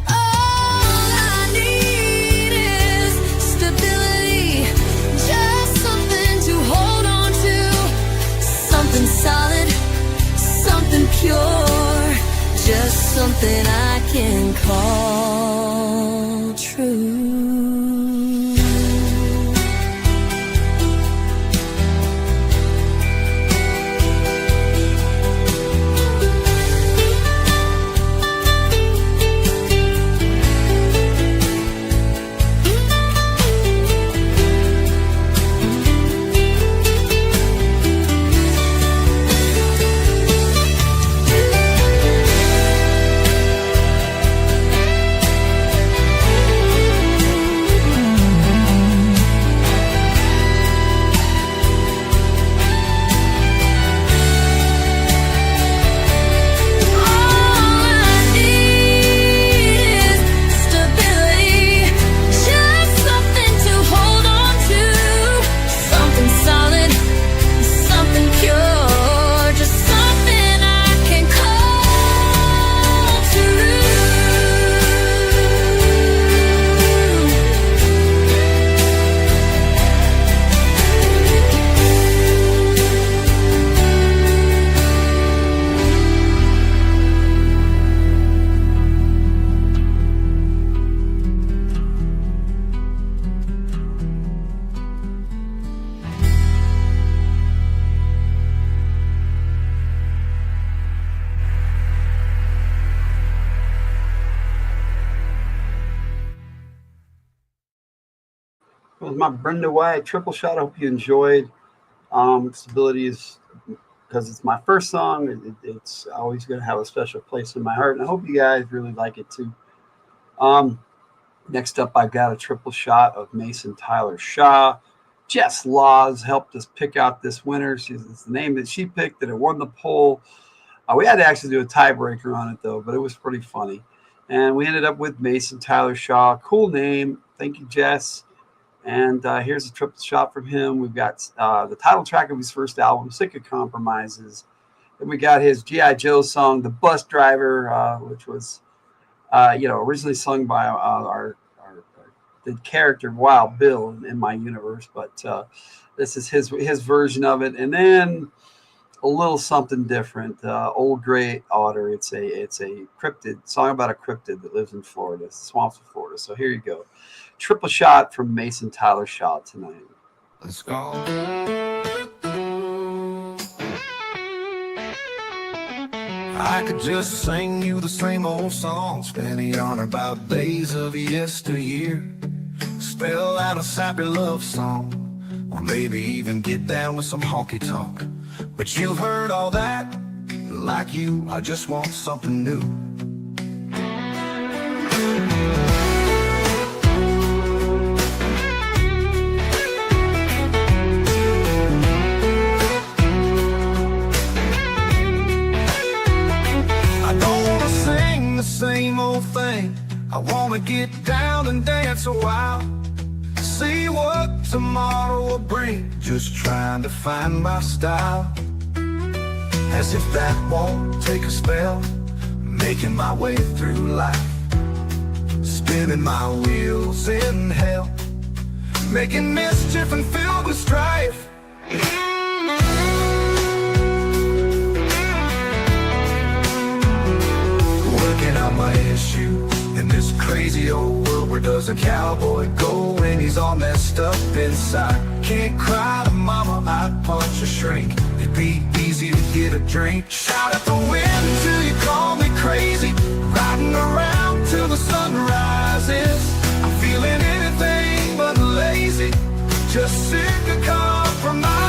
All I need is stability, just something to hold on to, something solid, something pure, just something I can call true. was my Brenda White triple shot. I hope you enjoyed. Stability is, because it's my first song, it's always going to have a special place in my heart, and I hope you guys really like it too. Next up, I've got a triple shot of Mason Tyler Shaw. Jess Laws helped us pick out this winner. It's the name that she picked, that it won the poll. We had to actually do a tiebreaker on it, though, but it was pretty funny. And we ended up with Mason Tyler Shaw. Cool name. Thank you, Jess. And here's a triple shot from him. We've got the title track of his first album, Sick of Compromises. Then we got his G.I. Joe song, The Bus Driver, which was originally sung by the character Wild Bill in my universe, but this is his version of it. And then a little something different, Old Gray Otter. It's a cryptid song about a cryptid that lives in Florida, swamps of Florida. So here you go, triple shot from Mason Tyler Shaw tonight. Let's go. I could just sing you the same old songs, spinning on about days of yesteryear. Spell out a sappy love song, or maybe even get down with some honky tonk. But you've heard all that, like you, I just want something new. Same old thing. I wanna get down and dance a while, see what tomorrow will bring, just trying to find my style. As if that won't take a spell, making my way through life, spinning my wheels in hell, making mischief and filled with strife. Out my issue in this crazy old world. Where does a cowboy go when he's all messed up inside? Can't cry to mama, I'd punch a shrink. It'd be easy to get a drink. Shout at the wind till you call me crazy, riding around till the sun rises. I'm feeling anything but lazy, just sick of compromises.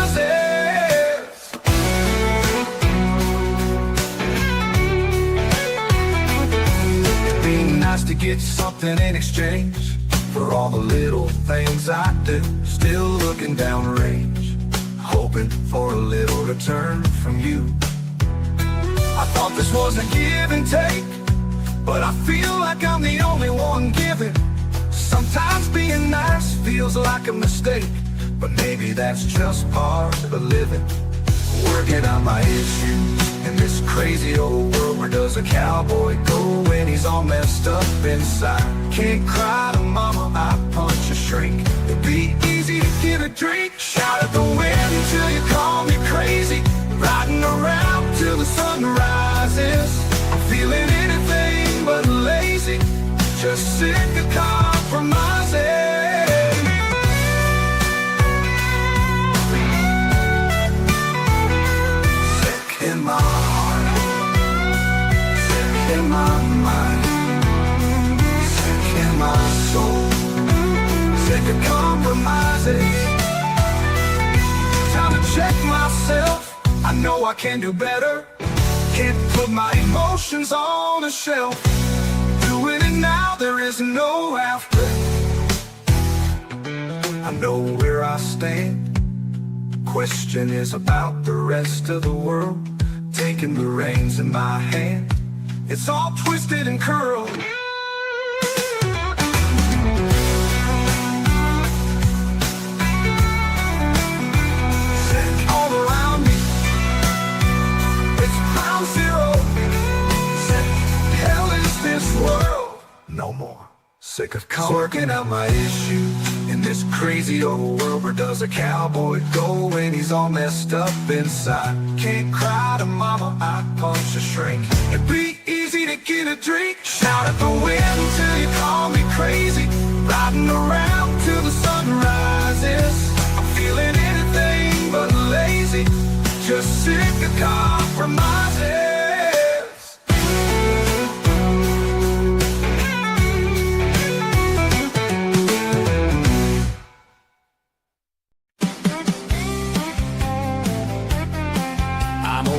To get something in exchange for all the little things I do. Still looking downrange, hoping for a little return from you. I thought this was a give and take, but I feel like I'm the only one giving. Sometimes being nice feels like a mistake, but maybe that's just part of the living. Working on my issues in this crazy old world. Where does a cowboy go when he's all messed up inside? Can't cry to mama, I punch a shrink. It'd be easy to get a drink. Shout at the wind till you call me crazy, riding around till the sun rises. I'm feeling anything but lazy, just sick of compromising. In my heart, sick in my mind, sick in my soul, sick of compromises. Time to check myself, I know I can do better. Can't put my emotions on a shelf. Doing it now, there is no after. I know where I stand. Question is about the rest of the world. Taking the reins in my hand, it's all twisted and curled. Sick all around me, it's ground zero. Sick, hell is this world, no more. Sick of working out my issues in this crazy old world. Where does a cowboy go when he's all messed up inside? Can't cry to mama, I punch a shrink. It'd be easy to get a drink. Shout at the wind till you call me crazy, riding around till the sun rises. I'm feeling anything but lazy, just sick of compromises.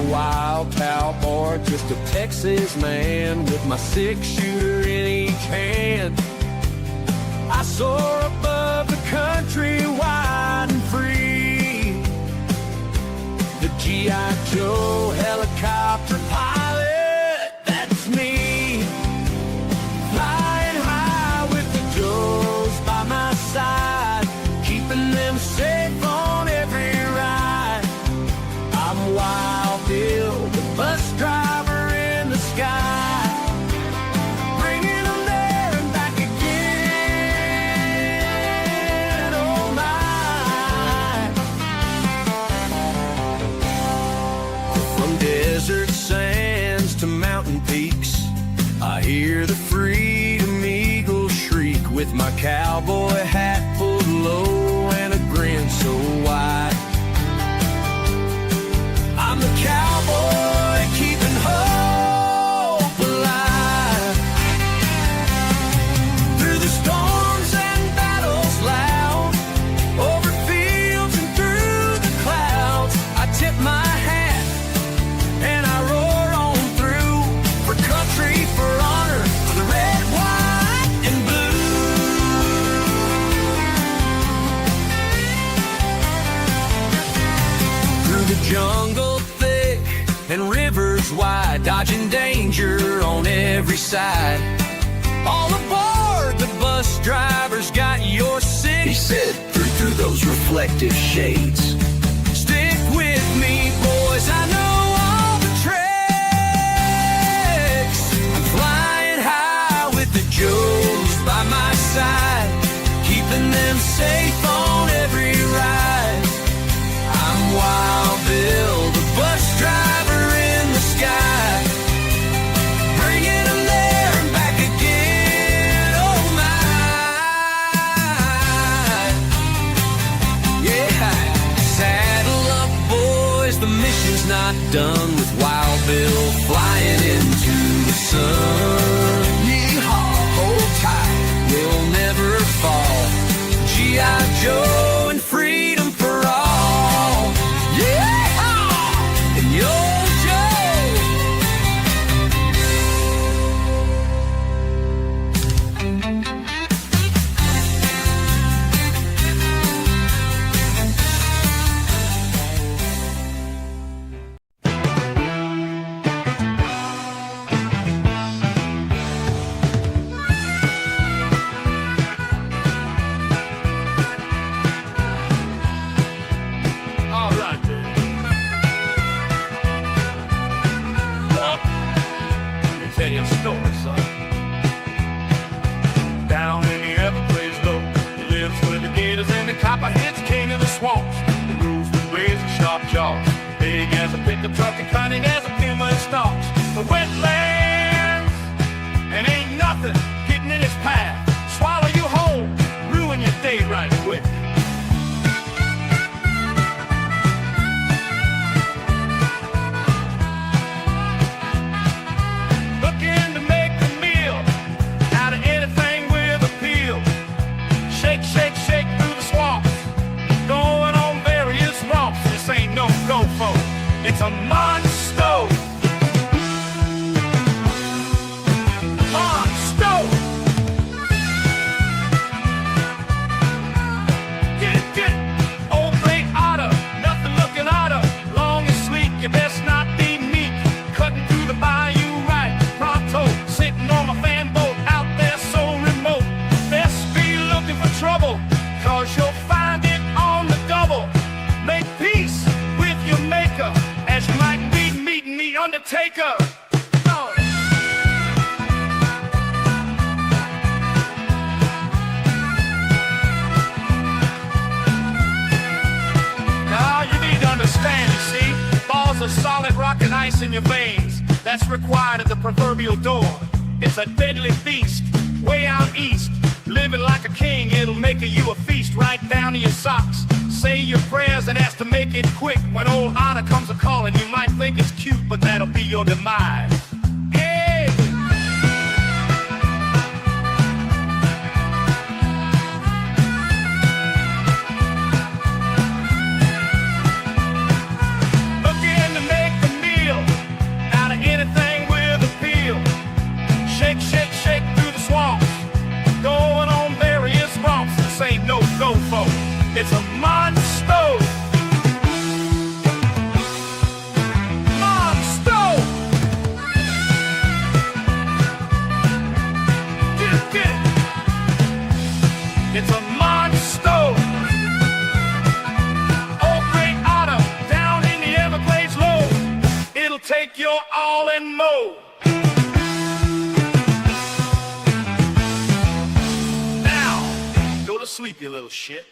a wild cowboy, just a Texas man with my 6-shooter in each hand. I soar above the country wide and free. The G.I. Joe helicopter pilot, that's me. Flying high with the Joes by my side, keeping them safe on every ride. I'm Wild Bill, the bus driver in the sky, bringing them there and back again. Oh my! From desert sands to mountain peaks, I hear the freedom eagle shriek with my cowboy hat pulled low and a grin so wide. I'm the cowboy keeping hope alive. Through the storms and battles loud, over fields and through the clouds, I tip my hat and I roar on through, for country, for honor, for the red, white, and blue. Through the jungle thick and rivers wide, dodging danger on every side. All aboard, the bus driver's got your city. He said, through those reflective shades. Stick with me, boys, I know all the tricks. I'm flying high with the Joes by my side, keeping them safe on every ride. I'm Wild Bill, the bus driver in the sky, bringing them there and back again. Oh my! Yeah! Saddle up, boys, the mission's not done with Wild Bill flying into the sun. Yeehaw, hold tight, we'll never fall. G.I. Joe and freedom for all. Yeah! And yo, all right, then. Let me tell you a story, son. Down in the Everglades, low, he lives with the gators and the copperheads, king of the swamps. He rules with razor sharp jaws, big as a pickup truck and cunning as a puma and stalks. The wetlands, and ain't nothing getting in his path. Swallow you whole, ruin your day right quick. Looking to make a meal out of anything with appeal. Shake, shake, shake through the swamps, going on various romps. This ain't no go-fo, it's a monster. Monster. Get it, old great otter, nothing looking otter. Long and sleek, you best not be meek. Cutting through the bayou right pronto, sitting on my fan boat out there so remote. Best be looking for trouble, cause you'll find it on the double. Make peace with your maker, as you might be meeting the Undertaker. Oh. Now you need to understand, you see, balls of solid rock and ice in your veins. That's required at the proverbial door. It's a deadly beast, way out east. Living like a king, it'll make you a feast right down to your socks. Say your prayers and ask to make it quick. When old Otter comes a-calling, you might think it's cute, but that'll be your demise. Hey! Looking to make a meal think you're all in mode. Now, go to sleep, you little shit.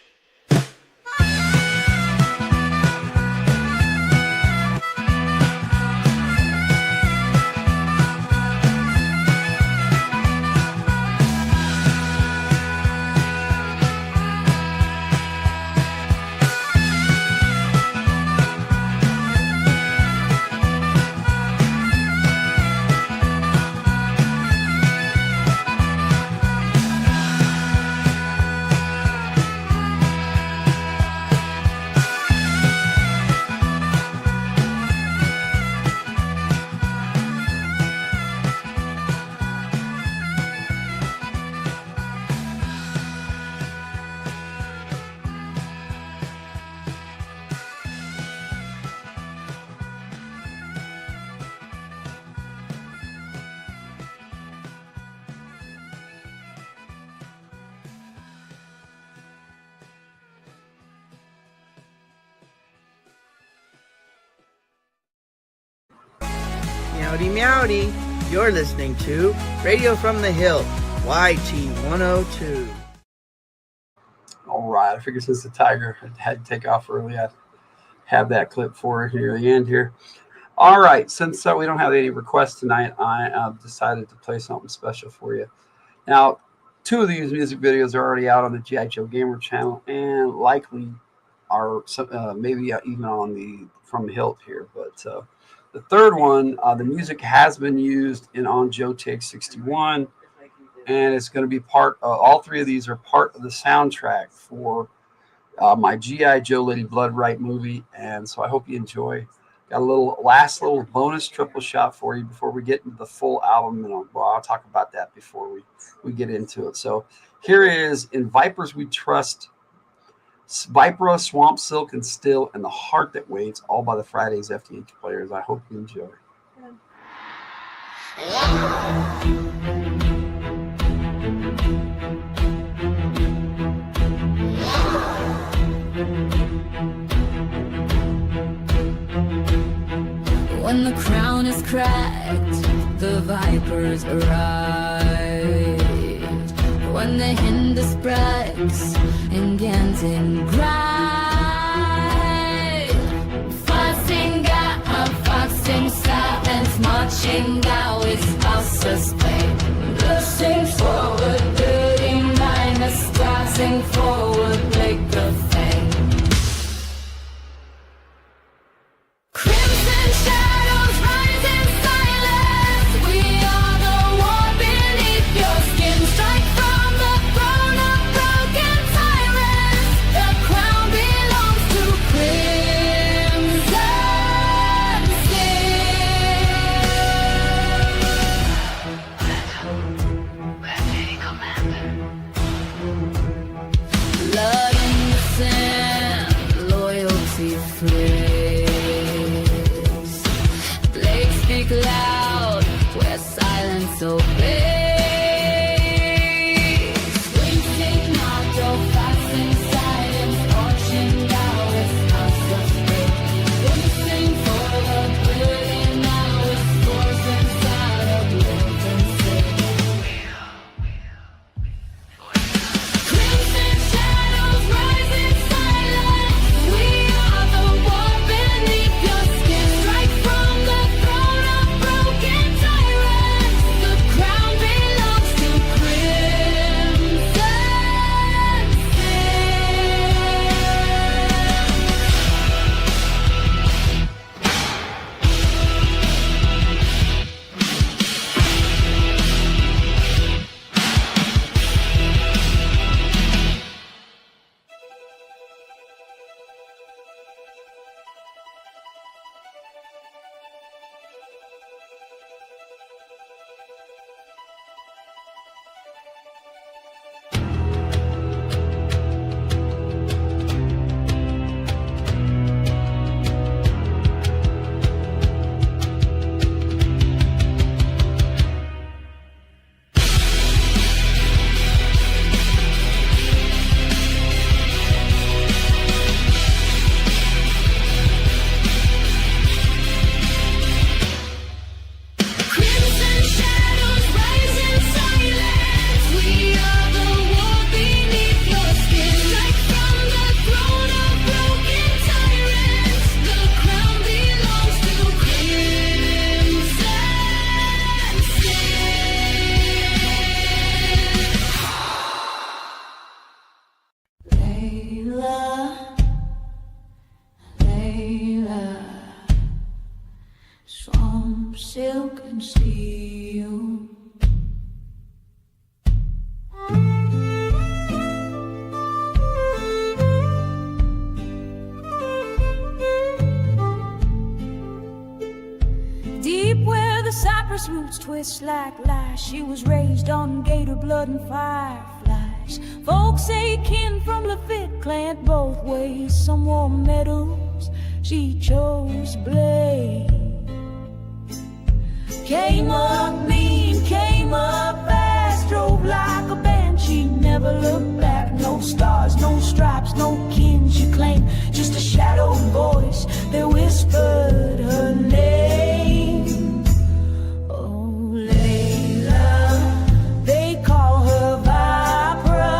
Meowdy meowdy, you're listening to Radio from the Hildt, YT102. All right, I figured since the Tyger had to take off early, I'd have that clip for near the end here. All right, since we don't have any requests tonight, I decided to play something special for you. Now, 2 of these music videos are already out on the G.I. Joe Gamer channel and likely are maybe even on the From the Hildt here, but the third one, the music has been used on Joe Takes 61, and it's going to be part of, all 3 of these are part of the soundtrack for my G.I. Joe Lady Blood Right movie, and so I hope you enjoy. Got a last little bonus triple shot for you before we get into the full album, and I'll talk about that before we get into it. So here is In Vipers We Trust, Vipera, Swamp Silk, and Still, and The Heart That Waits, all by the Fridays FtH Players. I hope you enjoy. When the crown is cracked, the vipers arrive. When the Hindus breaks and Gantin grind, fussing out, foxing silence, marching now is our sustain. Looking forward, dirty minus, tossing forward, break the thing. Crimson shadows rise in silence. We are the war beneath your skin. Strike from the throne of broken tyrants. The crown belongs to Crimson Sin. Commander. Blood in the sand, loyalty free. Blades speak loud where silence obeys. Winking out your facts in silence, marching now is house of faith. Racing for the pretty now is force inside of Lincoln City. Crimson shadows rise in silence. We are the war beneath your skin. Strike from the throne of broken tyrants. The crown steel. Deep where the cypress roots twist like lies, she was raised on gator blood and fireflies. Folks say kin from Lafitte clant both ways. Some wore medals, she chose blade. Came up mean, came up fast, drove like a banshee, never looked back. No stars, no stripes, no kin she claimed, just a shadowed voice that whispered her name. Oh, Layla, they call her Vipra,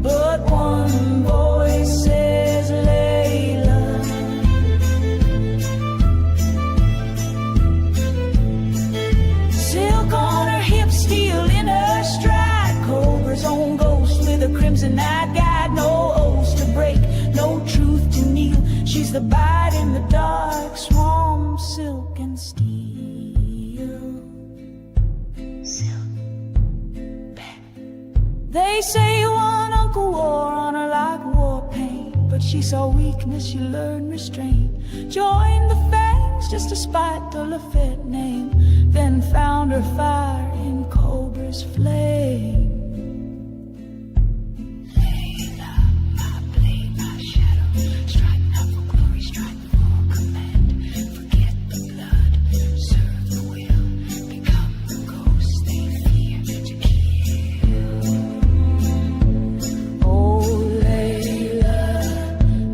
but one voice says Layla. Silk on her hips, steel in her stride, Cobra's own ghost with a crimson night guide. No oaths to break, no truth to kneel. She's the bite in the dark, swamp, silk and steel. They say one uncle wore on her like war paint, but she saw weakness, she learned restraint. Joined the fangs just to spite the Lafitte name, then found her fire in Cobra's flame. Layla, my blade, my shadow, strike not for glory, strike for command. Forget the blood, serve the will, become the ghost they fear to kill. Oh, Layla,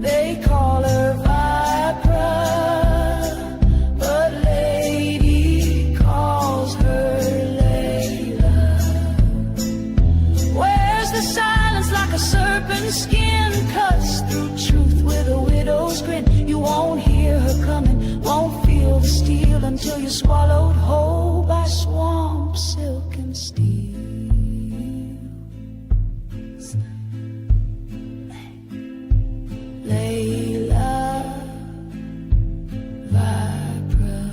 they call her Vipra, but Lady calls her Layla. Where's the silence like a serpent's skin? Cuts through truth with a widow's grin. You won't hear her coming, won't feel the steel until you're swallowed whole by swamp, silk and steel. Layla, Vipra,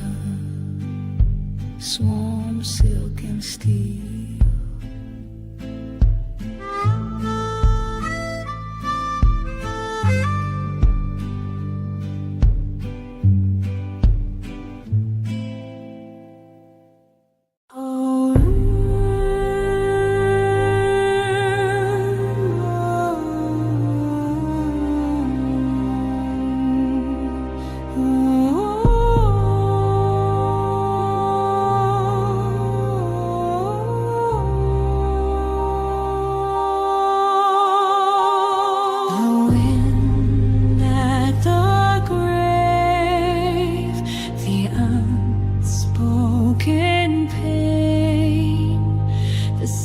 swamp, silk and steel.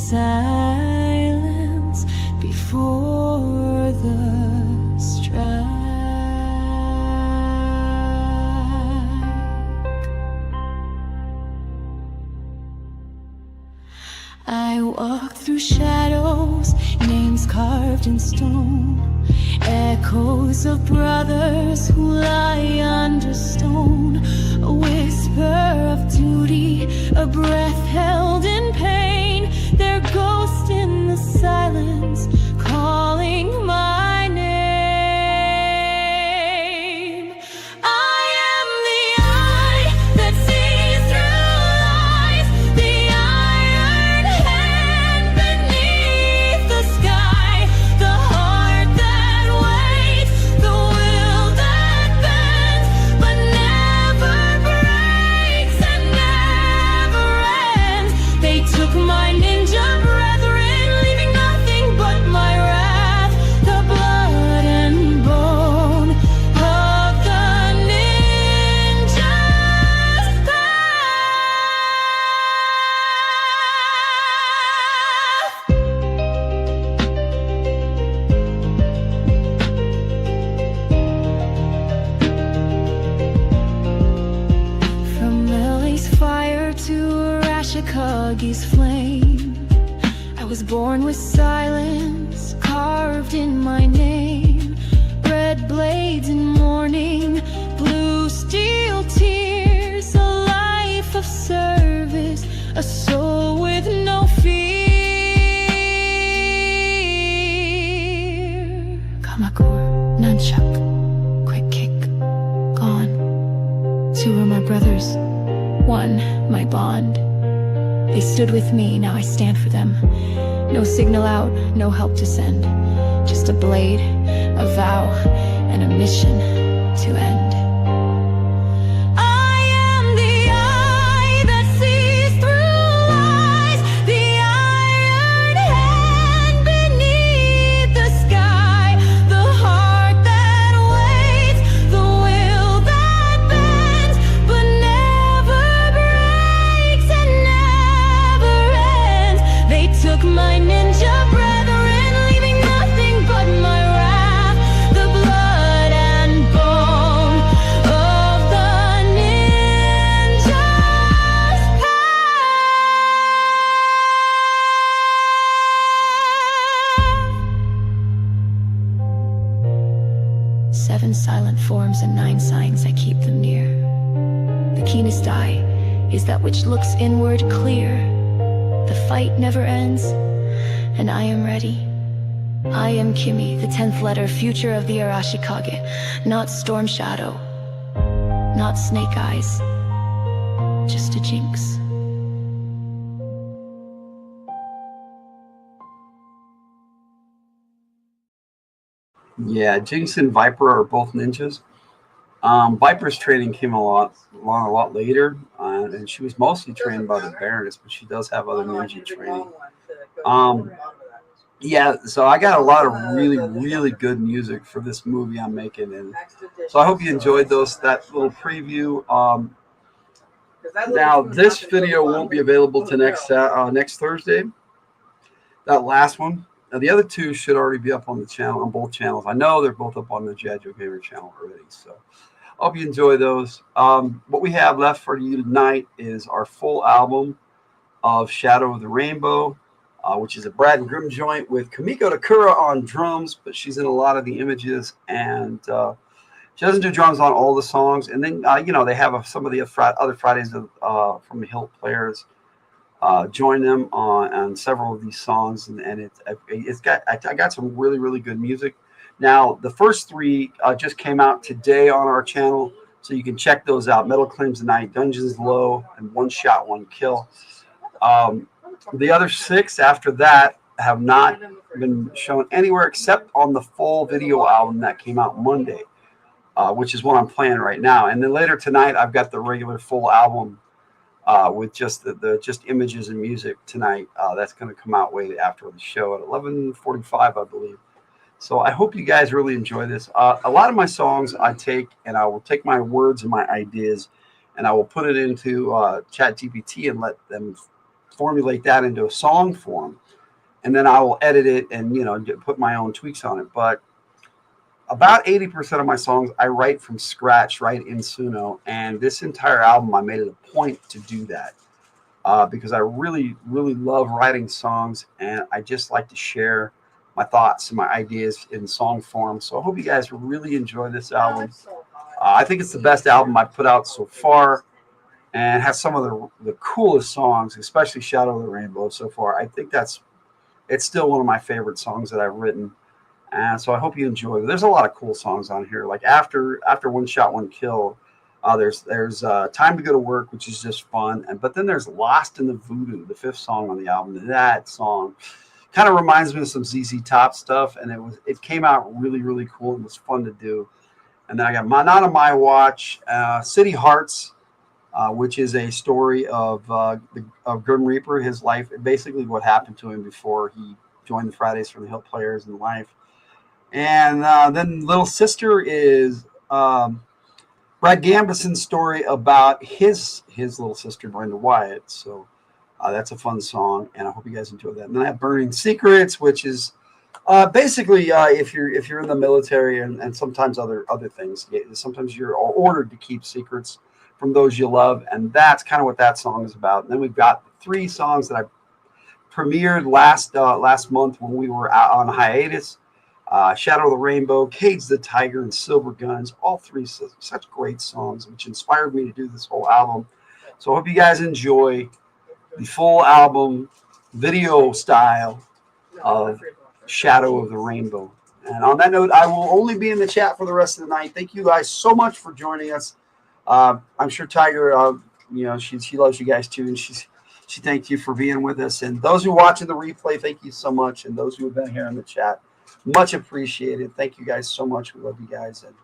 Silence before the strike. I walk through shadows, names carved in stone, echoes of brothers who lie under stone, a whisper of duty, a breath held in pain, their ghost in the silence calling my name. I am the eye that sees through lies, the iron hand beneath the sky, the heart that waits, the will that bends, but never breaks and never ends. They took my ninja brethren, leaving nothing but my wrath, the blood and bone of the ninja's path. From Ellie's fire to Arashikagi's flame, I was born with silence carved in my name. Red blades in mourning, blue steel tears, a life of Two were my brothers, one my bond. They stood with me, now I stand for them. No signal out, no help to send. Just a blade, a vow, and a mission to end. I am the eye that sees through lies, the iron hand beneath the sky, the heart that waits, the will that bends, but never breaks and never ends. They took my ninja brethren, leaving nothing but my wrath, the blood and bone of the ninja's path. 7 silent forms and 9 signs, I keep them near. The keenest eye is that which looks inward clear. The fight never ends, and I am ready. I am Kimi, the 10th letter, future of the Arashikage. Not Storm Shadow, not Snake Eyes, just a jinx. Yeah, Jinx and Viper are both ninjas. Viper's training came along a lot later, and she was mostly trained by the Baroness, but she does have other ninja training. Yeah, so I got a lot of really good music for this movie I'm making, and so I hope you enjoyed that little preview. Now this video won't be available to next Thursday. That last one. Now the other two should already be up on the channel, on both channels. I know they're both up on the Jajo Gamer channel already, so I hope you enjoy those. What we have left for you tonight is our full album of Shadow of the Rainbow, which is a Brad and Grimm joint with Kamiko Takura on drums, but she's in a lot of the images, and she doesn't do drums on all the songs. And then they have some of the other Fridays from the Hildt Players join them on several of these songs, and I got some really good music. Now the first 3 just came out today on our channel, so you can check those out. Metal Claims the Night, Dungeons Low, and One Shot One Kill. The other 6 after that have not been shown anywhere except on the full video album that came out Monday, which is what I'm playing right now. And then later tonight, I've got the regular full album with just just images and music tonight. That's going to come out way after the show at 11:45, I believe. So I hope you guys really enjoy this. A lot of my songs I take, and I will take my words and my ideas, and I will put it into ChatGPT and let them formulate that into a song form, and then I will edit it and put my own tweaks on it. But about 80% of my songs I write from scratch, right in Suno, and this entire album I made it a point to do that because I really love writing songs, and I just like to share my thoughts and my ideas in song form. So I hope you guys really enjoy this album. I think it's the best album I've put out so far, and has some of the coolest songs, especially Shadow of the Rainbow so far. I think it's still one of my favorite songs that I've written. And so I hope you enjoy it. There's a lot of cool songs on here. Like after One Shot One Kill, there's Time to Go to Work, which is just fun. But then there's Lost in the Voodoo, the 5th song on the album. And that song kind of reminds me of some ZZ Top stuff, and it came out really cool and was fun to do. And then I got Not on My Watch, City Hearts, which is a story of Grim Reaper, his life, basically what happened to him before he joined the Fridays from the Hillt Players in life. And then Little Sister is Brad Gambison's story about his little sister, Brenda Wyatt. So that's a fun song, and I hope you guys enjoy that. And then I have Burning Secrets, which is basically if you're in the military and sometimes other things. Sometimes you're ordered to keep secrets from those you love, and that's kind of what that song is about. And then we've got 3 songs that I premiered last month when we were out on hiatus. Shadow of the Rainbow, Cage the Tyger, and Silver Guns, all 3 such great songs, which inspired me to do this whole album. So I hope you guys enjoy the full album, video style of Shadow of the Rainbow. And on that note, I will only be in the chat for the rest of the night. Thank you guys so much for joining us. I'm sure Tyger, she loves you guys too, and she thanked you for being with us. And those who are watching the replay, thank you so much. And those who have been here in the chat, much appreciated. Thank you guys so much. We love you guys, and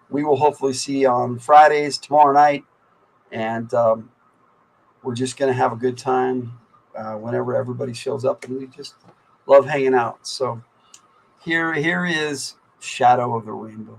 we will hopefully see you on Fridays tomorrow night. And we're just gonna have a good time whenever everybody shows up, and we just love hanging out. So here is Shadow of the Rainbow.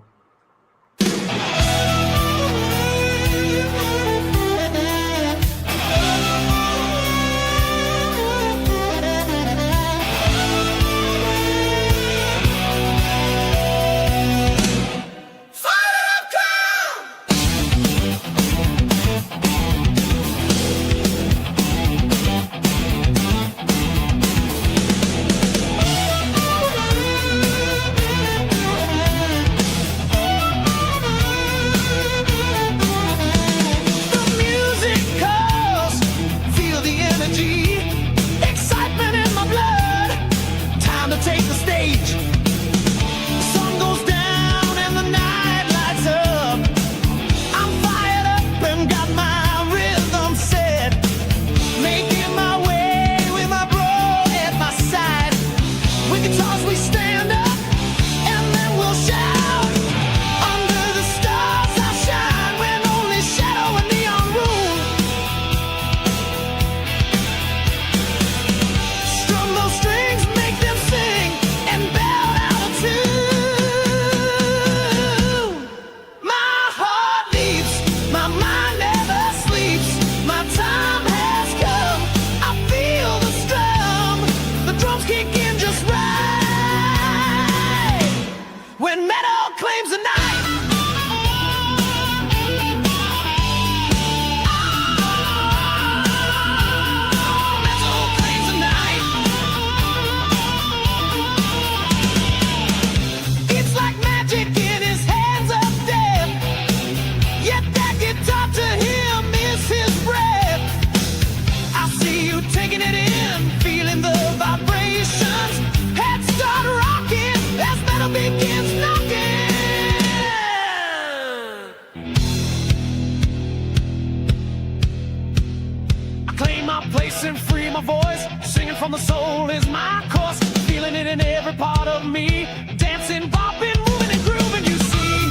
And free my voice, singing from the soul is my course, feeling it in every part of me, dancing, bopping, moving and grooving, you see.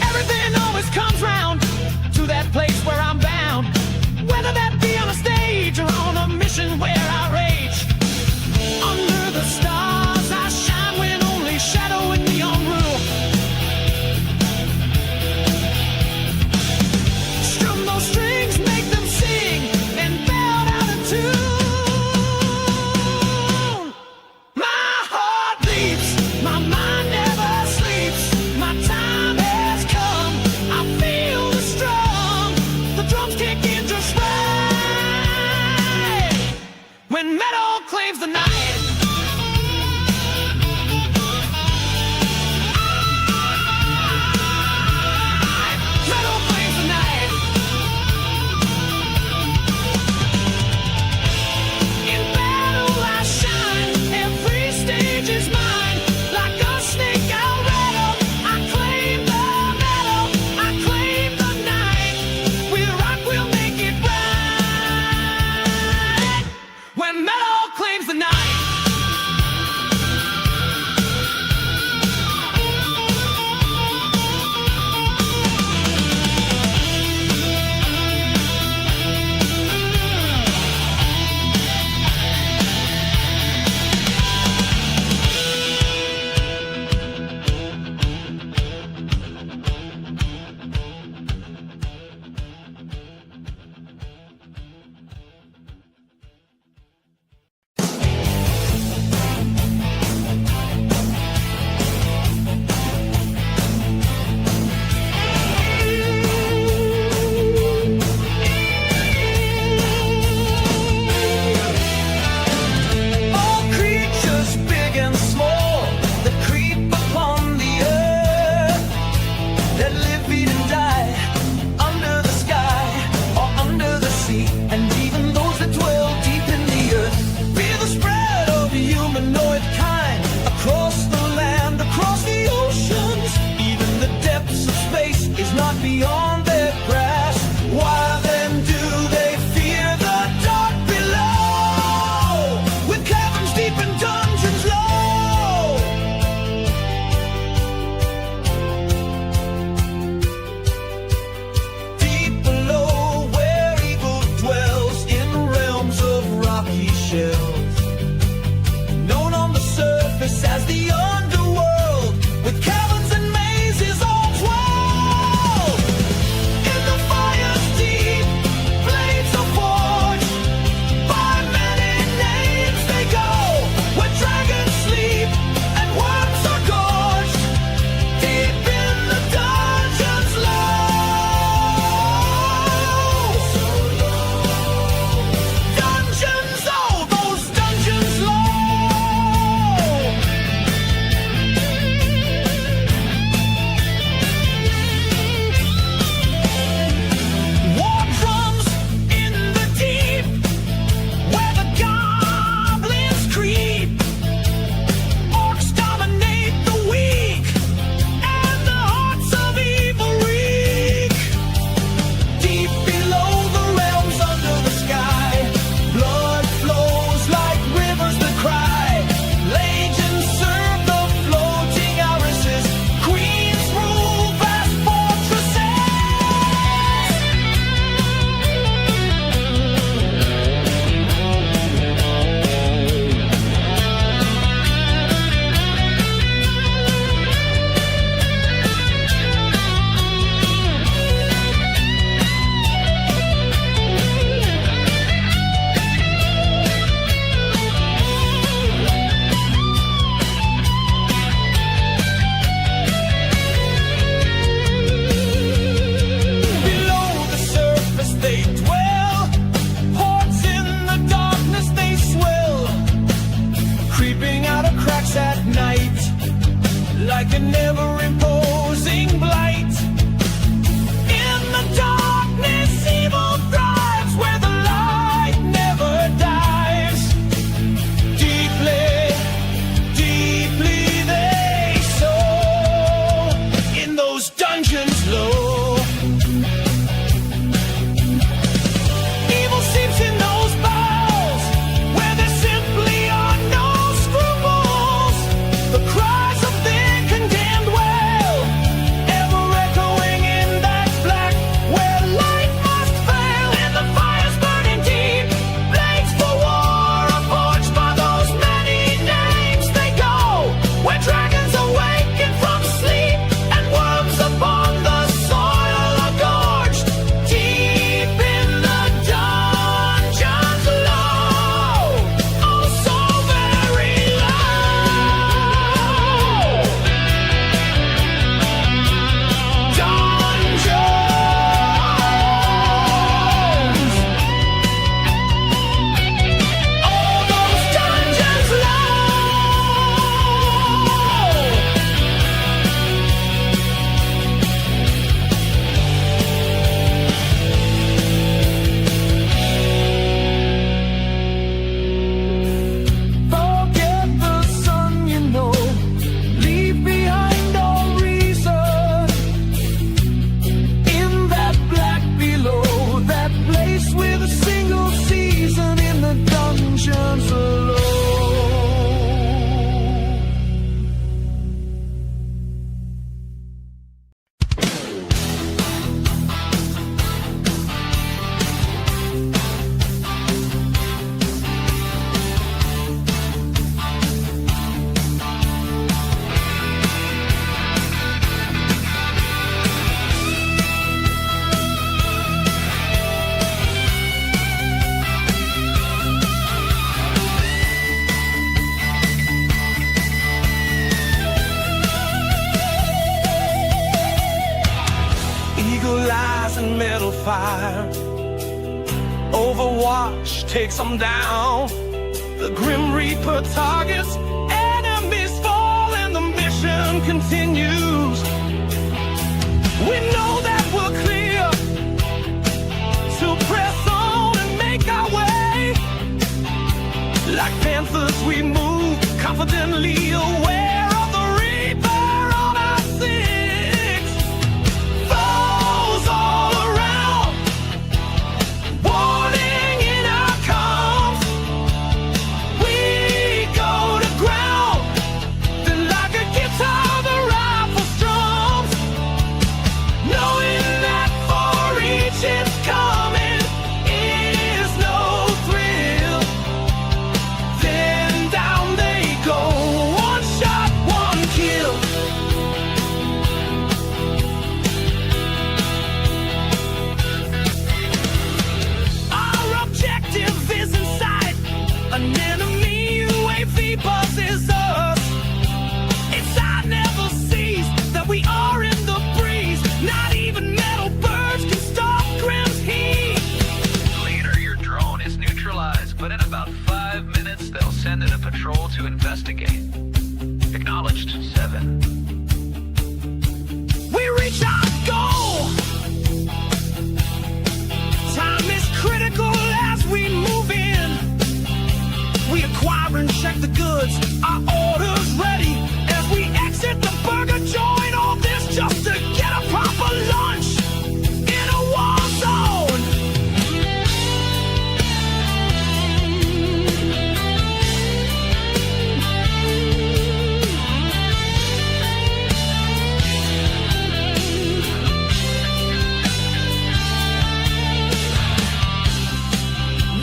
Everything always comes round to that place where I'm bound, whether that be on a stage or on a mission where I rage. Under the stars I shine when only shadow and neon rule. Strings make them sing and belt out of tune. My heart beats, my mind never sleeps. My time has come, I feel the strong. The drums kick in just right when metal claims the night. tracks at night, like an ever-imposing blight. In the darkness, evil thrives, where the light never dies. Deeply, deeply they soar in those dungeons low. Evil seeps in those bowels, where there simply are no scruples. The cries of their condemned wail, ever echoing in that black, where light must fail. And the fire's burning deep, blades for war are forged by those many names they go, where dragons awaken from sleep, and worms upon the soil are gorged. Deep in the dungeons low, oh so very low. Dungeons, oh those dungeons low. Forget the sun, you know, leave behind all reason. In that black below, that place with a single season, in the dungeons alone. Eagle eyes and metal fire, Overwatch takes them down. The Grim Reaper targets, enemies fall, and the mission continues. We know that we're clear to press on and make our way. Like panthers we move, confidently aware of the Reaper on our six. Foes all around, warning in our comms. We go to ground, then like a guitar the rifle strums. Knowing that for each it's coming is no thrill. Then down they go, one shot, one kill. Our objective is in sight. An enemy UAV buzzes us. Its eye never sees that we are in the breeze. Not even metal birds can stop Grim's heat. Leader, your drone is neutralized, but in about 5 minutes they'll send in a patrol to investigate. Acknowledged, 7. We reach our goal. Time is critical as we move in. We acquire and check the goods, our orders ready. As we exit the burger joint, all this just to get a proper lunch in a war zone.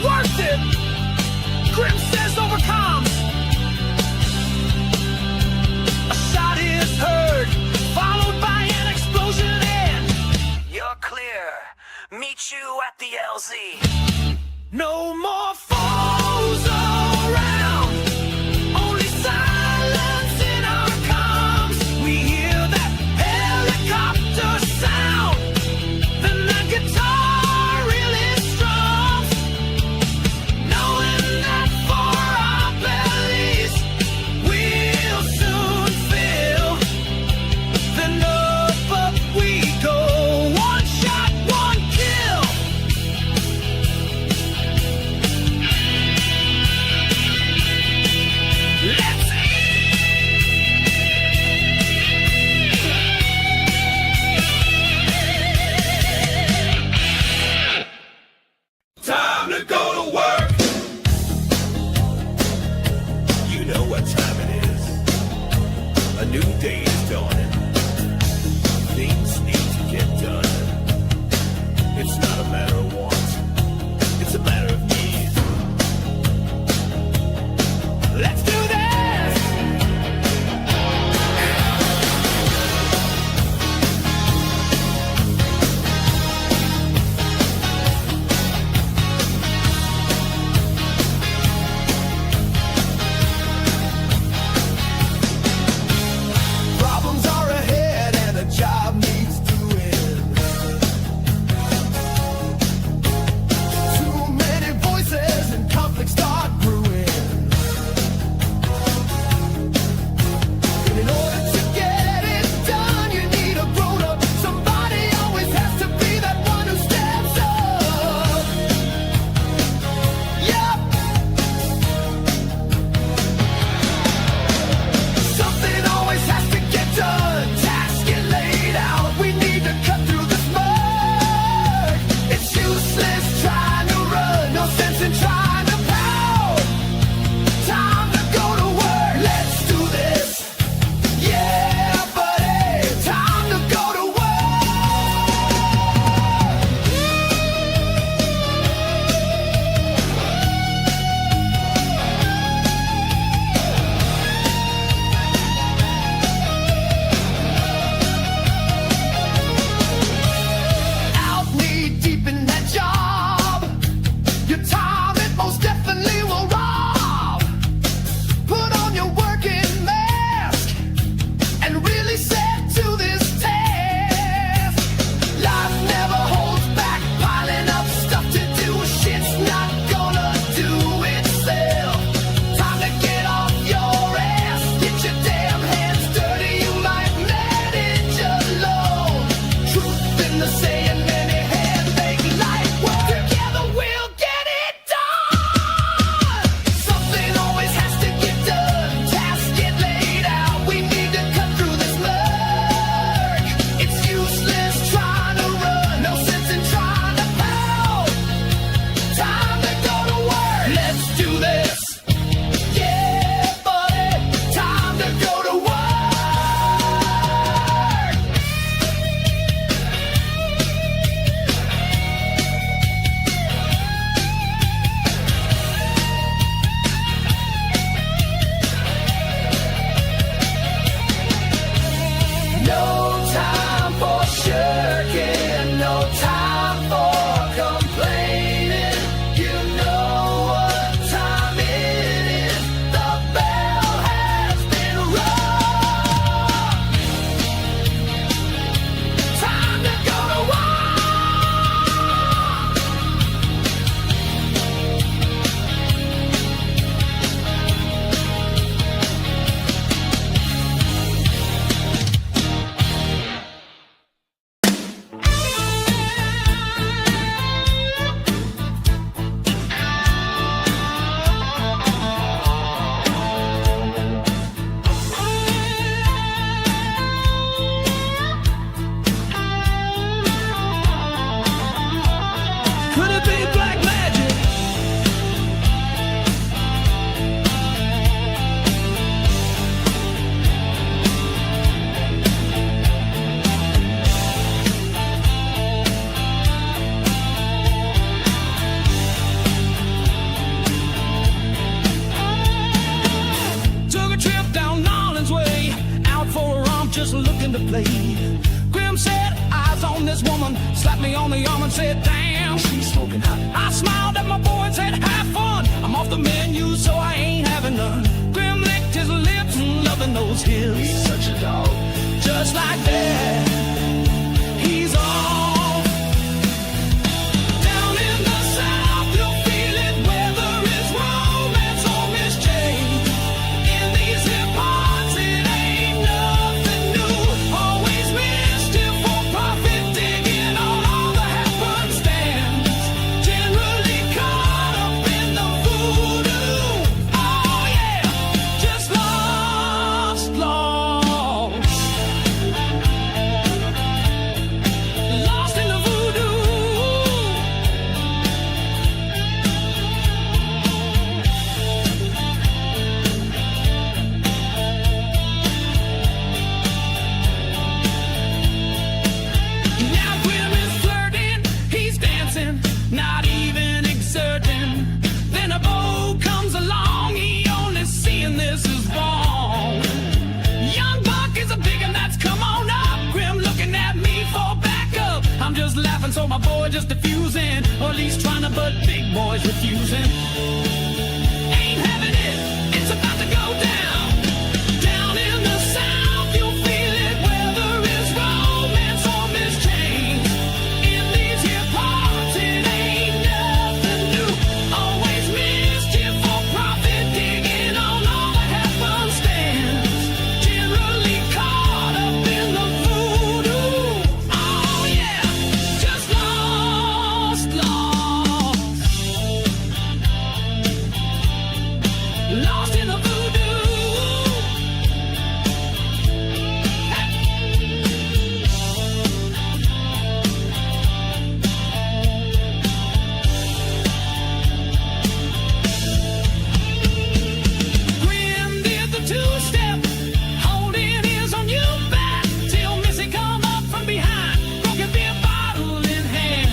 Worth it, Grim says over comms. A shot is heard, followed by an explosion, and You're clear. Meet you at the LZ. no more foes around. Only silence in our comms. We hear that helicopter sound. Then the guitar really strums. Knowing that for our bellies we're new day is dawning. Things need to get done. It's not a matter of want, it's a matter of need. Let's do this! Problems are ahead and a job needs doing. Too many voices and conflicts start brewing. And in order to get it done, you need a grown-up. Somebody always has to be that one who steps up. Yep. Something always has to get done. Tasks get laid out. We need to cut through this mud. It's useless trying to run. No sense in trying to pout. Time to go to work. Let's do this. Yeah, buddy. Time to go to work. Out knee deep in that job. Your time it most definitely will rob. Put on your working mask and really set to this task. Life never holds back, piling up stuff to do. Shit's not gonna do itself. Time to get off your ass, get your damn hands dirty. You might manage alone. Truth in the saying, many hands make light work. Together we'll get it done. Something always has to get done. Tasks get laid out. We need to cut through this murk. It's useless trying to run. No sense in trying to pout. Time to go to work. Let's do this. Yeah, buddy. Time to go to work. No time for shirking, no time for complaining. You know what time it is. The bell has been rung. Time to go to Could it be black magic? Took a trip down Nolan's way, out for a romp, just looking to play. Grim said, eyes on this woman, slapped me on the arm and said, damn, she's smoking hot. I smiled at my boy and said, have fun. I'm off the menu, so I ain't having none. Grim licked his lips and loving those hips. He's such a dog. Just like that, he's off. Down in the south, you'll feel it, whether it's romance or mischief. In these hip parts, it ain't nothing new. Always mischief for profit, digging on all the happenstance. Generally caught up in the voodoo. Oh yeah, just lost. boys trying to, but big boys refusing. Ain't having it, it's about to go down. Down in the South, you'll feel it, whether it's romance or mischange. In these here parts, it ain't nothing new. Always mischief for profit, digging on all the happenstance. Generally caught up in the voodoo. Oh yeah, just lost. Lost in the voodoo. Grim did the two-step, holding his on you back till Missy come up from behind, broken beer bottle in hand.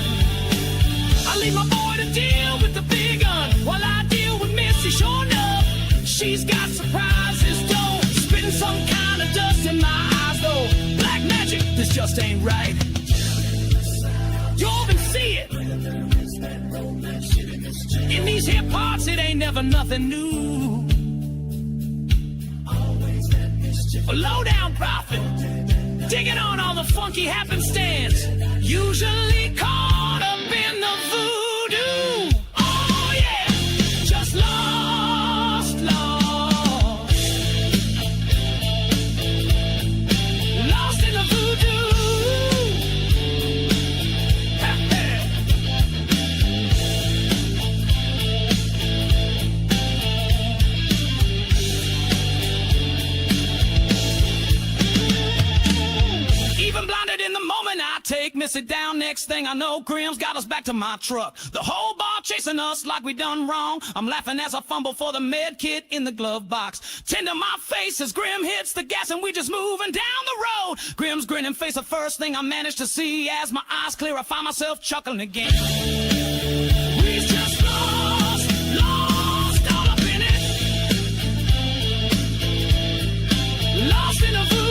I leave my boy to deal with the big gun while I deal with Missy. Sure enough, she's got surprises, don't spitting some kind of dust in my eyes though. Black magic, this just ain't right. You all can see it. In these hip parts, it ain't never nothing new. A low-down prophet, digging on all the funky happenstance, usually caught up in the voodoo. Oh yeah, just lost. Lost in the voodoo. Even blinded in the moment, I take Missy down. Next thing I know, Grim's got us back to my truck. The whole bar chasing us like we done wrong. I'm laughing as I fumble for the med kit in the glove box. Tend to my face as Grim hits the gas and we just moving down the road. Grim's grinning face, the first thing I managed to see. As my eyes clear, I find myself chuckling again. We just lost all up in it. Lost in the voodoo.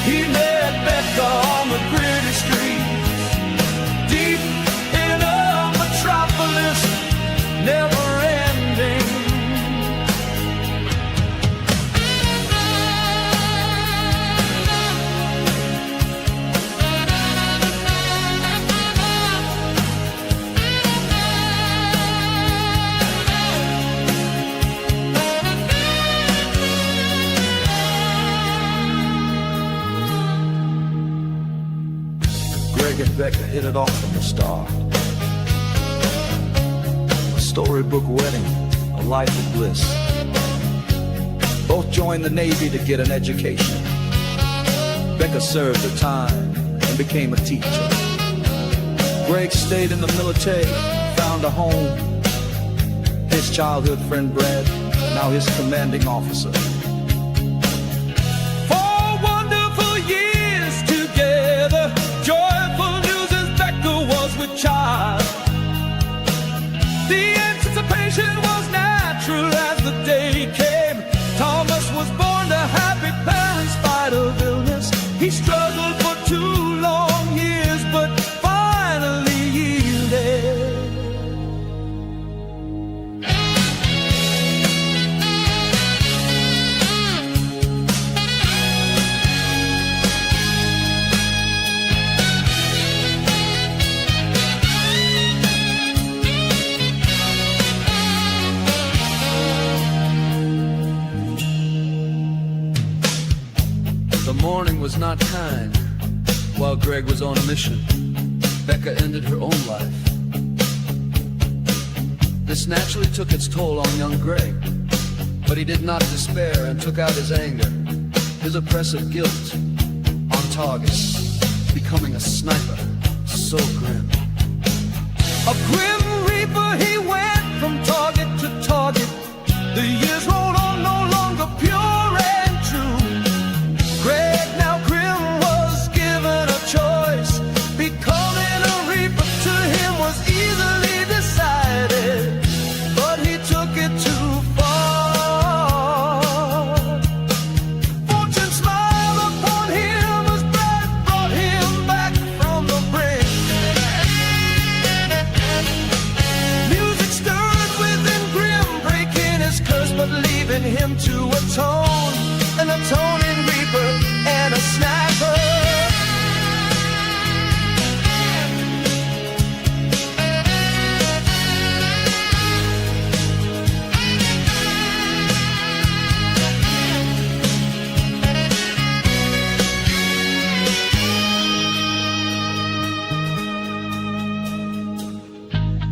He met Becca on the gritty streets, deep in a metropolis, never ending. Greg and Becca hit it off from the start. A storybook wedding, a life of bliss. Both joined the Navy to get an education. Becca served her time and became a teacher. Greg stayed in the military, found a home. His childhood friend Brad, now his commanding officer. Child. The anticipation was natural as the day came. Thomas was born to happy parents, spite of illness. He struggled for 2 long years, but finally yielded. The morning was not kind. While Greg was on a mission, Becca ended her own life. This naturally took its toll on young Greg, but he did not despair and took out his anger, his oppressive guilt, on target, becoming a sniper so grim. A grim reaper, he went from target to target. The years rolled on, no longer pure and true. Greg, now grim, was given a choice. Becoming a reaper to him was easily decided, but he took it too far. Fortune smiled upon him as Brad brought him back from the brink. Music stirred within Grim, breaking his curse but leaving him to atone. An atoning reaper and a sniper.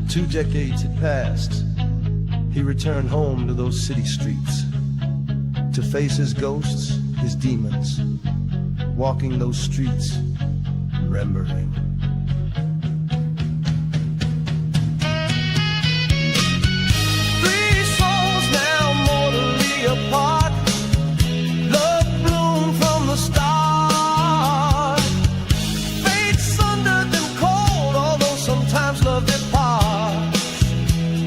Two decades had passed. He returned home to those city streets to face his ghosts, his demons, walking those streets, remembering. Three souls now mortally apart. Love bloomed from the start. Fate sundered them cold, although sometimes love departs.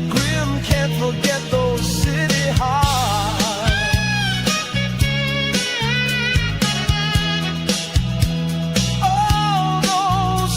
Grim can't forget those city hearts. All those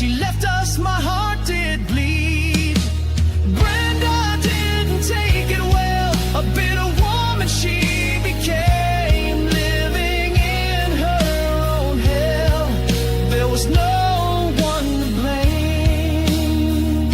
she left us, my heart did bleed. Brenda didn't take it well, a bitter woman she became, living in her own hell. There was no one to blame.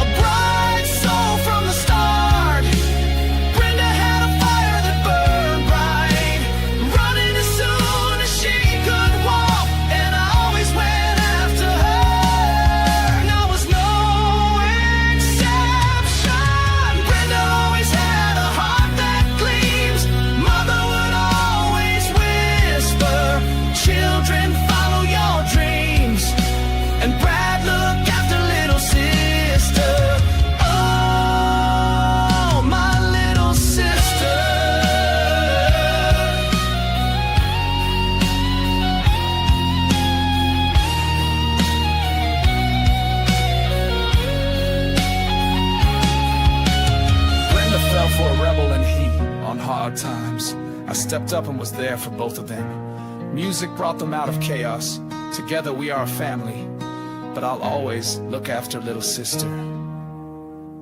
A bright soul from the start. Brenda had a fire that burned bright, running as soon as she could walk, and I always went after her, and I was no exception. Brenda always had a heart that gleams. Mother would always whisper, children, follow your dreams. And Brad, look after little sister. Oh, my little sister. Brenda fell for a rebel and he on hard times. I stepped up and was there for both of them. Music brought them out of chaos. Together we are a family, but I'll always look after little sister.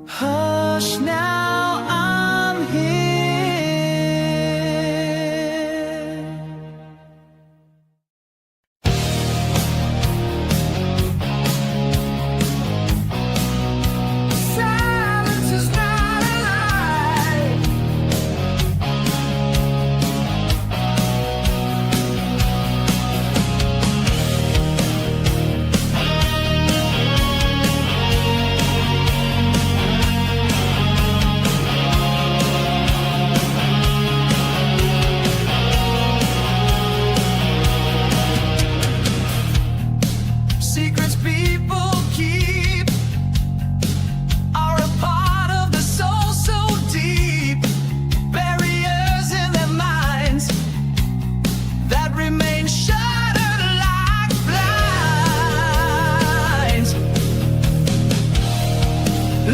Hush now, I'm here. Silence is not a lie. Secrets people keep are a part of the soul so deep. Barriers in their minds that remain shattered like blinds.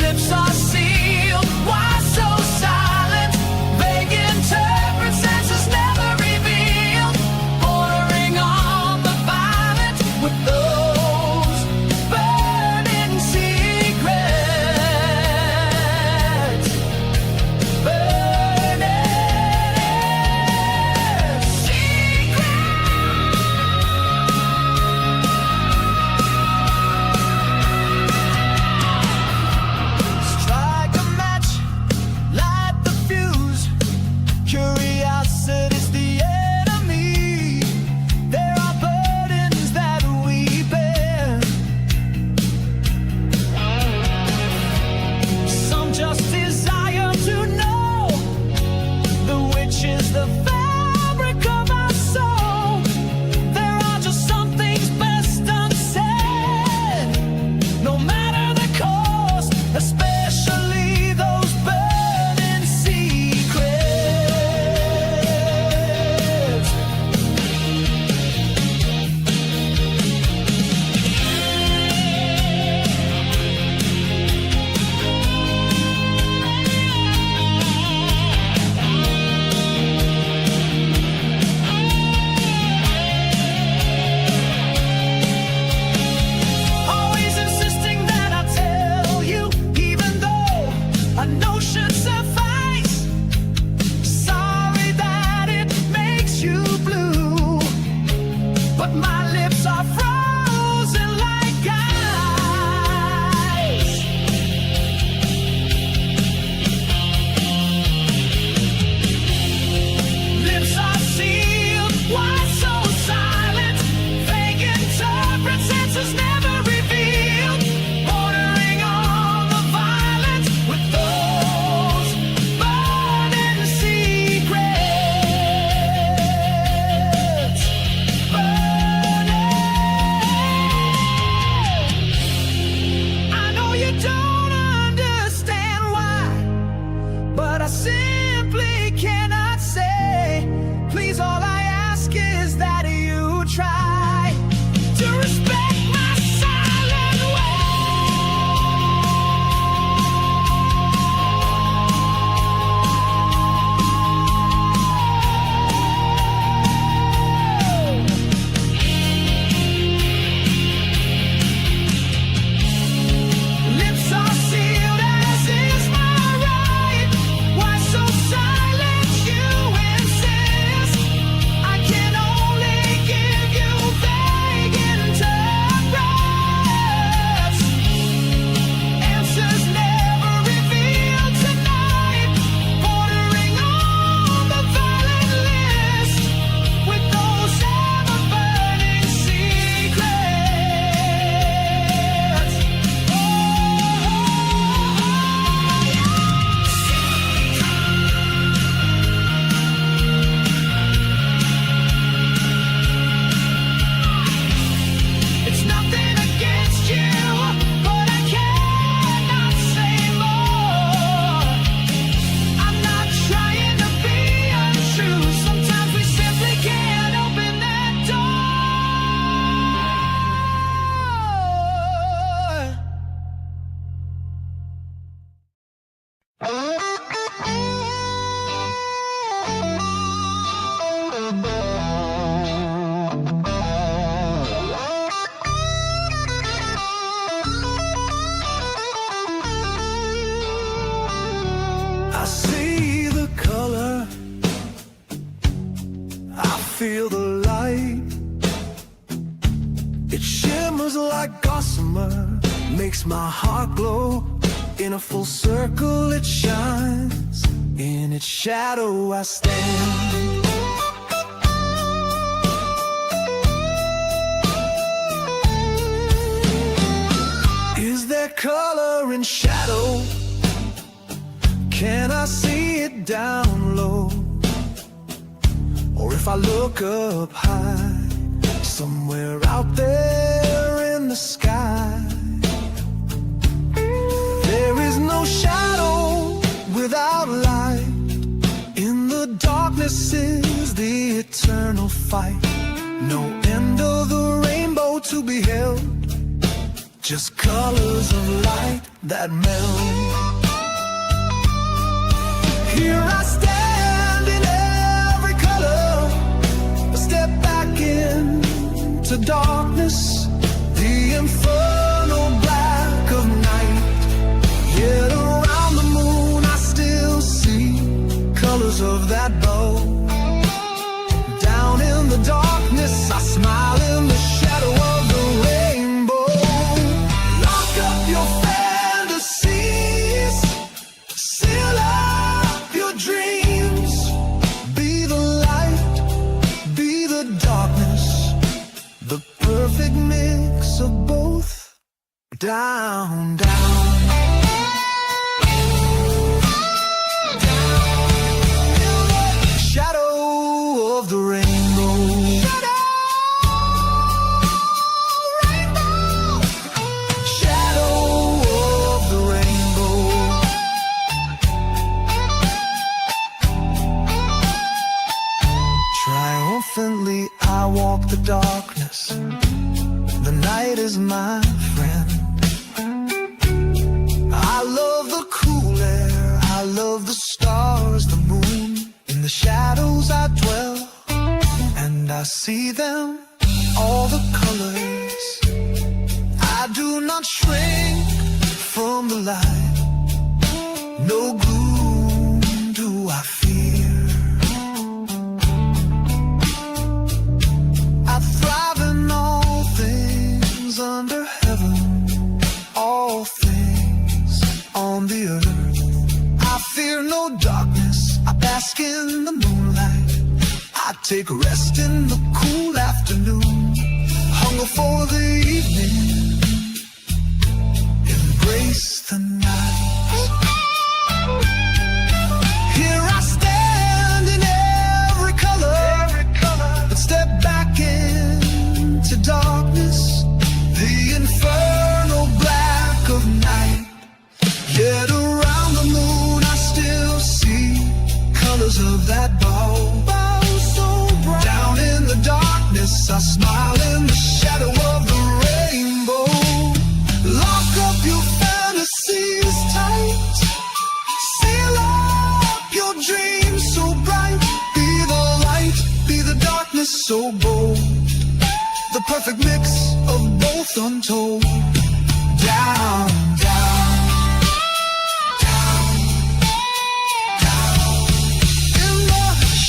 Lips are sealed, why so silent? Vague interpret senses never revealed, bordering on the violent with those burning secrets. Burning secrets. see the color, I feel the light. It shimmers like gossamer, makes my heart glow. In a full circle it shines, in its shadow I stand. Is there color in shadow? Can I see it down low? Or if I look up high, somewhere out there in the sky? There is no shadow without light. In the darkness is the eternal fight. No end of the rainbow to be held, just colors of light that melt. Here I stand in every color, a step back into darkness, the infernal black of night. Yet around the moon I still see colors of that bow. Down in the darkness I smile in the shadow of the rainbow. Lock up your fantasies, seal up your dreams. Be the light, be the darkness, the perfect mix of both. Down, down. Shadow of the rainbow. Shadow of the rainbow. Triumphantly I walk the darkness. The night is my friend. I love the cool air, I love the stars, the moon. In the shadows I dwell, and I see them, all the colors. I do not shrink from the light, no gloom do I fear. I thrive in all things under heaven, all things on the earth. I fear no darkness, I bask in the moonlight. I take rest in the cool afternoon. Hunger for the evening, embrace the night. Here I stand in every color, but step back into darkness, the infernal black of night. Yet around the moon I still see colors of that bow, so bright. Down in the darkness I smile in the shadow of the rainbow. Lock up your fantasies tight, seal up your dreams so bright. Be the light, be the darkness so bold, the perfect mix of both untold. Down, down.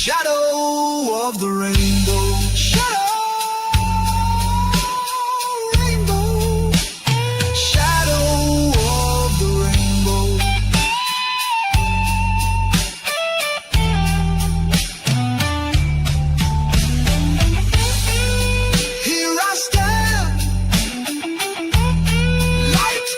Shadow of the rainbow. Shadow, rainbow. Shadow of the rainbow. Here I stand, light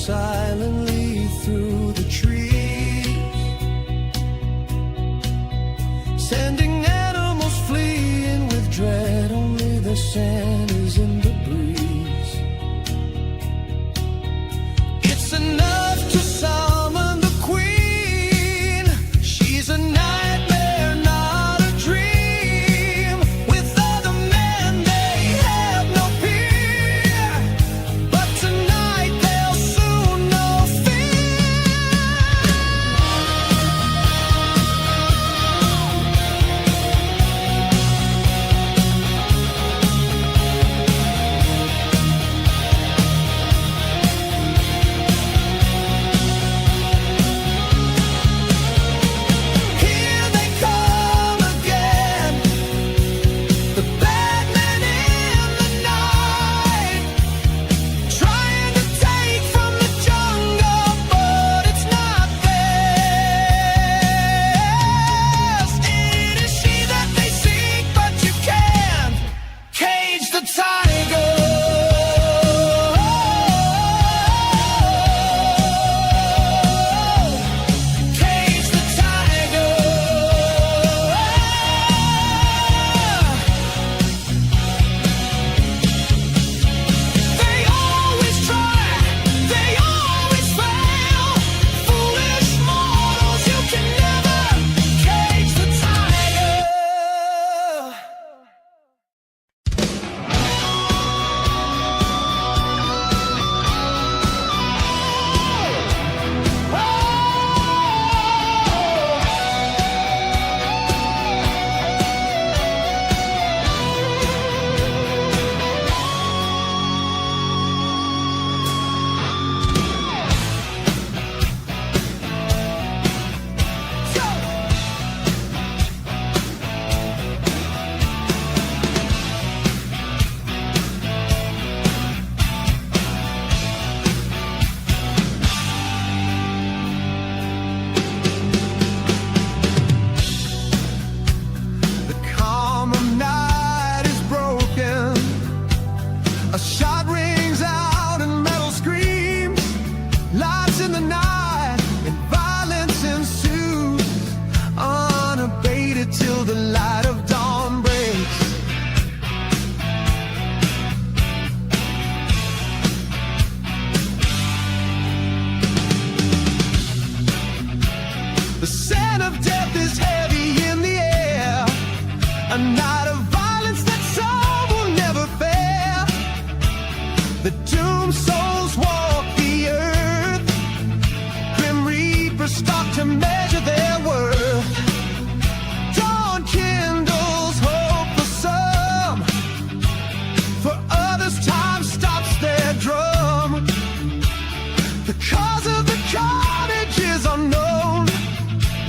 silently through the trees, sending animals fleeing with dread. Only the sand is in the breeze. It's enough to summon the queen. She's a nightmare, not a dream. With other men they have no fear, but tonight they'll soon know Here they come again, the bad men in the night, trying to take from the jungle, but it's not theirs. It is she that they seek, but you can't cage the tiger. Cage the tiger. They always try, they always fail. Foolish mortals, you can never cage the tiger. The calm of night is broken. A shot rings out and metal screams. Lights in the night and violence ensues, unabated till the light of dawn breaks. The scent of death is heavy in the air, a night of violence that some will never bear. The doomed souls walk the earth, grim reapers stalk to measure their worth. Dawn kindles hope for some, for others time stops their drum. The cause of the carnage is unknown,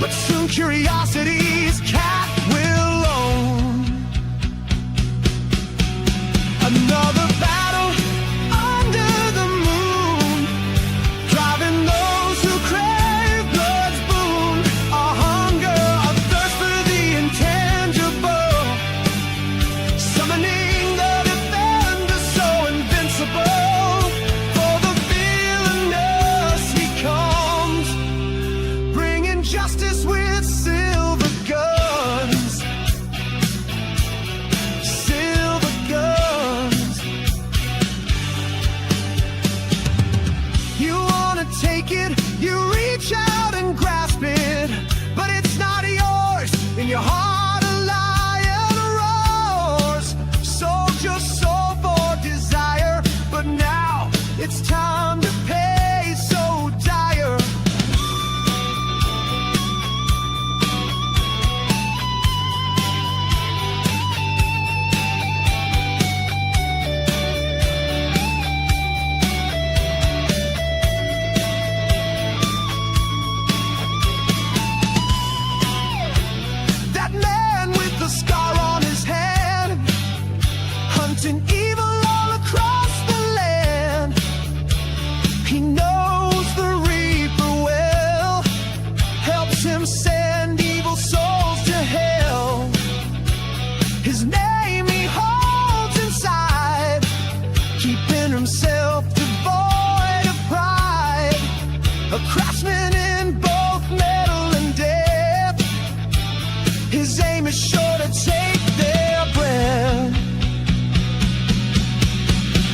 but soon curiosity's cat will own. Another battle under the moon, driving those who crave blood's boon.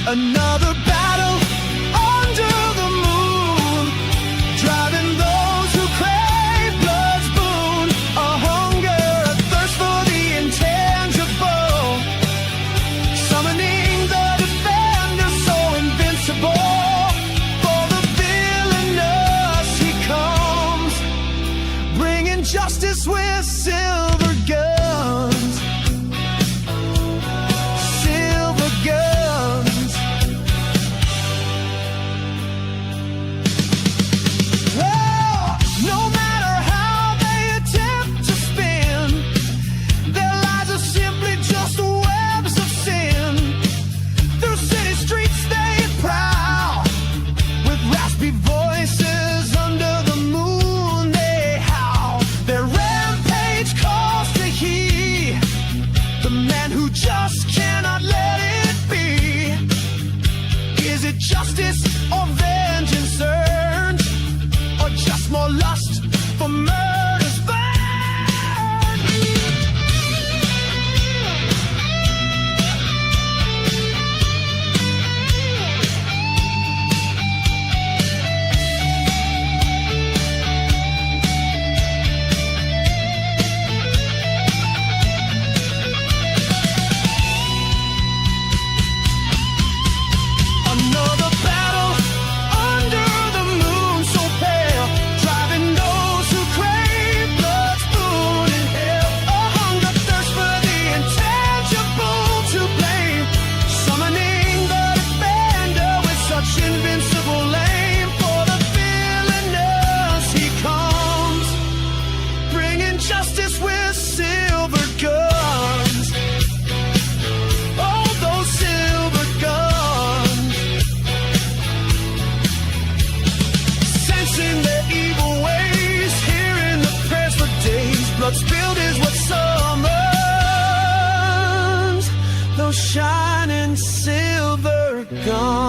Another battle under the moon, driving those who crave blood's boon. A hunger, a thirst for the intangible, summoning the defender so invincible. For the villainous he comes, bringing justice with silver guns. Silver guns. Well, no matter how they attempt to spin, their lives are simply just webs of sin. Through city streets they prowl, with raspy voices under the moon they howl. Their rampage calls to he, the man who just cannot let it be. Is it justice or vengeance earned, or just more lust for murder's burn? Another battle under the moon so pale, driving those who crave blood's boon in hell. A hunger thirst for the intangible to blame, summoning the defender with such invincible aim. For the villainous he comes, bringing justice with silver guns. Oh, those silver guns. Sensing their evil ways, hearing the prayers for days. Blood spilled is what summons those shining silver guns.